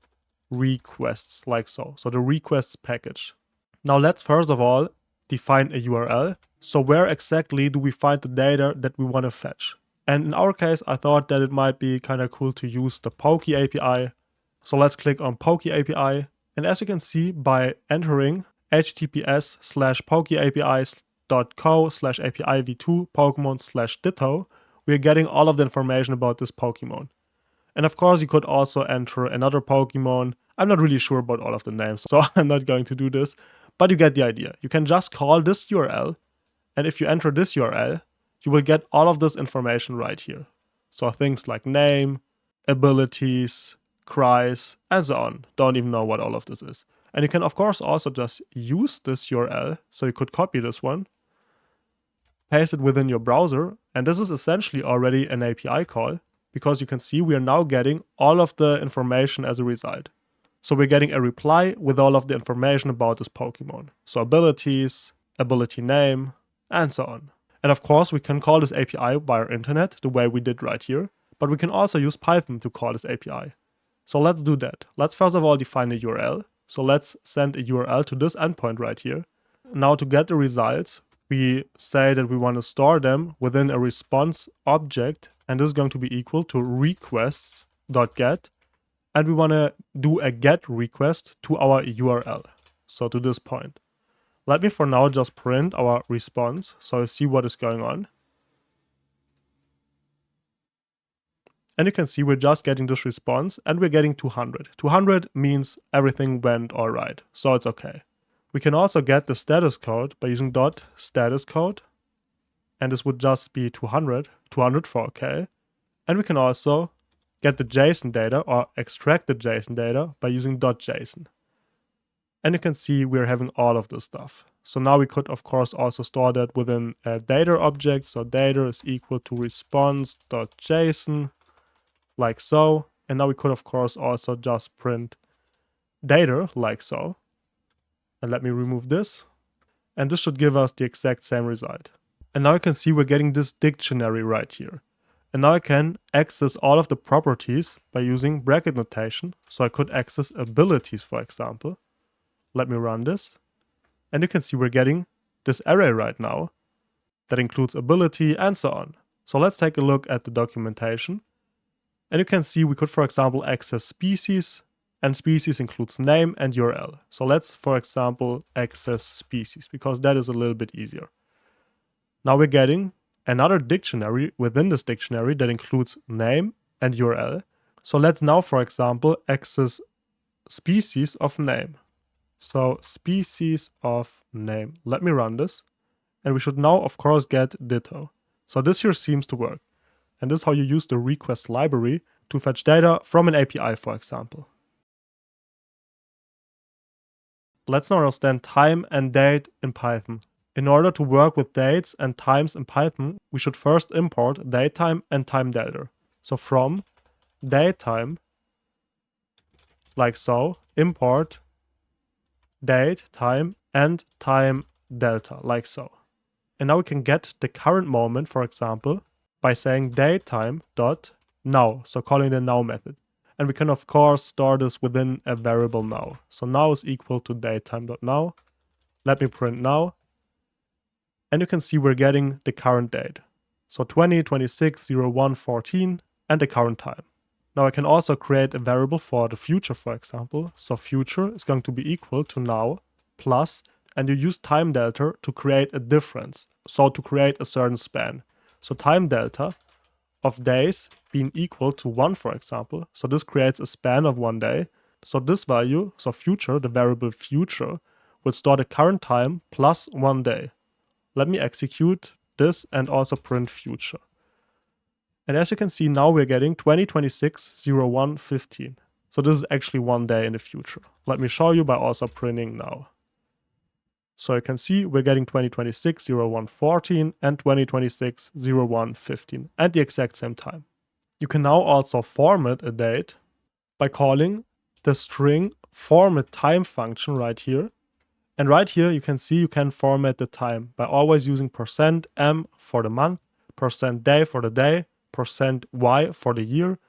requests like so. So the requests package. Now let's first of all define a URL. So where exactly do we find the data that we want to fetch? And in our case, I thought that it might be kind of cool to use the Pokey API. So let's click on Pokey API. And as you can see, by entering https://pokeyapis.co/API-v2 Pokemon/Ditto, we're getting all of the information about this Pokemon. And of course, you could also enter another Pokemon. I'm not really sure about all of the names, so I'm not going to do this. But you get the idea. You can just call this URL, and if you enter this URL, you will get all of this information right here. So things like name, abilities, cries, and so on. Don't even know what all of this is. And you can of course also just use this URL. So you could copy this one, paste it within your browser, and this is essentially already an API call, because you can see we are now getting all of the information as a result. So we're getting a reply with all of the information about this Pokemon. So abilities, ability name, and so on. And of course we can call this API via internet the way we did right here, but we can also use Python to call this API. So let's do that. Let's first of all define a URL. So let's send a URL to this endpoint right here. Now to get the results, we say that we want to store them within a response object, and this is going to be equal to requests.get, and we want to do a get request to our URL, so to this point. Let me for now just print our response so I see what is going on. And you can see we're just getting this response and we're getting 200. 200 means everything went all right, so it's okay. We can also get the status code by using .status code, and this would just be 200 for OK. And we can also get the JSON data or extract the JSON data by using .json. And you can see we're having all of this stuff. So now we could of course also store that within a data object. So data is equal to response.json, like so. And now we could of course also just print data like so. And let me remove this. And this should give us the exact same result. And now you can see we're getting this dictionary right here. And now I can access all of the properties by using bracket notation. So I could access abilities, for example. Let me run this. And you can see we're getting this array right now that includes ability and so on. So let's take a look at the documentation. And you can see we could, for example, access species, and species includes name and URL. So let's, for example, access species, because that is a little bit easier. Now we're getting another dictionary within this dictionary that includes name and URL. So let's now, for example, access species of name. So species of name. Let me run this. And we should now, of course, get Ditto. So this here seems to work. And this is how you use the request library to fetch data from an API, for example. Let's now understand time and date in Python. In order to work with dates and times in Python, we should first import datetime and time delta. So from datetime, like so, import date, time, and time delta, like so. And now we can get the current moment, for example, by saying datetime.now, so calling the now method. And we can of course store this within a variable now. So now is equal to datetime.now. Let me print now. And you can see we're getting the current date. So 20/26/01/14 and the current time. Now I can also create a variable for the future, for example. So future is going to be equal to now plus, and you use time delta to create a difference. So to create a certain span. So time delta of days being equal to 1, for example. So this creates a span of 1 day. So this value, so future, the variable future, will store the current time plus 1 day. Let me execute this and also print future. And as you can see, now we're getting 20/26/01/15. So this is actually 1 day in the future. Let me show you by also printing now. So you can see we're getting 20/26/01/14 and 20/26/01/15 at the exact same time. You can now also format a date by calling the string format time function right here. And right here you can see you can format the time by always using %m for the month, %day for the day, %y for the year,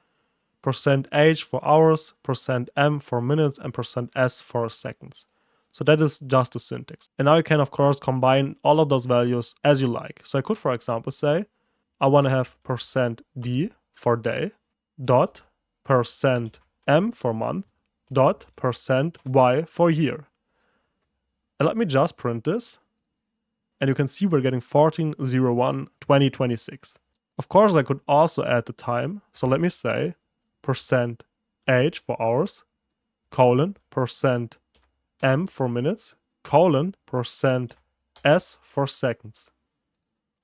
%h for hours, %m for minutes, and %s for seconds. So that is just the syntax. And now you can of course combine all of those values as you like. So I could, for example, say I want to have %d for day, dot %m for month, dot %y for year. And let me just print this. And you can see we're getting 14/01/2026. Of course, I could also add the time. So let me say %h for hours, colon, %m for minutes, colon, %s for seconds.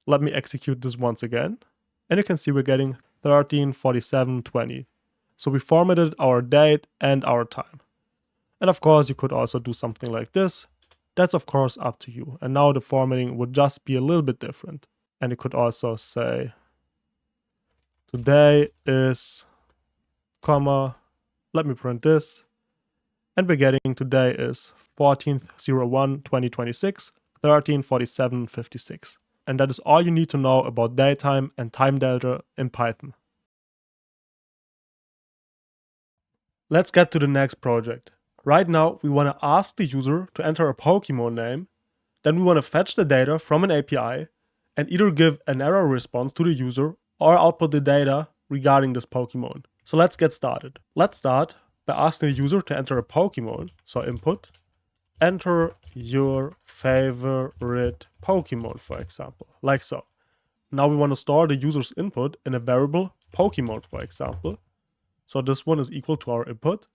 Let me execute this once again. And you can see we're getting 134720. So we formatted our date and our time. And of course, you could also do something like this. That's of course up to you. And now the formatting would just be a little bit different. And you could also say, today is, comma, let me print this. And we're getting today is 14/01/2026, 134756. And that is all you need to know about datetime and time delta in Python. Let's get to the next project. Right now, we want to ask the user to enter a Pokemon name. Then we want to fetch the data from an API and either give an error response to the user or output the data regarding this Pokemon. So let's get started. Let's start by asking the user to enter a Pokemon. So input, enter your favorite Pokemon, for example, like so. Now we want to store the user's input in a variable Pokemon, for example. So this one is equal to our input.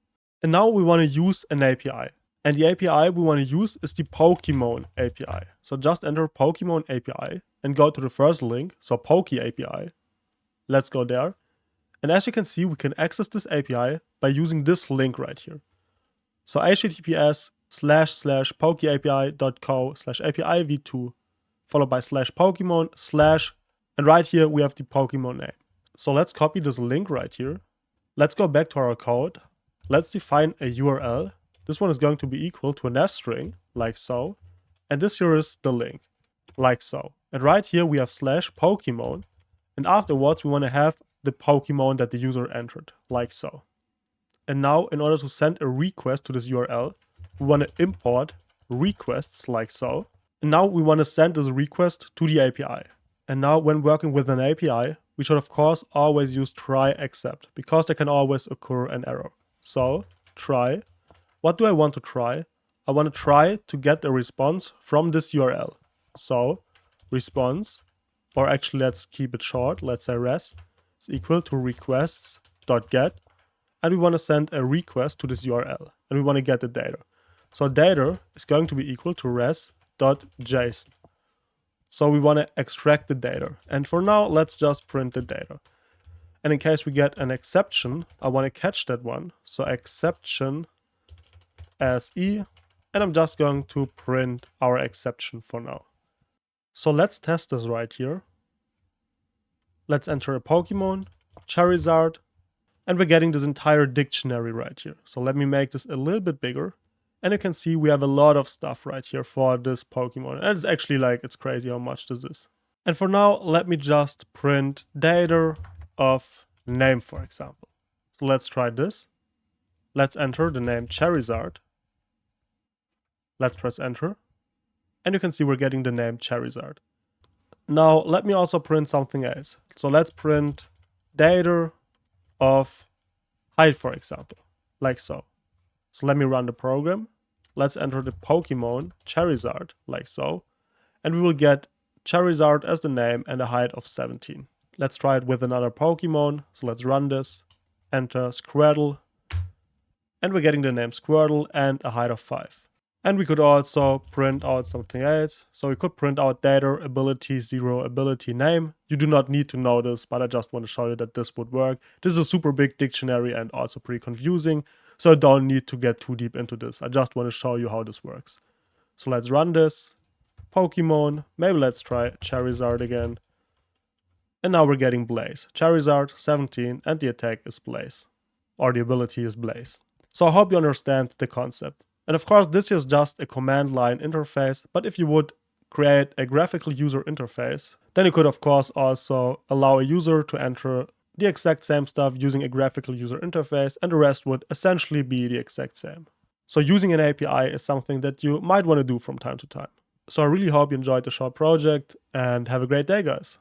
And now we want to use an API. And the API we want to use is the Pokemon API. So just enter Pokemon API and go to the first link, so Poke API. Let's go there. And as you can see, we can access this API by using this link right here. So https://pokeapi.co/API v2 followed by /Pokemon/ and right here we have the Pokemon name. So let's copy this link right here. Let's go back to our code. Let's define a URL. This one is going to be equal to a nest string, like so. And this here is the link, like so. And right here we have /Pokemon. And afterwards we want to have the Pokemon that the user entered, like so. And now in order to send a request to this URL, we want to import requests, like so. And now we want to send this request to the API. And now when working with an API, we should of course always use try except, because there can always occur an error. So try. What do I want to try? I want to try to get a response from this URL. So response, or actually let's keep it short, let's say res, is equal to requests.get. And we want to send a request to this URL. And we want to get the data. So data is going to be equal to res.json. So we want to extract the data. And for now, let's just print the data. And in case we get an exception, I want to catch that one. So exception SE. And I'm just going to print our exception for now. So let's test this right here. Let's enter a Pokemon, Charizard, and we're getting this entire dictionary right here. So let me make this a little bit bigger. And you can see we have a lot of stuff right here for this Pokemon. And it's actually like, it's crazy how much this is. And for now, let me just print data of name, for example. So let's try this. Let's enter the name Charizard. Let's press enter. And you can see we're getting the name Charizard. Now, let me also print something else. So let's print data of height, for example, like so. So let me run the program. Let's enter the Pokemon Charizard, like so. And we will get Charizard as the name and a height of 17. Let's try it with another Pokemon. So let's run this. Enter Squirtle. And we're getting the name Squirtle and a height of 5. And we could also print out something else. So we could print out data ability 0 ability name. You do not need to know this, but I just want to show you that this would work. This is a super big dictionary and also pretty confusing. So I don't need to get too deep into this. I just want to show you how this works. So let's run this. Pokemon. Maybe let's try Charizard again. And now we're getting Blaze. Charizard 17 and the attack is Blaze. Or the ability is Blaze. So I hope you understand the concept. And of course, this is just a command line interface, but if you would create a graphical user interface, then you could of course also allow a user to enter the exact same stuff using a graphical user interface, and the rest would essentially be the exact same. So using an API is something that you might want to do from time to time. So I really hope you enjoyed the short project and have a great day, guys.